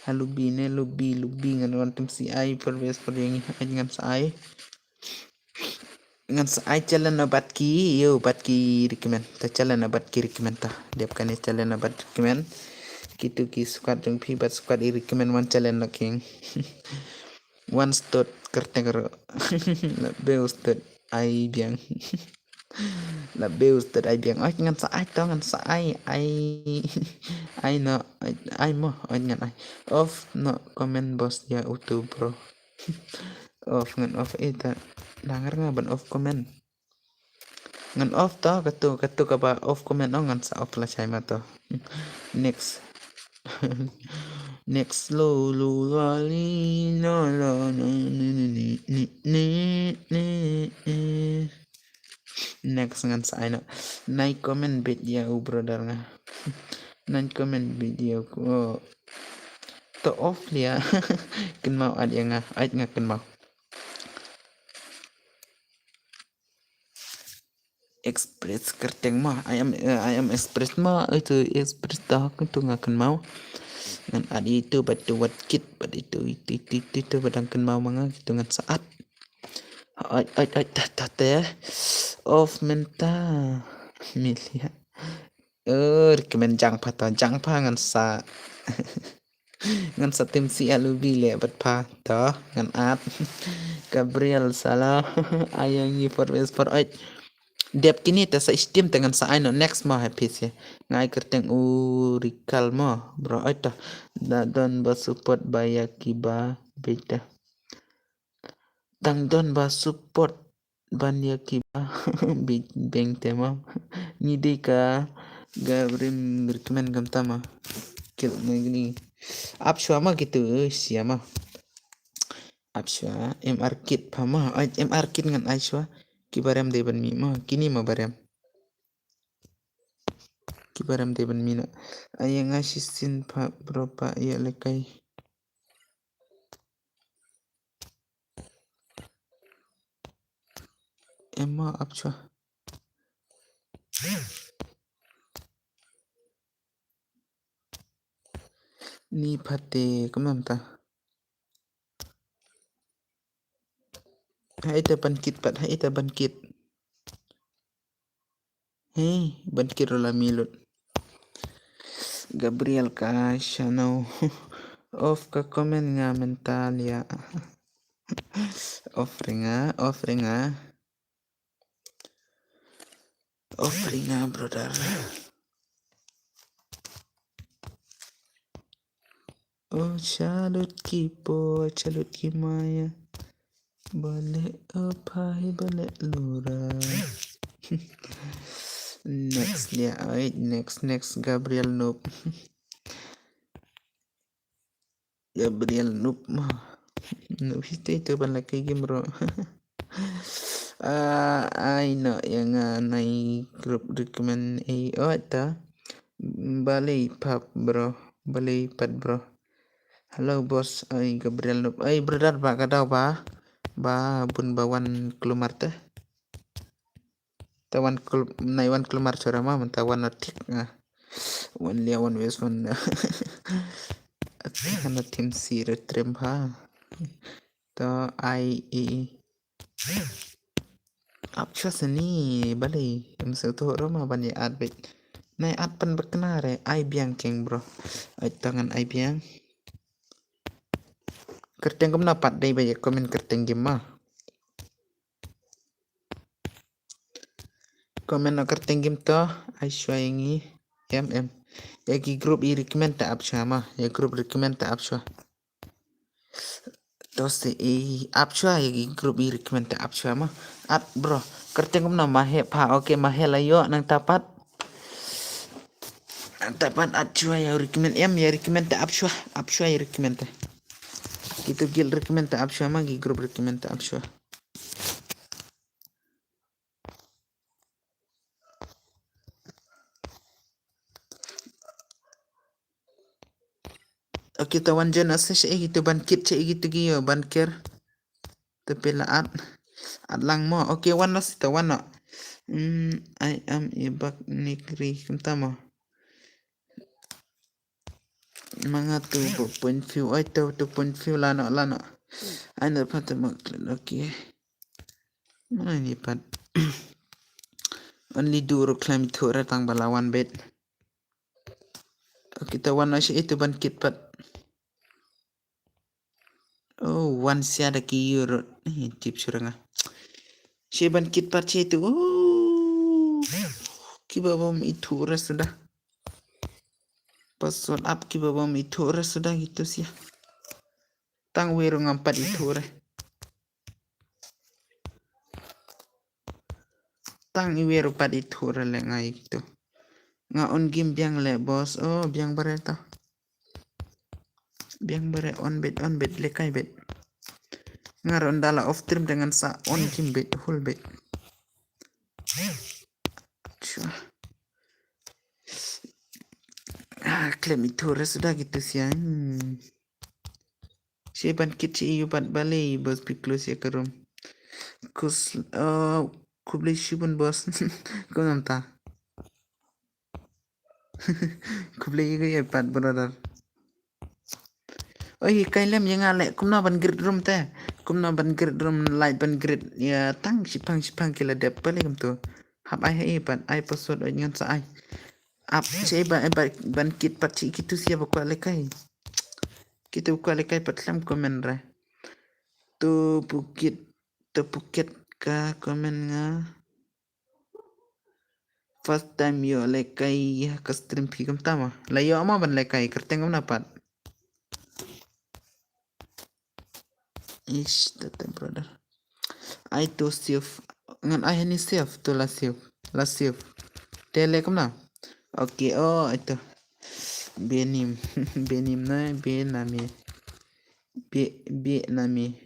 halubi ne lubi ngan wan tim si ai per ves per yang ai ngan sa ai ngan sa ai challenge na batki yo batki recommend ta challenge na batki recommend ta dep kan challenge na bat recommend kitu ki squad jong phi bat squad i recommend one challenge na king one stot kerte karo la be ustot ai biang la be ustot ai biang ai ngan sa ai to ngan sa ai ai no ai mo ai ngan ai off no comment bos ya utu bro off ngan off eta langar nga ban off comment ngan off to katu ka ba off comment oh ngan sa off la chai ma to next next lo lo lali no lo no ni next ngan sa ai no nai comment bit ya u brother nga nai comment video ko to off lia ken mau ad yang nga ken mau express kerteng ma I am express ma itu express dah tu ngakan mau ngan adi itu batu wat kit bat itu badangkan mau manga gitu ngan saat ai teh off menta milia rekomen jang pa ngan sa ngan sa tim si alubi le bat pa to ngan at Gabriel salah ayangi for west for ai dep kini ta sa steam dengan sa aino next ma happy se ngai kerteng u rikal ma bro aita da don ba support baya kiba beta tang don ba support ban ya kiba big bang tema ni de ka gabrim recommend gam tama kil ni ap shwa ma gitu siama ap shwa mr kit pama mr kit ngan ai shwa kibarem de ban mi ma kini ma barem kibaram deban mina ayang asisin pa bropa iya lekay emma apcha ni phate kamamta haita bankit pat haita bankit hey bankit rola milut Gabriel ka shanau off ka comment nga mental ya offering brother oh chalut ki maya bale apai bale lura next dia next Gabriel Noob mah Noob itu ban laki game bro I know yang nai group recommend ta balai pap bro balai pat bro halo bos ai Gabriel Noob ai brother ba kadau ba bun bawan kelumar teh tawan naiwan kelumar corama mentawan notik wan liawan wes wan kana tim si retrem ha to ai apcha seni balai emse to roma bani adbet nai atpan berkenare ai biang keng bro ai tangan ai biang kerteng kem napat dai banyak komen kerteng game mah Komen no kertenggim to Aishwa yangi em yagi grup I recommend ta apshwa ma ya grup recommend ta apshwa to se apshwa yagi grup I recommend ta apshwa ma at bro kertenggum no mahe pa oke mahe layo nang tapat achwa ya recommend ya recommend ta apshwa ya recommend ta gitu gil recommend ta apshwa ma gi grup recommend ta apshwa oke tawan jan asa gitu bankit gitu giyo banker tapi laat at lang mo oke wan no sita wan no I am ibak negeri kentama mga 2.5 ay 2.5 lano ano pa ito okay mana ini pat only duro climb tura tang balawan bed kita wan na siya ito bankit pat oh one siya da ki euro tip sura nga siya bankit pat siya ito oh kibabam itura sudah password up kibabam itura sudah gitu sih tang wero ngampat itura tang iwero pat itura le nga gitu nga on game biang le boss oh biang bareta biang bare on bed lekai bed ngaron dala off stream dengan sa on game bed full bed klaim itura sudah gitu sih siya bankit siya iyo pat balay boss piklos ya karom kus kublay shibun boss kung namta kublay iyo ya pat brother oi kailam yang ale kumna ban grid room te kumna ban grid room light ban grid ya tang sipang kila dep balik tu hab ai pat ai password ai ngan sa ai ap siya ban kit pat si gitu siya bakwa lekai kita bakwa lekai pat lam komen ra tu Phuket ka komen nga first time yo lekai ka stream phigam tama layo ama ban lekai kertengam na pat ish tata brother I to save ngan I ni save to la save telekom na okay oh itu benim na benami nami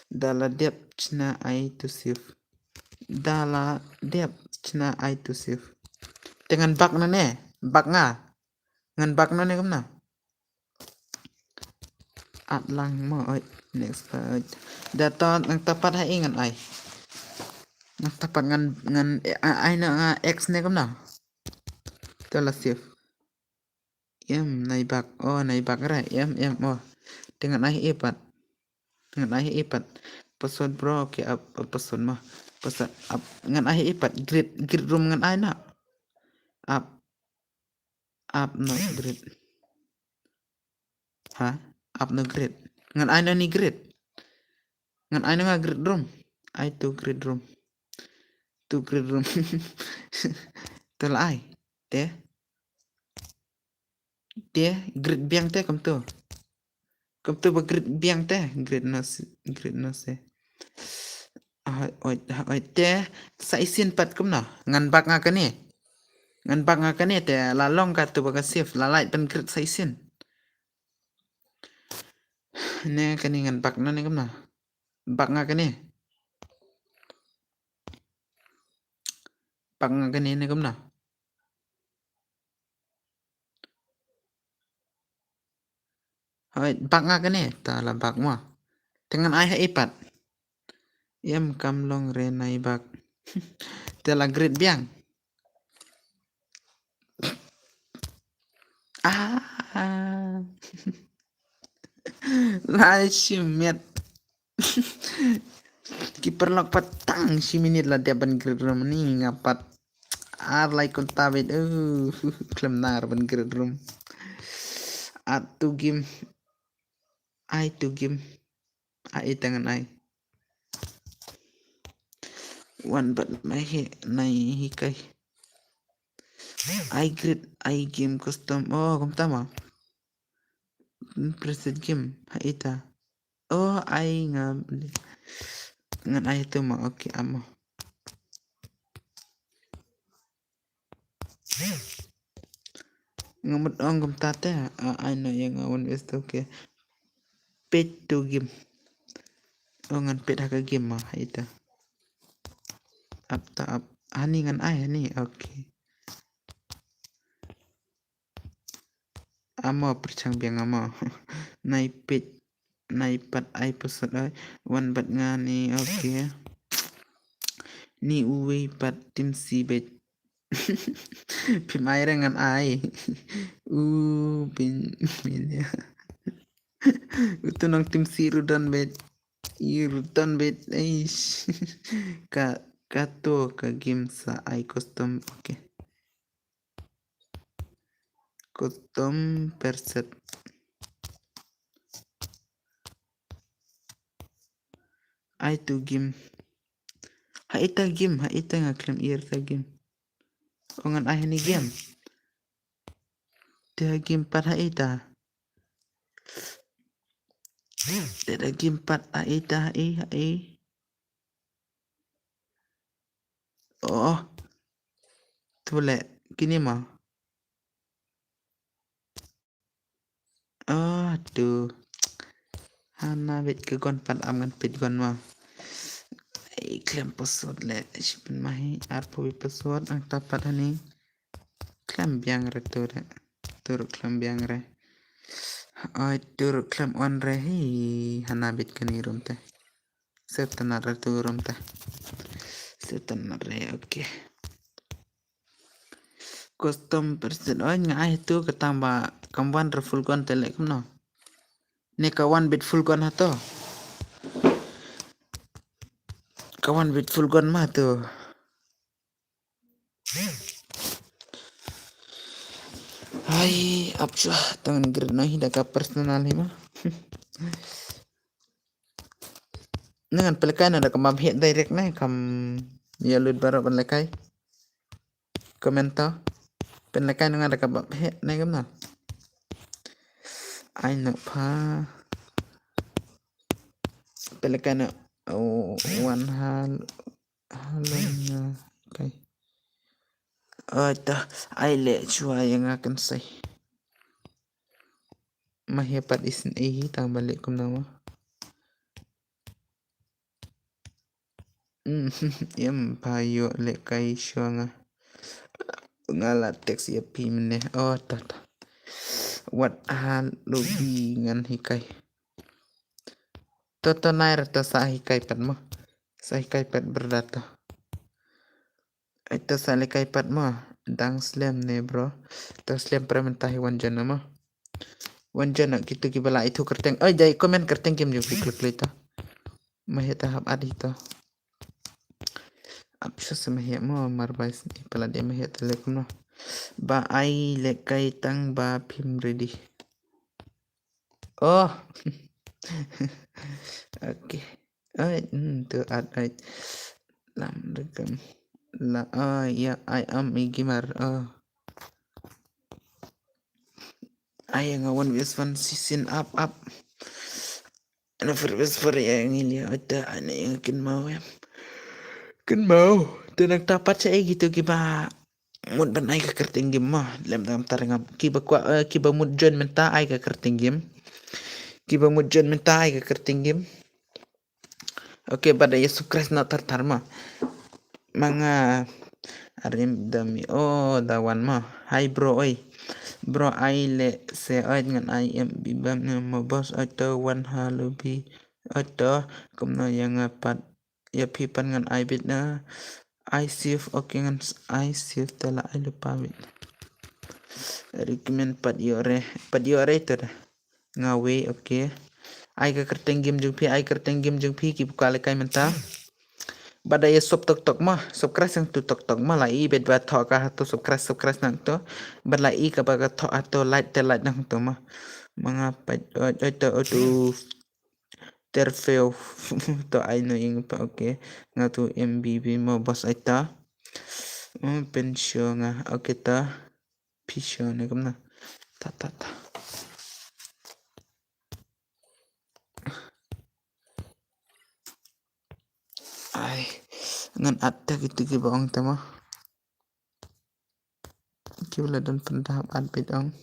dala dep chna I to save dala dep chna I to save dengan bak na ne bak nga ngan bak na ne kamna at lang mo next data ang tapat ha ingan ay ang tapat ngan ay na nga x ne kamna tala save naibak naibak ra oh dengan ay ipat password bro okay password mah password up ngan ay ipat grid room ngan ay na up no grid ha up no grid ngan ay na ni grid ngan ay na nga grid room ay to grid room tala ay te grid biang te kam tu ba grid biang te grid no se oi te sa isin pat kam na ngan bak nga kani te la long ka tu ba save la light ban grid sa isin ne kani ngan bak na ne kam na bak nga kani ne kam na oi bak nga kani ta la bak mo dengan ai ha ipat yam kam long re nai bak te la grid biang la shimet kiper lok patang si minit la dia ban grid room ni ngapat lai kontabit klem nar ban grid room at to game ai tangan ai one but my he nai hikai I grid I game custom oh kom tama preset game haita oh I ngan I itu mah oke amo ngamut ong kom tate I know yang awan wis oke pet to game oh ngan pet haka game mah haita up ta up hani ngan I hani oke amo percang biang amo nai pet nai pat I pesat ai one bat ngani oke ni uwe pat tim si bet phim ai ngan ai pin ya itu nang tim si rudan bet rudan bet eish kato ka game sa ai custom oke custom perset ai to game haita ngaklem ear ta game ongan ai ni game ta game pat haita ta game pat haita oh tule kini mah aduh hana bet ke gon pat amgan pet gon mah klaim password le sipen mahi arpo password ang tapat hani klaim biang re tur klaim biang re ai tur klaim on re hi hana bet kani rum te setana re turum te setana re oke custom persen oh ngai itu ketambah kamban re full gon tele kumno ne kawan bit full gon hato kawan bit full gon mah tuh hai apsah tangan gerna hidaka personal hima dengan pelekan ada kemam hit direct nih kam ya lut baru pelekai komentar pelekan dengan ada kemam hit nih kam nah ai nak pa pelekan one halnya kai dah ai le chua yang akan say mahepat isin tang balik kum nama yam payo le kai shwanga ngala teks ya pimne tata what hal lobi ngan hikai toto nair ta sa hikai pat mo sa hikai pat berdata itu sa hikai pat mo dang slam ne bro ta slam permentahi wanjana mo wanjana gitu kibala itu kerteng jai komen kerteng game juga klik lita maheta hab adito apsa semahya mo marbais ni pala dia mahya telek no ba ai lekai tang ba phim ready oke tu ad lam rekam la ya I am igimar I ngawan wis one season up ana first for ya ngilia ada ana yang kin mau ya kan mau tenang tapat saya gitu kiba mut ban ai ka kerting game mah lem tam tarangam kiba mut jon menta ai ka kerting game kiba mut jon menta ai ka kerting game oke pada ya sukres na tartar mah mga arim dami dawan mah hai bro oi bro ai le se ai ngan ai em bibam mo bos atau wan halubi atau kumno yang apat ya pipan ngan ai bit na I save oke ngan I save tala I lupa bit recommend pat yore itu dah ngawe oke ai ka kerteng game jung pi ki buka lekai menta bada ya sop tok mah subscribe yang tu tok mah lai bet ba thok ka tu subscribe nang tu bat lai ka ba ka thok atau like nang tu mah mga pat tu Terfeu to ai no ing pa okay nga tu MBB mo bos ai ta pensyo nga okay ta pisyo na kam na ta ai ngan atta gitu ki baong tama ki wala dan pendahap at bidong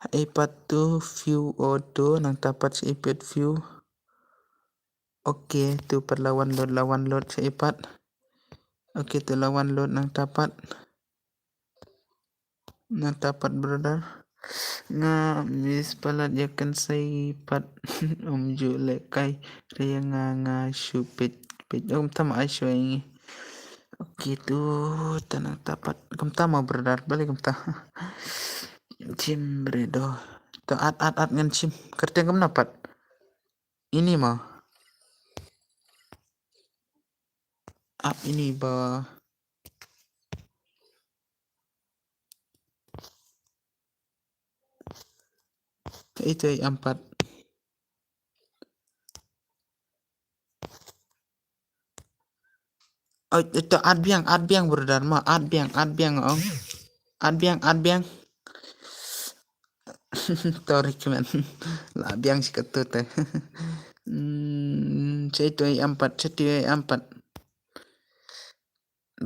ipat tu view auto nang tapat sa ipat view okay tu perlawan load sa ipat okay tu lawan load nang tapat brother nga miss palat yakan sa ipat umju lekay raya nga syupit tama ay syuing okay tu tanang tapat tama brother balik ta chim bredo to at ngan chim kerteng kam napat ini mah up ini ba itu ay 4 oh itu adbiang brother mah adbiang oh adbiang Torik man labiang si ketut itu ay 4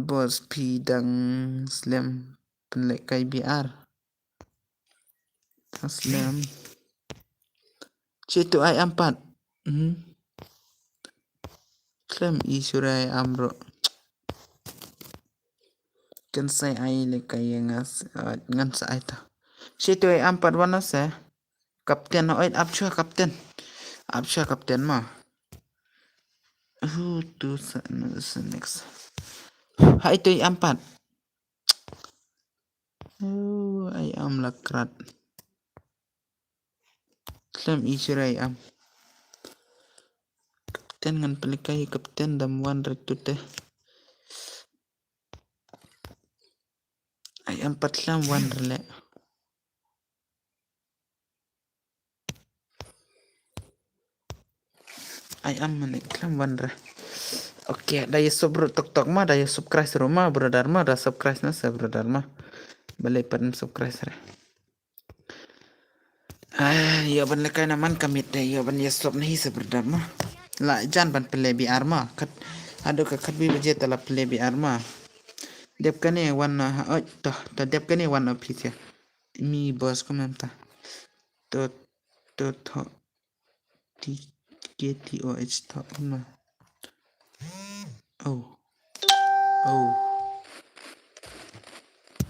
bos pidang slam penlek kay BR slam itu ay 4 slam isuray amro kan say ay lekay ngan sa ay ta itu ay 4 wana sa kapten no ay apsya kapten mah tu sa next itu ay 4 ay lakrat slam isuray kapten ngan pelikay kapten damuan retute ay 4 slam wan rele ay manik slam wan re okay daya sobro tok mah daya subscribe rumah brother mah dah subscribe na sa brother mah balik pan subscribe re ya ban lekay naman kamit ya ban ya stop nahi sa brother mah la jan ban pele BR mah kat ado ka kat bi baje tala pele BR mah dep kane wan ta dep kane wan office ya mi bos komenta to TKTOH to mah oh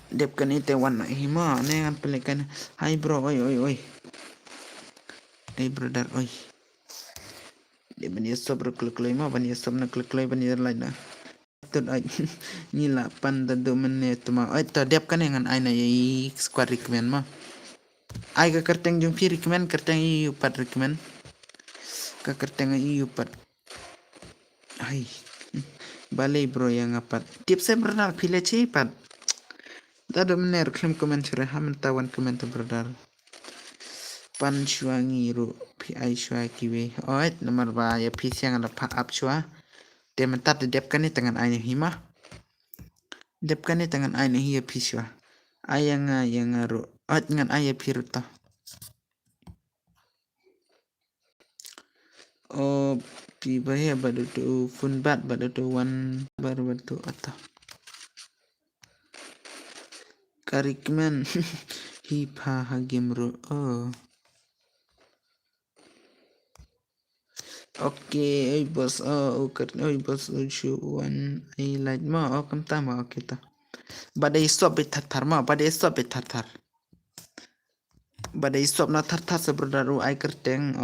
dep kane te wan hima ne kan pele kan hai bro oi hey brother oi dia bani sob klek mah bani sob na klek bani lain na tut ai ni 8 menit mah ai ta dep kan ngan ai na yi squad recommend mah ai ka kerteng jung fi recommend kerteng yi upat recommend ka kerteng yi upat ai balai bro yang apat tips saya brother pile cepat tada mener klaim komen sure hamen tawan komen brother pan shuangi ru pi shua kiwe oit nomor ba ya pi siang ada pa up shua de mentat dep kan ni tangan ai hima dep kan ni tangan ai hi ya pi shua ayang ru oit ngan ai pi ruta oh pi bahaya badu tu fun bat badu tu wan baru badu atau karikmen hipa hagim ru oh okay oi bos oi bos shuan ai like ma kam tama okay ta badai stop bit thar ma badai stop bit thar badai stop na thar brother ai kerteng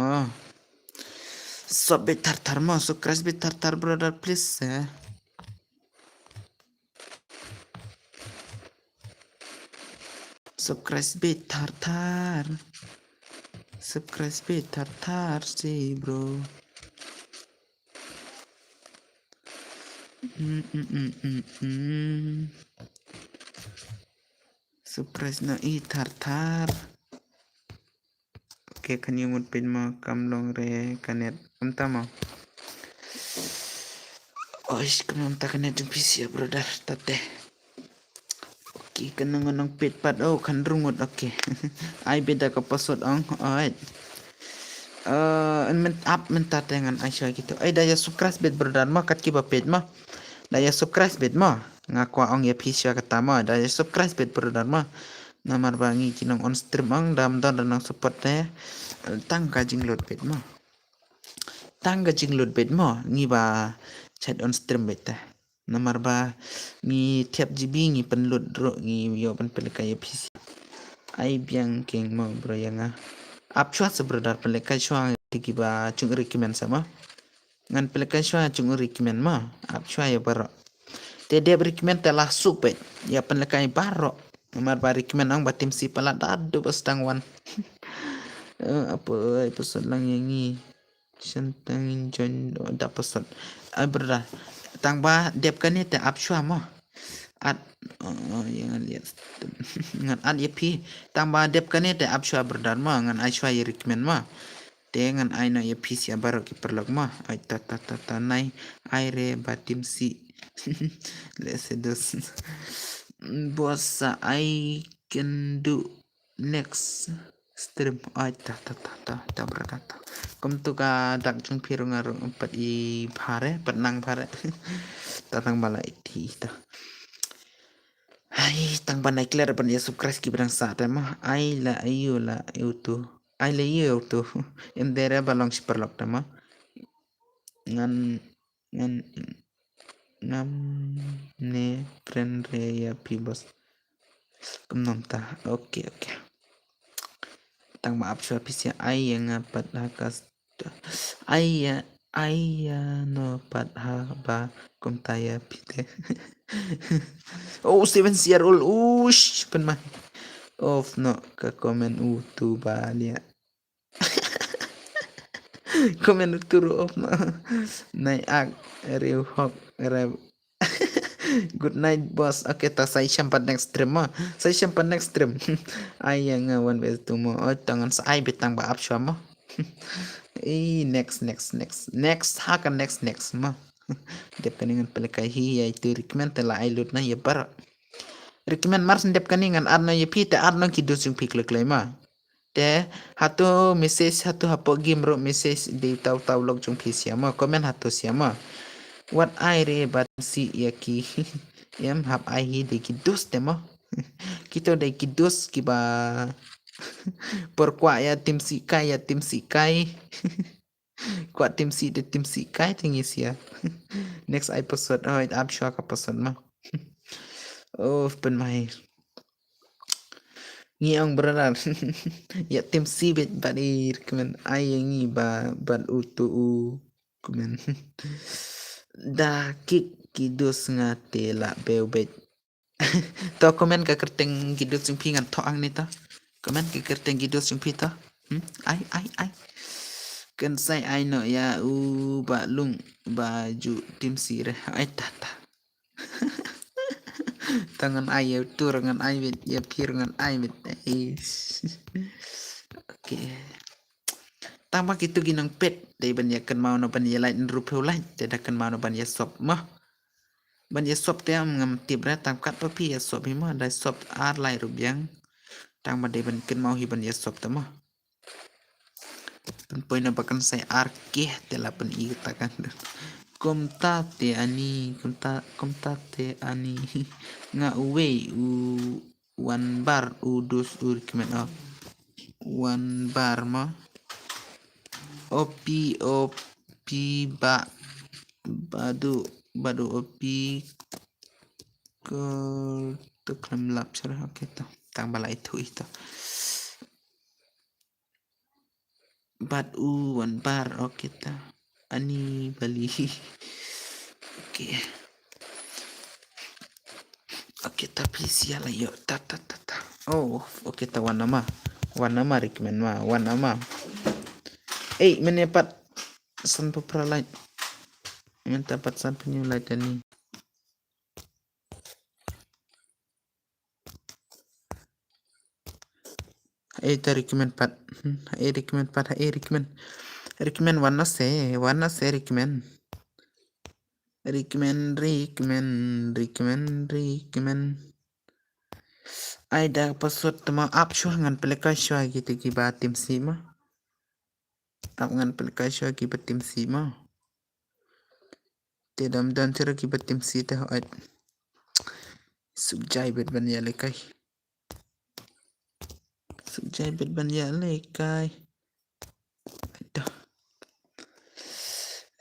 stop bit thar ma so crash bit thar brother please subscribe bit thar subscribe bit thar sih bro surprise na tar oke kan yung pin mo kamlong re kanet kamta mo oish kamta kanet yung PC ya brother tate oke kan nang pit pat oh kan rungut oke ai beda ka password ang alright mentat dengan Aisyah gitu daya subscribe bet brother mah kat kiba pet mah daya subscribe bet mah ngaku ong ya pisya kata mah daya subscribe bet brother mah namar bangi kinong on stream ang dam dan support teh tangga jinglot bet mah ngi ba chat on stream bet teh namar ba ngi tiap GB ngi penlut ro ngi yo pen pelekaya PC ai biang keng mau bro yang ap chua sebrother pelekay chua tiki ba chung recommend sama ngan pelekay chua chung recommend ma ap chua ya baro te dia recommend telah supet ya pelekay baro namar ba recommend ang batim si pala dadu bas tangwan apa episode lang yang ni sentangin join da episode brother tang ba dep kan ni te ap chua ma at yang lihat ngan ad yepi tambah dep kan te ap chua brother ma ngan ai chua recommend ma dengan ai no yepi si baru ki perlok ma ai ta nai ai re batim si let's dos bossa I can do next stream ai ta brother kom tu ka dak chung phiru ngarung pat i phare pat nang phare tatang bala iti ta ai tang panai clear pan ya subscribe ki berang sa tema ai la ayu la tu ai la yu tu em dere balong si perlok tema ngan ngam ne friend re ya pibos kum ta oke tang maaf sua pisia ai yang ngapat hakas ai ya no pat ha ba kum taya pite oh 7 year old ush pen mah of no ka komen tu balia komen turu of no nai ak riu hok rev good night boss oke ta saya sampai next stream mah saya sampai next stream ai yang one best tu mo oh tangan saya betang ba up mah next hakan next mah dep kaningan pelekai hi ya itu recommend tela ai lut na ya bar recommend mars dep kaningan arno ya pita arno kidus yung piklek lema te hatu message hatu hapo game ro message di taw log chung pi siama comment hatu siama what I re bat si yaki em hap ai hi de kidus temo kita de kidus kiba por ya tim si kai kwa tim si kai tingis ya next episode oh ab shwa ka episode ma oh pen mai ngiang beneran ya tim si bet badir kemen ayangi ba utu kemen da kidus ngate la beubet to komen ka kerteng kidus yung pingan to ang nita komen ka kerteng kidus yung pita ai kan sai ai no ya ba lung baju tim si re ai tata tangan ai turangan ai bet ya pirangan ai bet oke tambah gitu ginang pet dari banyakan mau no banyak lain rupiah lain tidak kan mau no banyak sop mah banyak sop dia mengamti berat tangkat papi ya sop mah ada sop ar lain rupiah tambah dari banyakan mau hiban ya sop tamah poin apa kan saya arkeh delapan ita kan komtate ani nga uwe one bar udus urkimen one bar mah opi badu opi ke teklem lap cara oke to tang bala itu bad one bar oke ta ani bali oke tapi siala yo ta oh oke ta wan nama recommend ma wan nama menepat san pepralait mendapat san penyulai dan recommend pat. Recommend pat. Recommend one se recommend. Recommend. Ai dah password tama up syua ngan pelaka syua gitu ki ba tim sima. Up ngan pelaka syua ki ba tim sima. Tidam dan cara ki ba tim si teh ait. Subjai bet ban ya lekai. Subjai bet ban ya lekai. Dah.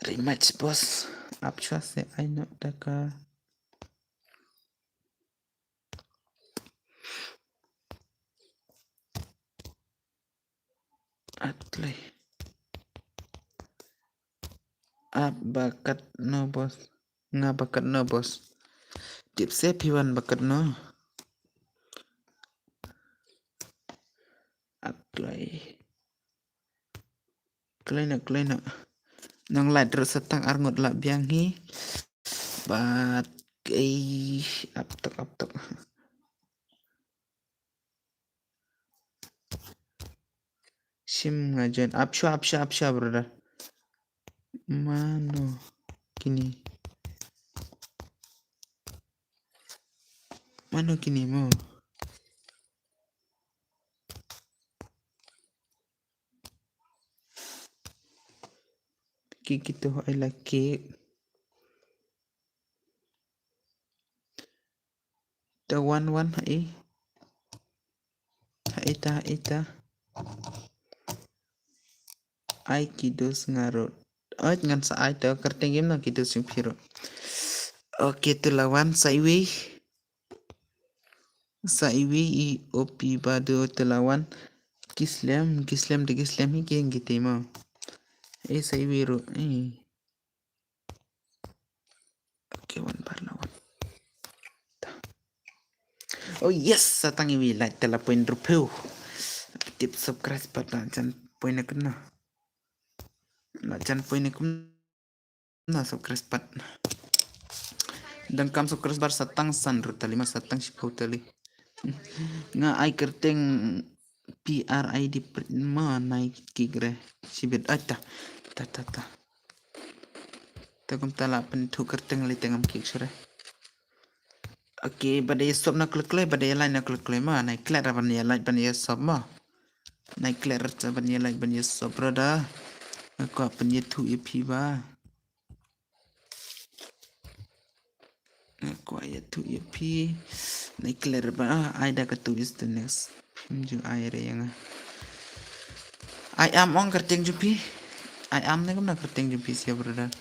Rematch bos. Up syua se ai nak daka. Atlay. Up bakat no bos. Nga bakat no bos. Tip se piwan bakat no. Atlay. Klay na. Nang light terus setang arngot lah biang hi. Bat up tok. Sim ngajuin up syua brother. Mano kini mo? Kiki tu I like cake. The one hai. Haita. Ai kidus ngarut. Ait ngan sa ai tau kerteng game na kidus yung piro. Oke tu lawan Saiwi I opi bado telawan Gislam de Gislam hi keng gitu mo. Saiwi ro. Oke wan par lawan. Oh yes, satang iwi like tela poin rupeu. Tip subscribe pada jan poin kena. Jan poin na subscribe pat. Dan kam subscribe bar satang san rutali mas satang sipau tali. Nga ai kerteng PRID ma naik kigre sibet ta. Takum tala pen tu kerteng li tengam kik sure. Oke, badai sob na klik badai lain na klik ma naik kler ban ya lain ban ya sob ma. Naik kler ban ya lain ban ya sob brother. Aku apa ni tu EP ba. Aku ayat tu EP. Naik kler ba ai dah ketulis the next. Pinju air yang. I am on kerteng jupi. I am ni kam na kerteng jupi sia brother.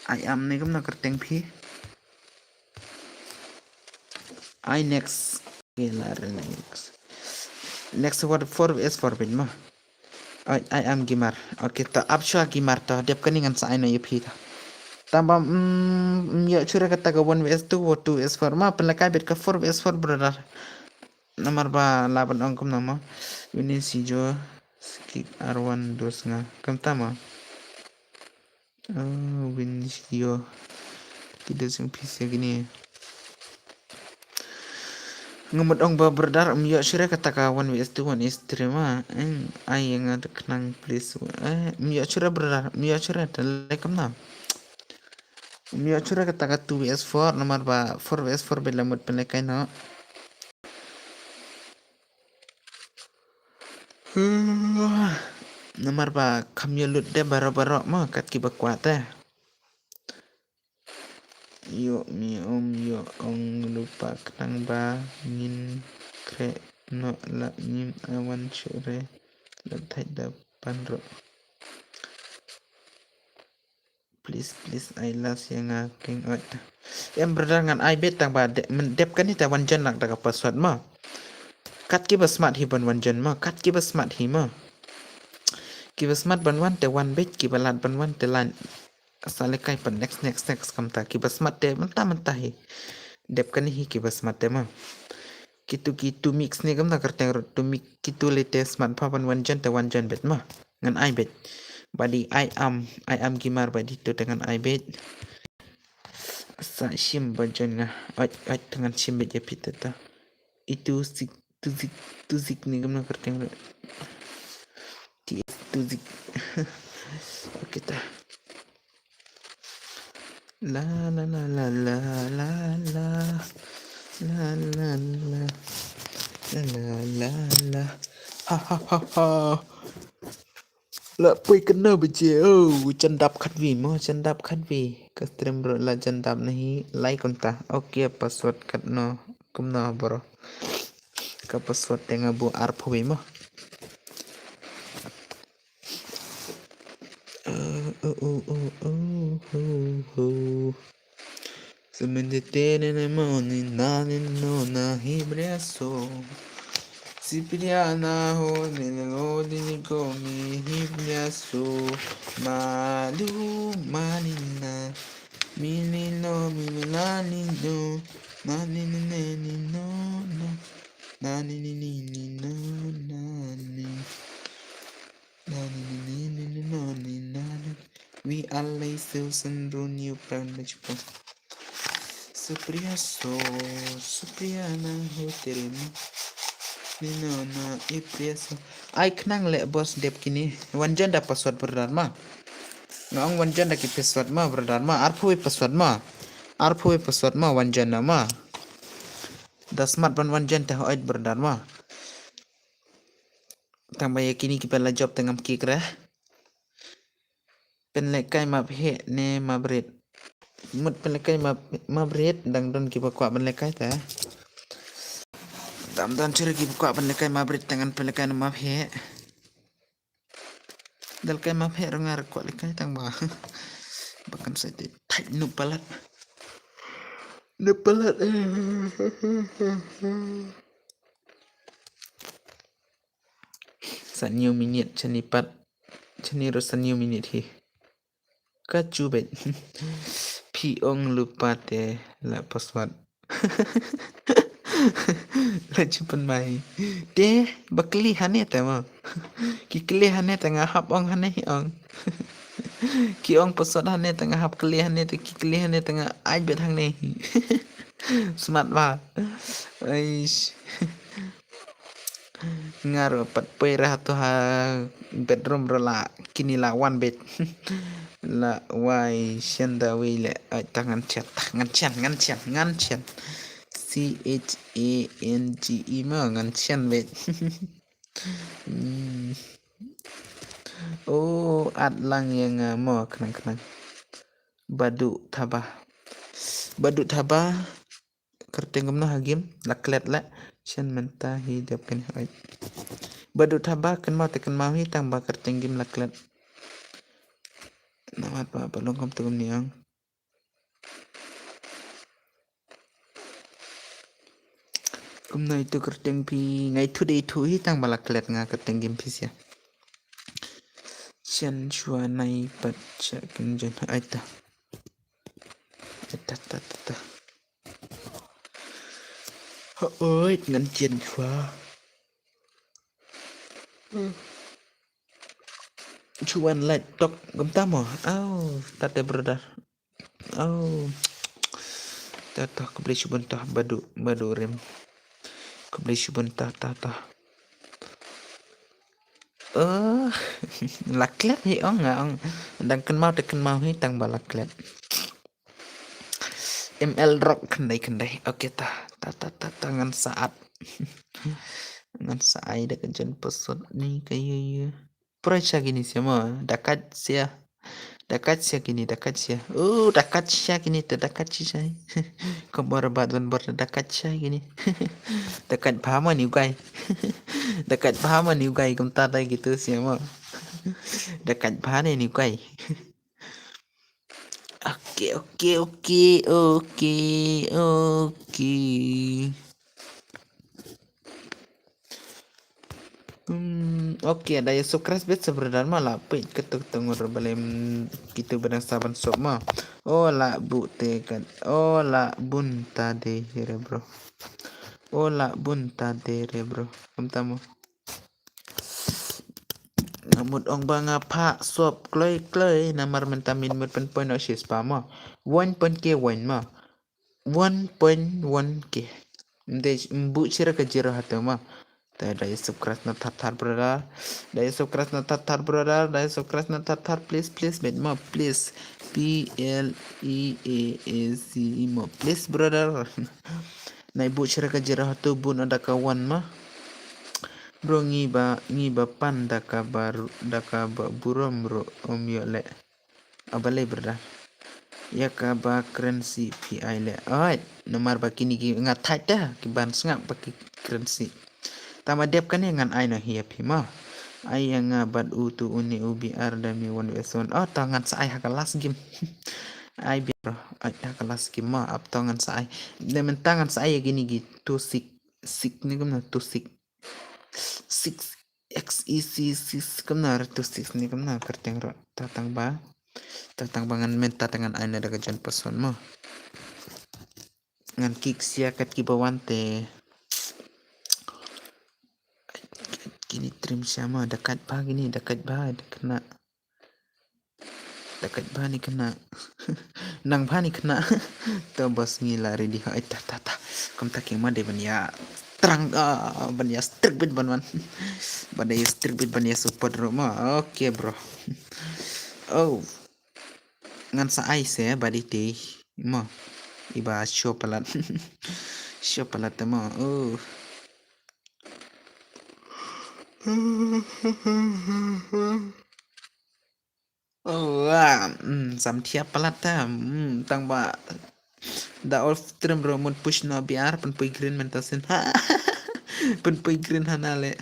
I am ni kam na kerteng pi. I next. Kelar next word for is for bin ma. I am Gimar. Oke, ta absha Gimar ta dep keningan sa aino yupi ta. Tambah ya cura kata ke 1vs2 or 2s4 ma pelakai bet ke 4vs4 brother. Nomor ba laban angkum nama. Ini si Jo skip R1 dos nga. Kam tama. Win si Jo. Tidak sing PC gini. Ngemut ong ba brother ya cura kata ke 1vs2 1s3 ma. Ai yang ada kenang please. Ya cura brother. Ya cura dalek kam nam. Ya cura kata ke 2vs4 nomor ba 4vs4 bela mut pelakai no. Nomor ba kami lut deh baro-baro mah kat ki bakwat teh. Yo ong lupa kenang ba ngin kre no la ngin awan syure la thai depan ro. Please I last yang aking ot. Em berdangan I bet tang ba mendep kan ni tawan jan lak daga password mah. Kat ki ba smart hi ban wan jan mah kat ki ba smart hi mah. Ki ba smart ban wan te wan bet ki ba lat ban wan te lan. Asal kai pan next kam ta ki ba smart te mentah hi. Dep kan hi ki ba smart te mah. Kitu mix ni kam ta kerteng tu mix kitu lete smart pa pan wan jan bet mah. Ngan I bet. Badi I am Gimar badi tu dengan I bet. Sa sim bajan nga. At dengan sim bet ya pita ta. Itu tuzik ni gimana kerteng bro tuzik oke ta la la la la la la la la la la la la la ha ha ha ha la pui kena bece chân đạp khát vì mo chân đạp khát vì cái stream bro la chân đạp nahi like konta oke password kat no kumna bro ka password tenga bu arp hobi mo Semenjete ne moni nani no na hibriaso Cipriana ho nelodi komi hibriaso Malu malina Milino milanino Nani nani no no Nani nini no nani Nani nini no nani We are laces and run you primage Supriana hotel Nina ipreso ai knang le bos dep kini wanjan da password berdharma ngong wanjan da ki password ma berdharma arpui password ma wanjan nama da smart ban wanjan ta hoit berdharma tambah kini ki pela job tengam ki kra pen le kai ma phe ne ma bret mut pen le kai ma bret dang don ki bakwa ban le kai ta dan curi ki bakwa ban le kai ma bret tangan pen le kai ma phe dal kai ma phe rangar kwa le kai tang ba bahkan saya tak nupalat sanyo minit cenipat ceniro sanyo minit hi kacubet piong lupa te la password la cupan mai de bakli hane ta ma ki kli hane tengah hap ong hane hi ong ki ong password hane tengah hap kli hane te ki kli hane tengah ai bet hang ne smart ba aish ngaro pat pera to ha bedroom rola kini la one bed la wai shanda wile tangan chat ngan chat CHANGE ma ngan chat bed oh atlang yang mo kenang badu tabah kertengam no hagim laklet la shan menta hi dapen hai badu tabah kan mau tekan mau hi tang ba kertenggim laklet namat ba balong kam tugum niang kumna itu kerteng pi ngai thu dei thu hi tang ba laklet nga kertenggim pi sia chen chua nai pat cha kin jen aita ta ơi ngân chiên quá cuan lại tok gom tamo tate brother ta kebeli sebentar badu rem kebeli sebentar ta laklet hi ong đang kenal mau hi tang balaklet ML rock kendai oke ta ngan saat ngan saai dah kejan pesot ni kayu proyek gini semua dekat sia gini dekat sia gini terdekat sia kabar badan berdekat sia gini dekat paham ni guys dekat paham ni guys kum tada gitu semua dekat paham ni guys Oke. Oke, ada yang sukres bet sebenarnya malah pit ketuk tengur balem gitu benang saban sop mah. Oh la bu tekan. Oh la bun tade here bro. Kamu tamu. Ngamut ong banga pa sop kloi namar mentamin mut pen poin o sis pa ma 1.k win ma 1.1k mde mbu chira ka jira hata ma Daya subscribe na tatar brother. Daya subscribe na tatar brother. Daya subscribe na tatar please bet mo please. PLEAAC mo please brother. Na ibu cerita jerah tu bun ada kawan mah. Bro ngiba pan daka buram bro om yo le. Abale brother. Ya kaba currency PI le. Alright, nomor bakini ki ngatai dah ki ban sengap baki currency. Tama dep kan ngan ai no hiap hima. Ai yang bad tu uni UBR dan mi one weson. Oh tangan sa ai hakalas game. Ai biar ai hakalas game ma ap tangan sa ai. Demen tangan sa ai gini gitu sik ni kamna tu sik 6 XEC 6 kamna tu sik ni kamna kerteng ro tatang bangan menta dengan ai na daga jan person mo. Ngan kick siakat ki bawante. Gini trim sama dekat bah gini dekat bah kena dekat bah ni kena nang bah ni kena to bos ngila ready ha ta kam tak yang made ban ya terang ban ya strict bit ban ya strict bit ban ya support rumah oke bro oh ngan sa ice ya badi teh mo iba show pelat show pelat mo oh oh sam tiap pelat tang ba da of trim bro mun push no biar pen pui green mentasin pen pui green hanale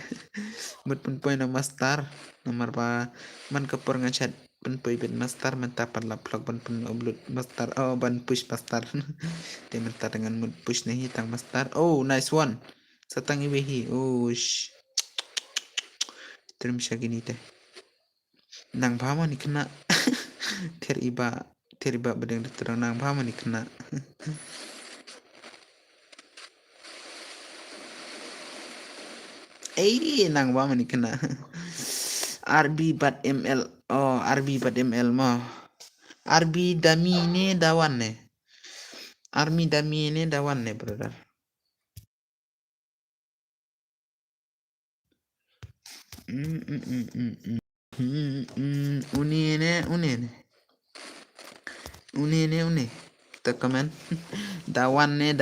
mut pen pui no master nomor ba man kapor ngachat pen pui bit master menta pan la vlog pen upload master oh ban push master dia menta dengan mut push nih tang master oh nice one satang iwehi oh trim gini teh nang pama ni kena ter iba bedeng terang nang pama ni kena nang pama ni kena RB bat ML oh RB bat ML mah RB dami ne dawan ne army dami ne dawan ne brother une tekaman dawan ne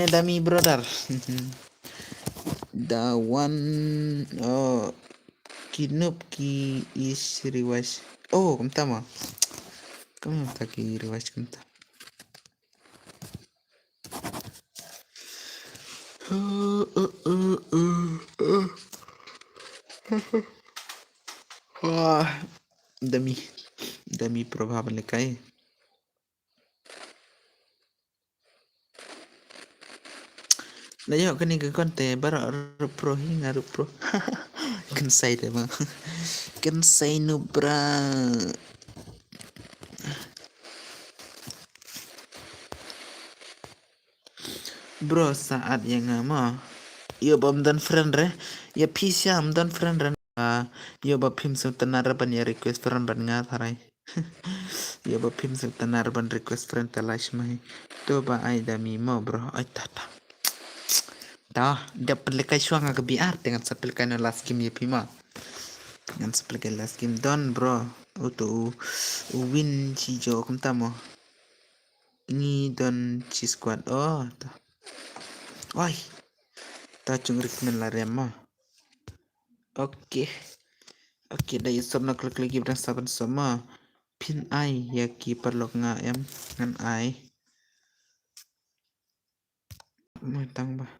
dami brother dawan oh kinup ki is riwas oh kumta ma kamu tak ki riwas kumta wah dami probable kai Layo kani ke konte bara pro hinga pro kan say de ma kan say no bra bro saat yang ama yo bom dan friend re ya pisam dan friend re yo ba pim su tenar ban ya request friend ban nga tharai yo ba pim su tenar ban request friend talash mai to ba ai da mi mo bro ai tata dia pelikai suang ke biar dengan sepelikai no last game ya pima dengan sepelikai last game don bro untuk win si jo kum tamo ini don si squad oh ta wai ta chung recommend la rema oke dah yusuf nak klik lagi berdasarkan sama pin ai ya keeper lok nga em ngan ai mau tambah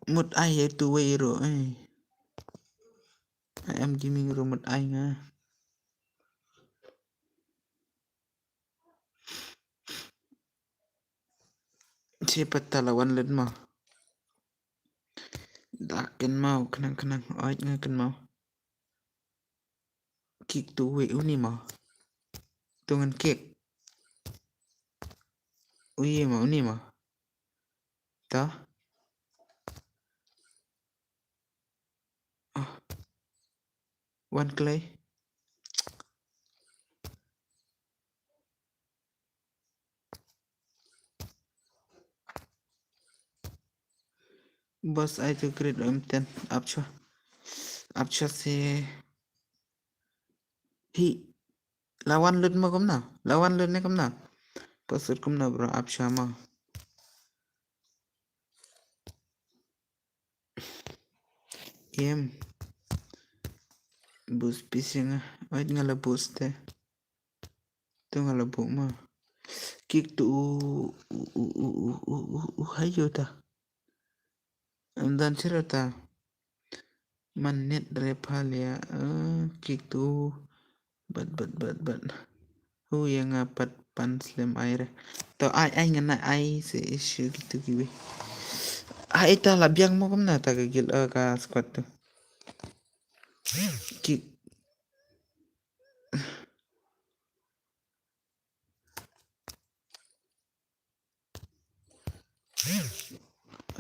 mut ai ya tu wero I am gaming rumut ai nga siapa lawan led mah dakin mau kenang oi ngakan mau kick tu we uni mau tungan kick ui mau uni mau ta one clay Bos I to grade ten apcho se hi lawan lut mo kom na lawan lut ne kom na pasut kom na bro apcho ma em boost pising ait ngala boost te tu ngala bu ma kick tu hayo ta dan sirata manit repalia kick tu but hu yang apat pan slim aire to ai ngana ai se issue gitu gibi ai ta labiang mo kom na ta gil ka squad tu kick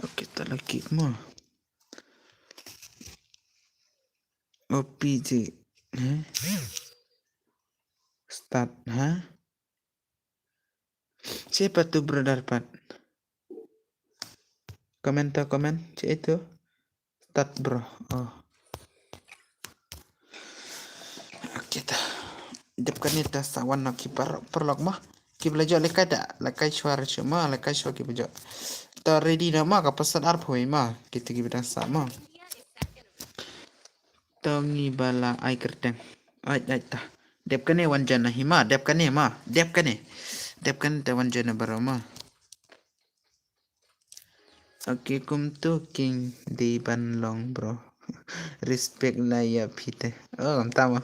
okay ta la kick mo OPG start ha siapa tu brother pat komen cik itu start bro oh okay ta jap kan ita sawan nak perlok mah ki belajar lekai suara cuma lekai suara ki belajar ta ready na ma ka pesan arp hoi ma kita ki bidang sama tongi bala ai kerteng ai ta dep kane wanjana hima dep kane ta wanjana barama okay kum tu king di ban long bro respect la ya pite oh tama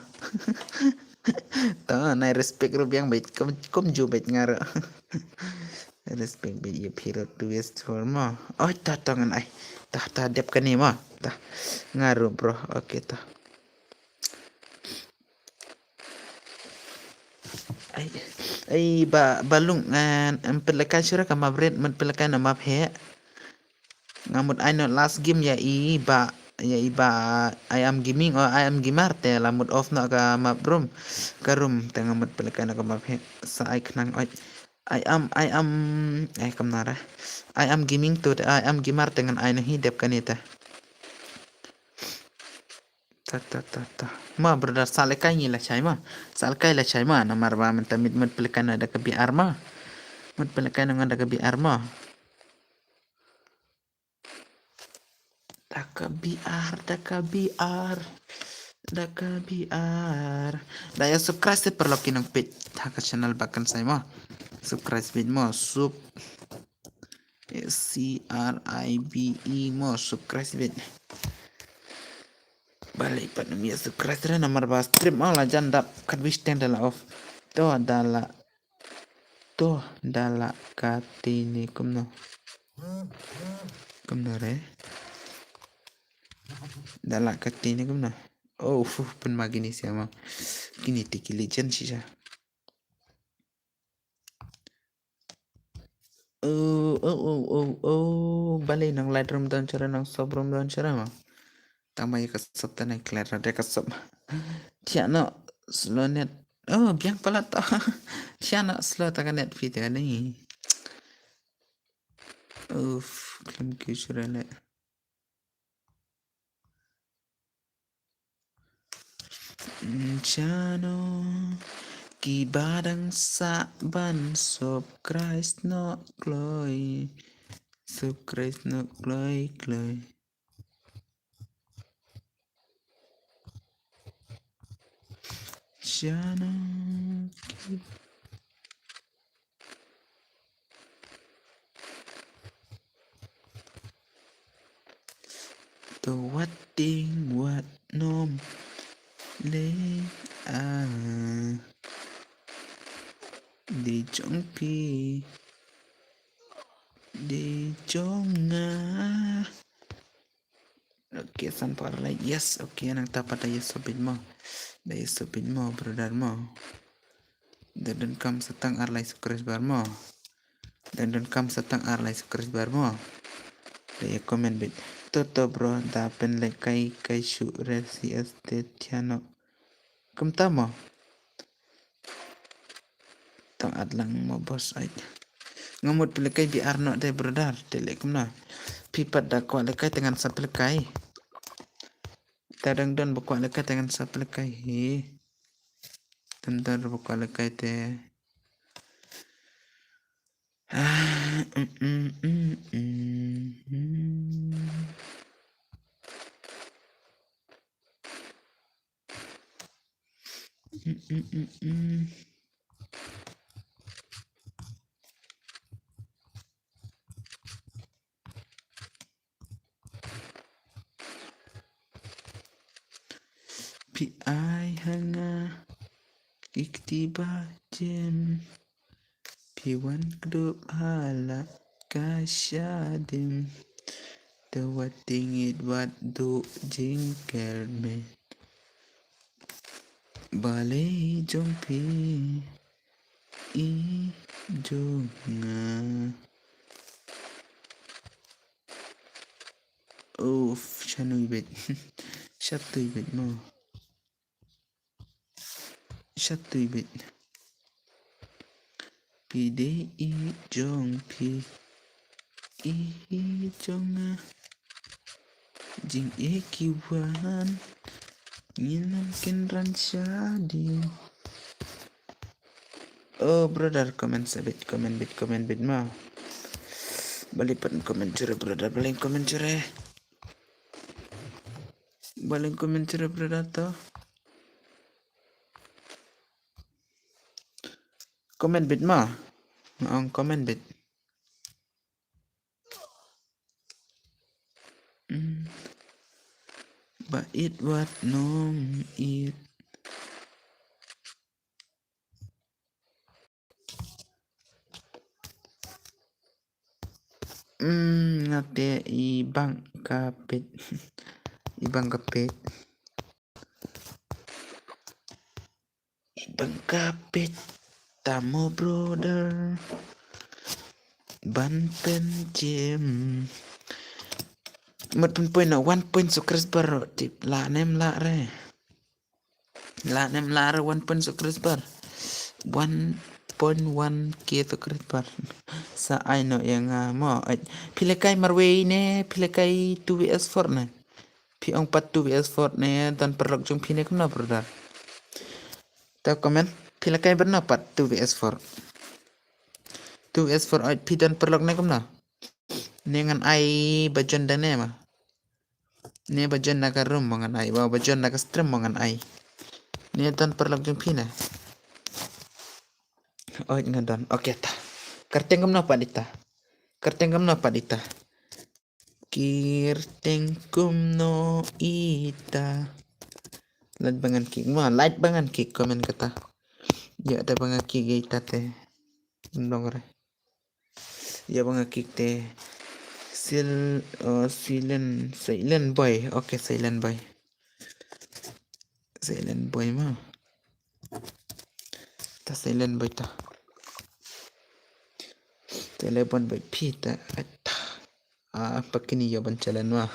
ta nai respect rubiang bait kum ju bait ngara respect bait ya piro tu west forma oh ta tangan ai ta dep kane ma ta ngaru bro okay ta ay balung empelekan sura ka mabret empelekan na maphe ngamut I know last game ya iba I am gaming or I am gimarte lamut off na ka mabrum karum tengah mut pelekan ka maphe sa I knang I am kamnara I am gaming to I am gimar dengan I nahi dep kanita ta ma brother salekai ni la chai ma salkai la chai ma namar ba mentamit mut pelekan ada ke biar ma mut pelekan dengan ada ke biar ma Daka biar daya subscribe se perlu kinong page haka channel bahkan saya mah subscribe page mo CRIBE mo subscribe page balik pada mia subscribe na nomor bas stream lah jandap kan wish dala off to dala katini kumno re dala katini kumno oh pun magini siapa kini tiki legend sih balay ng Lightroom doon siya ng sobrang doon siya mo tama yung kasap ta na clear na kasap siya no slow net oh biang pala to siya no slow ta ka net feed ka ni klam kisura na Chano kibadang sa ban subscribe no kloy Chano to what nom le đi chọn pi đi chọn okay san para like yes okay nang tapat ay subin mo brother mo dan kam setang arlay subscribe bar mo dan kam setang arlay subscribe bar mo daya comment bit toto bro dapen like kay shu resi estetiano kum tamo tang adlang mo boss ay ngamut pilih kay biar no de brother telek na Pipat dah kuat lekai dengan sapi lekai. Tadang don bukuat lekai dengan sapi lekai. Tentar bukuat lekai teh. Pi ai hanga iktiba jem piwan kedup hala kasyadim tewat tingit wat du jingkel me balai jompi i jonga shanui bet shatui bet mo shatui bet pide i jong pi i jonga jing kiwan nginam kinran syadi. Oh brother, comment bit ma. Balik komen cere brother, balik komen cere brother to. Komen bit ma. Ang komen bit. Bait wat nom it. Ngate ibang kapit. Ibang kapit. Ibang kapit. Tamo brother. Banten jem. Một point na 1 point sukres bar tip la nem la re 1 point sukres bar 1.1 k sukres bar sa ai no yang mo pilekai marway ne pilekai 2vs4 ne pi ong pat 2vs4 ne dan perlok jong pine kumna brother ta komen pilekai berna pat 2vs4 pi dan perlok ne kumna nengan ai bajon dane ma ne bajon naga room mangan ai ba bajon naga stream mangan ai ne tan perlok jong pina ngadon oke ta kertengam na padita kirtengkum no ita light bangan kik komen kata ya ada bangan kik ita teh dongre ya bangan kik teh silent boy oke silent boy mah ta silent boy ta telepon boy pita pakini ya bancalan mah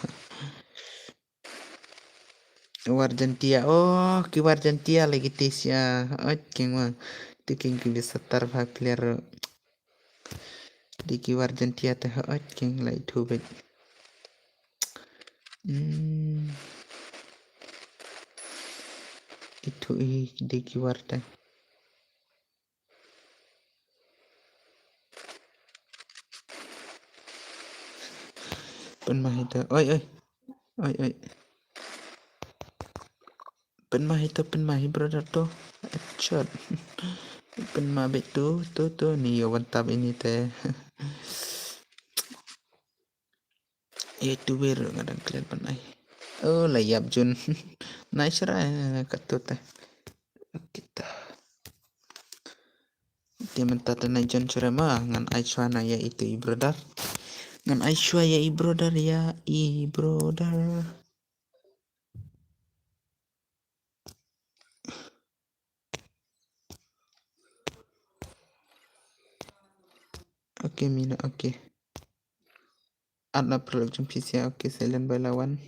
Warjantia ki Warjantia lagi tes ya king mah itu king bisa tarva player di ki Warjantia teh king lai thubet itu di ki Warta pen mah itu oi pen mah brother tuh shot pen mah betul tuh nih ya wantap ini teh itu ber ngadang kalian penai layap jun nice ra katut teh kita dia mentata na jon surema ngan aishwana ya itu i brother ngan aishwa ya i brother oke mina oke ada perlu jumpa ya oke silent by lawan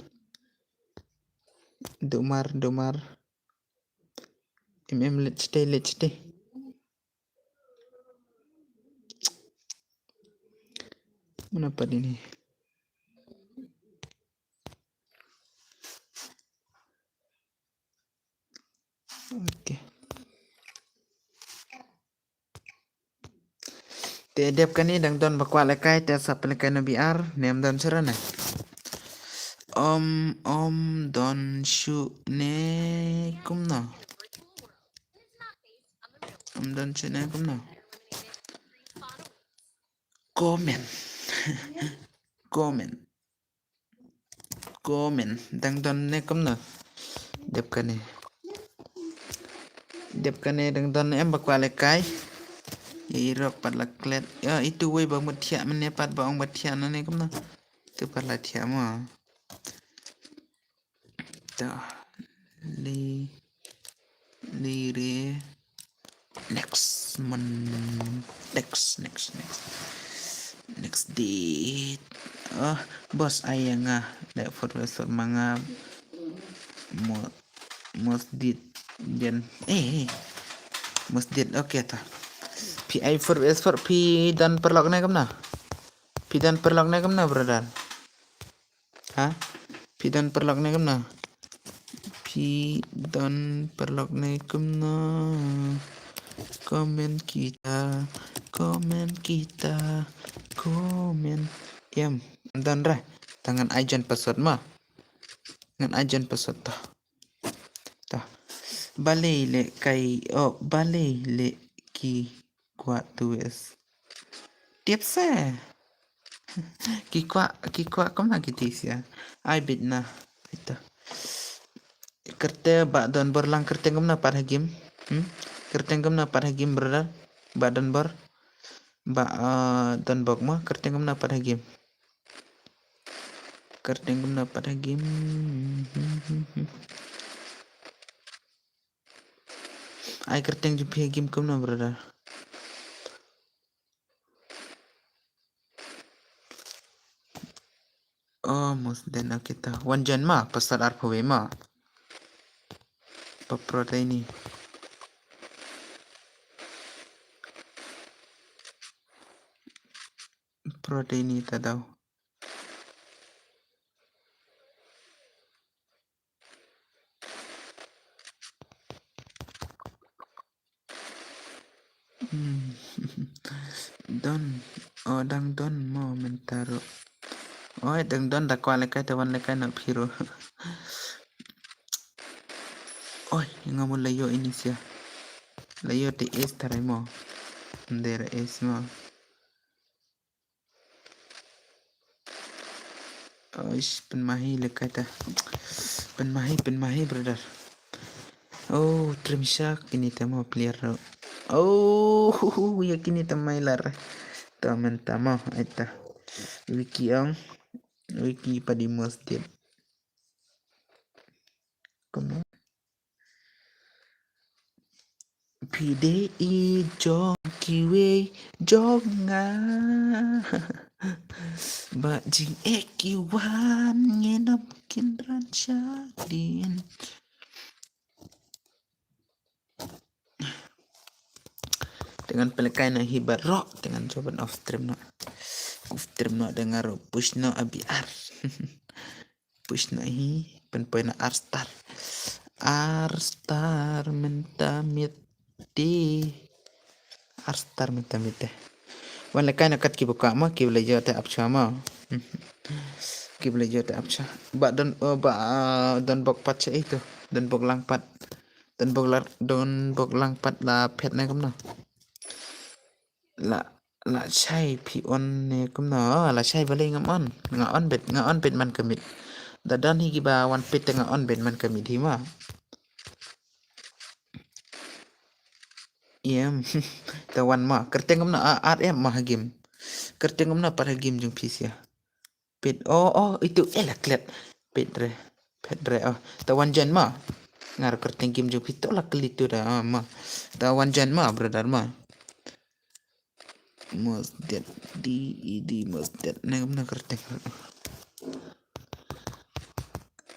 domar let's stay Menapa ini? Te dep kan ni dang don bakwa lekai te sap lekai no biar nem don serana. Om don shu ne kumna. Om don shu ne kumna. Komen. Komen. Komen dang don ne kumna. Dep kan ni. Dep kan ni dang don em bakwa lekai. Irok pat laklet. Ya itu wei bang batia mene pat bang batia nane kumna. Tu pat la tia mo. Ta li re next date. Bos ayanga da foto manga mo masjid dan masjid oke ta pi ai for es for pi dan perlok na kamna pi dan perlok na kamna brother ha pi dan perlok na kamna pi dan perlok na kamna komen em dan ra tangan ajan password ma ngan ajan password ta balai le ki kwa tues tiap sa ki kwa kama kitisia ai bit na ita kerte ba don berlang kerte gamna par hagim kerte gamna par hagim brother ba don bor ba don bok ma kerte gamna par hagim ai kerteng jupi hagim kamna brother musden kita wanjan ma pasal arpawe ma paproteini proteini tadaw don dang don mo mentaro dang don dakwa lekai tawan lekai na piro ngamun layo ini sia layo te es tarai mo ndera es mo penmahi lekai ta penmahi brother trimsyak kini tamo player ya kini tamai lar taman tamo aita wiki padi masjid kono pide I jong kiwe jonga ba jing ekiwan ngenap kindran syadin dengan pelekai na hibar rock dengan coban off stream no dengar push no abiar push no hi penpoin na arstar mentamit di arstar mentamit wan lekai na kat ki buka ma ki belajar te apcha ma ki belajar te apcha ba don bok pat cha itu don bok langpat la phet na kam na la chai pi on ne kam na la chai bale ngam on nga on bet man kamit dadan hi ba wan pet nga on bet man kamit hi ma tawan ma kerteng ngam na RM ma hagim kerteng ngam na par hagim jung pisia pet itu elaklet pet re tawan jan ma ngar kerteng kim jung pito la kelitu da ma tawan jan ma brother ma masjid di masjid ngam na kerteng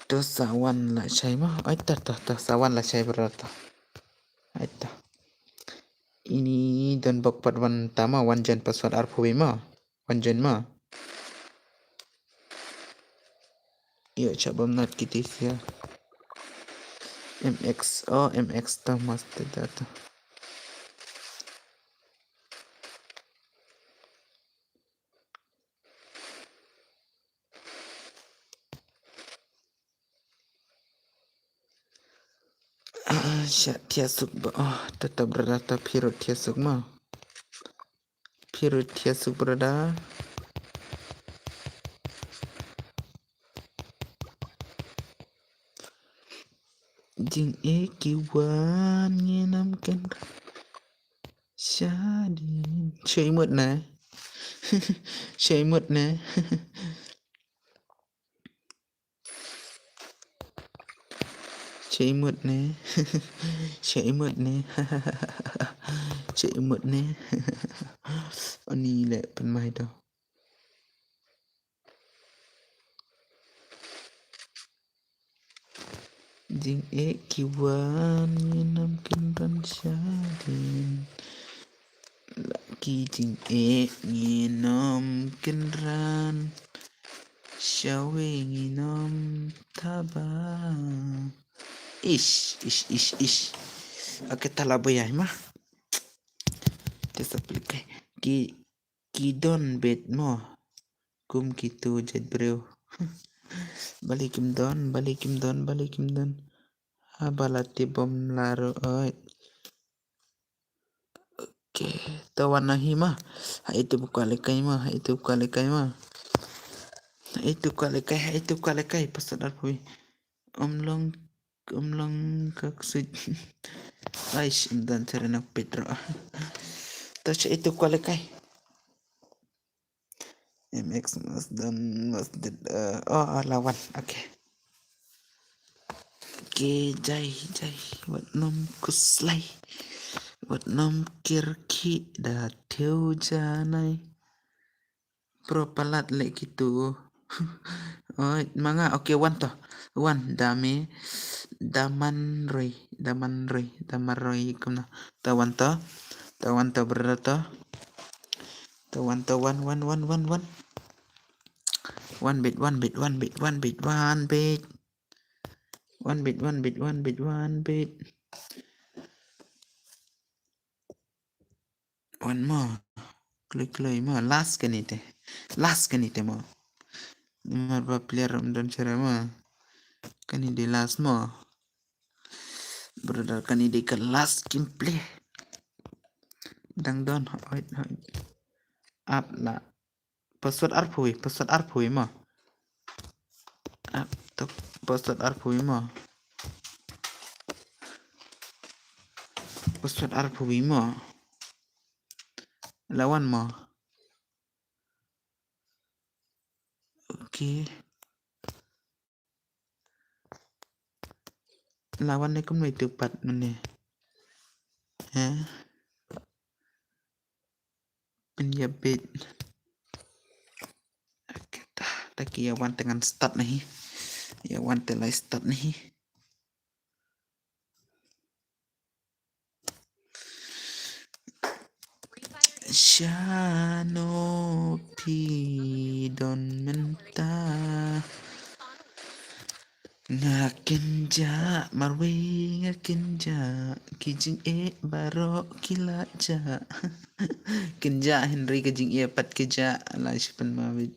to sawan la chai ma aita ta sawan la chai berata aita ini dan bok pat wan tama wan jan password arpwe ma wan jan ma yo cabam nat kitisia MX ta master data Tiasuk tetap berada Pirut Tiasuk mah. Pirut Tiasuk berada. Jing kiwan nginamkan Shadin chơi mượt nè. Chơi mượt nè. Chơi mượt nè. Chơi mượt nè. Chơi mượt nè. Anh đi lẹ bên mày đâu. Jing kiwan nginamkan ran Shadin. Laki jing nginamkan ran Shawe nginom taba. Ish. Oke talaboy ay mah. Tesaplikay. Kidon bet mo. Kum gitu jad bro. Balikim don. Habalati bom laro. Oke. Tawan nahi mah. Itu bukalekay mah. Itu kalekay. Pasadar po. Umlong kaksud. Aish. Dan serenak Pedro. Terus itu kalekay. MX Masjid lawan. Oke. Jai wat nom kuslay wat nom kirki da theo janai propalat le gitu. Mga oke wan dame damanroy kumna tawan to berata tawan to one bit one more klik mo last kanite mo marba player dan cara mo kanide last mo brother kanide ke last gameplay dang don up la password arpui mo up to password arpui mo lawan mo. Oke. Lawan ni may tupat mana? Penjabit. Oke, taki yawan dengan start nih. Yawan telai start nih. Shano pidon mentah ngakenja marwe ngakenja kijing baro kilaja kenja Henry kijing pat keja la sipan mawid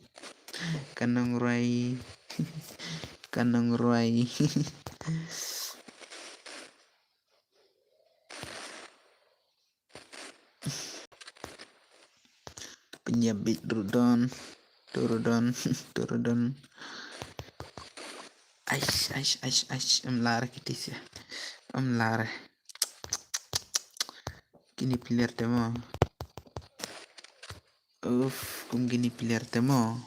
kanong rai penyabit turudon aish amlara kitis ya amlara kini pilar temo kung gini pilar temo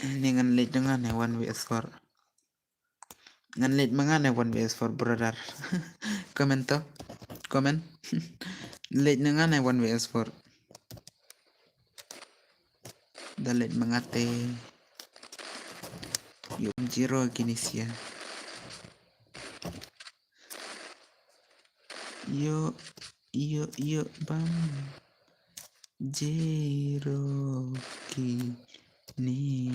dengan late dengan 1vs4 ngan late mangane 1vs4 brother komen late dengan 1vs4 dalit mangate yung jiro kinisia yo bam jiro kini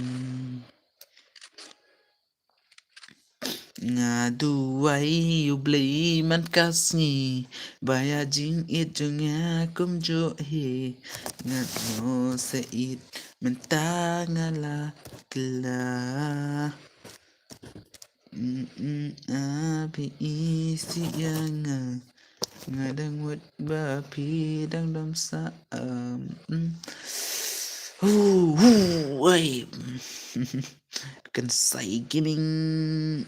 ngaduai ublei man kasngi bayajing itu ngakum jo he ngat no seit mentangala kela Api isi yang ngadang wet bapi dang dam saam. Woi. Kan sai gaming.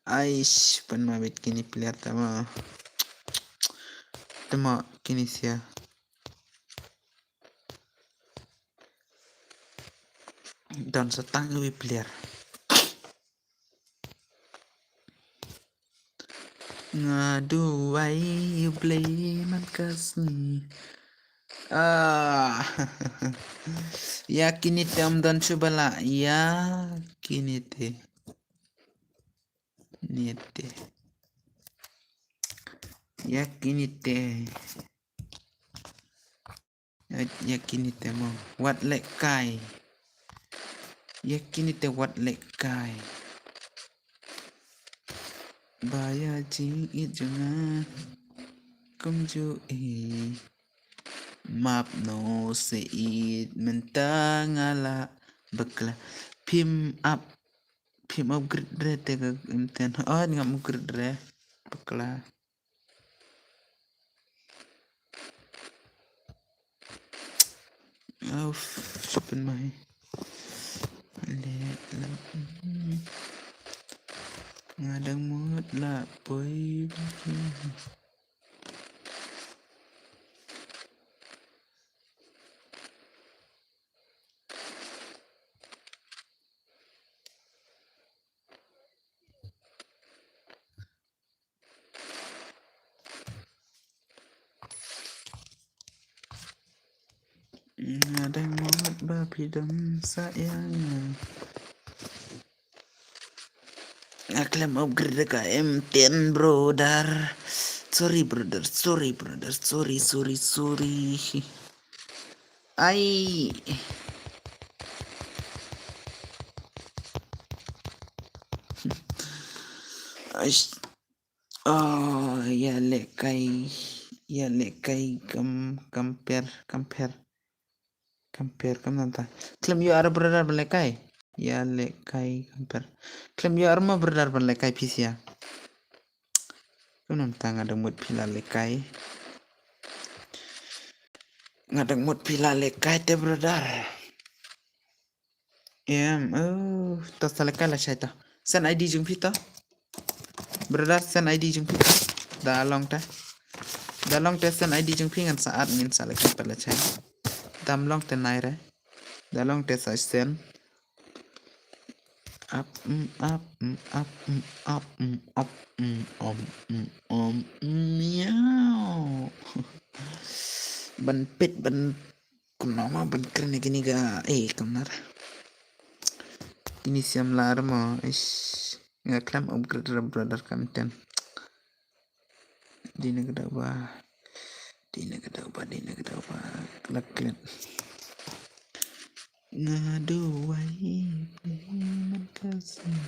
Aish, pan mabit kini player tama. Tama kini siya. Dan setang wi player. Ngadu wai you play man kasni. Yakin ite om dan coba yakin ite nite yakin ite mo wat lek kai yakin ite wat lek kai baya jing it jangan kumju map no seit mentang ala bekla pim up grid tega imten ngam grid bekla siapa mai ngadang mood lah boy. Ngadang mood babi dam sayang. Klaim upgrade ka M10 brother. Sorry brother. Ai. Oh ya lekai compare kam nanta. Klaim you are brother lekai. Ya lekai compare. Klaim you are ma brother lekai pisia. Kunam tang ada mood pila lekai. Ngadang mood pila lekai te brother. Tas lekai lah syaitan. Sen ID jung pita. Brother sen ID jung pita. Dalong te sen ID jung pingan saat min sa lekai pala chai. Dam long te naira. Dalong te sa sen. Up meow. Ban pit ban kunama ban keren gini ga kamar ini siam lar mo nggak klaim upgrade brother content di negara ba kelak ngadu wai man kasih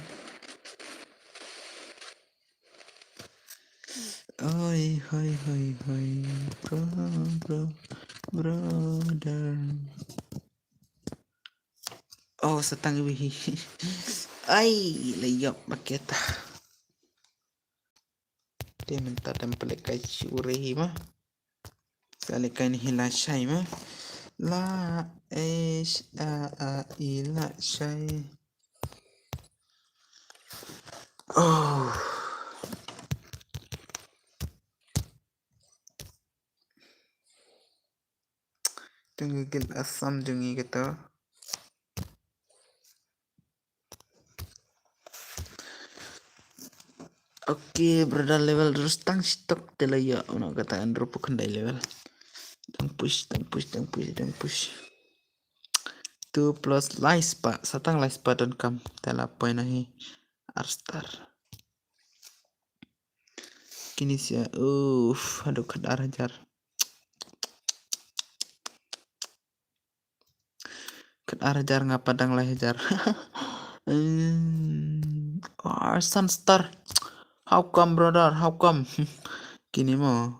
oi brother. Oh setang wihi ai layap maketa dia minta template kai syuri mah salikan hila syai mah la ila syai tunggil asam jungi gitu. Oke, brother level terus tang stok telaya ono kataan rupu kendai level. Tang push. 2 plus laispa, satang laispa dan kam tela poin nahi arstar. Kini sia, aduh kadar hajar. Ngapa dang lah hajar. Sunstar. How come brother? Kini mo.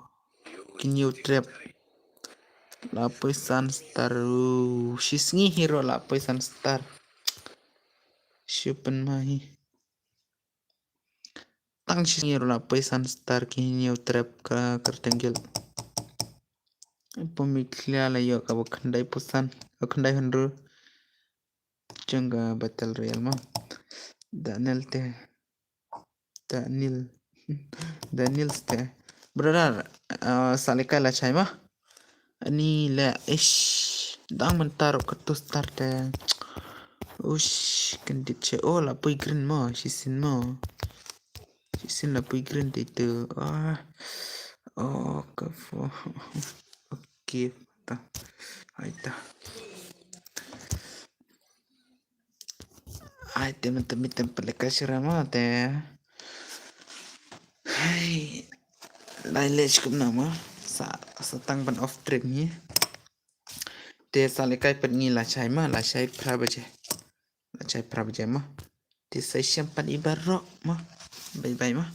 Kini you trap. Lapoi Sunstar. Shisngi hero lapoi Sunstar. Siupan mahi. Tang shisngi hero lapoi Sunstar kini trap ka kertenggel. Pemiklia layo ka wakandai pusan. Wakandai henru. Jangga battle royale mah. Daniel teh. Daniel teh. Brother, salika la chai mah. Ani la ish. Dang mentar ketus tar teh. Ush, kendit che. Oh, la pui green mah. Shisin mah. Shisin la pui green itu. Oh, kafo. Oke, ta. Aita. Ay, teman-teman pelekasira mah teh. Hai, lailej kum nama satang ban off track ni. Te salekai pen ni la chai prabaje. La chai prabaje mah. Te sai siampan ibarok mah. Bye bye mah.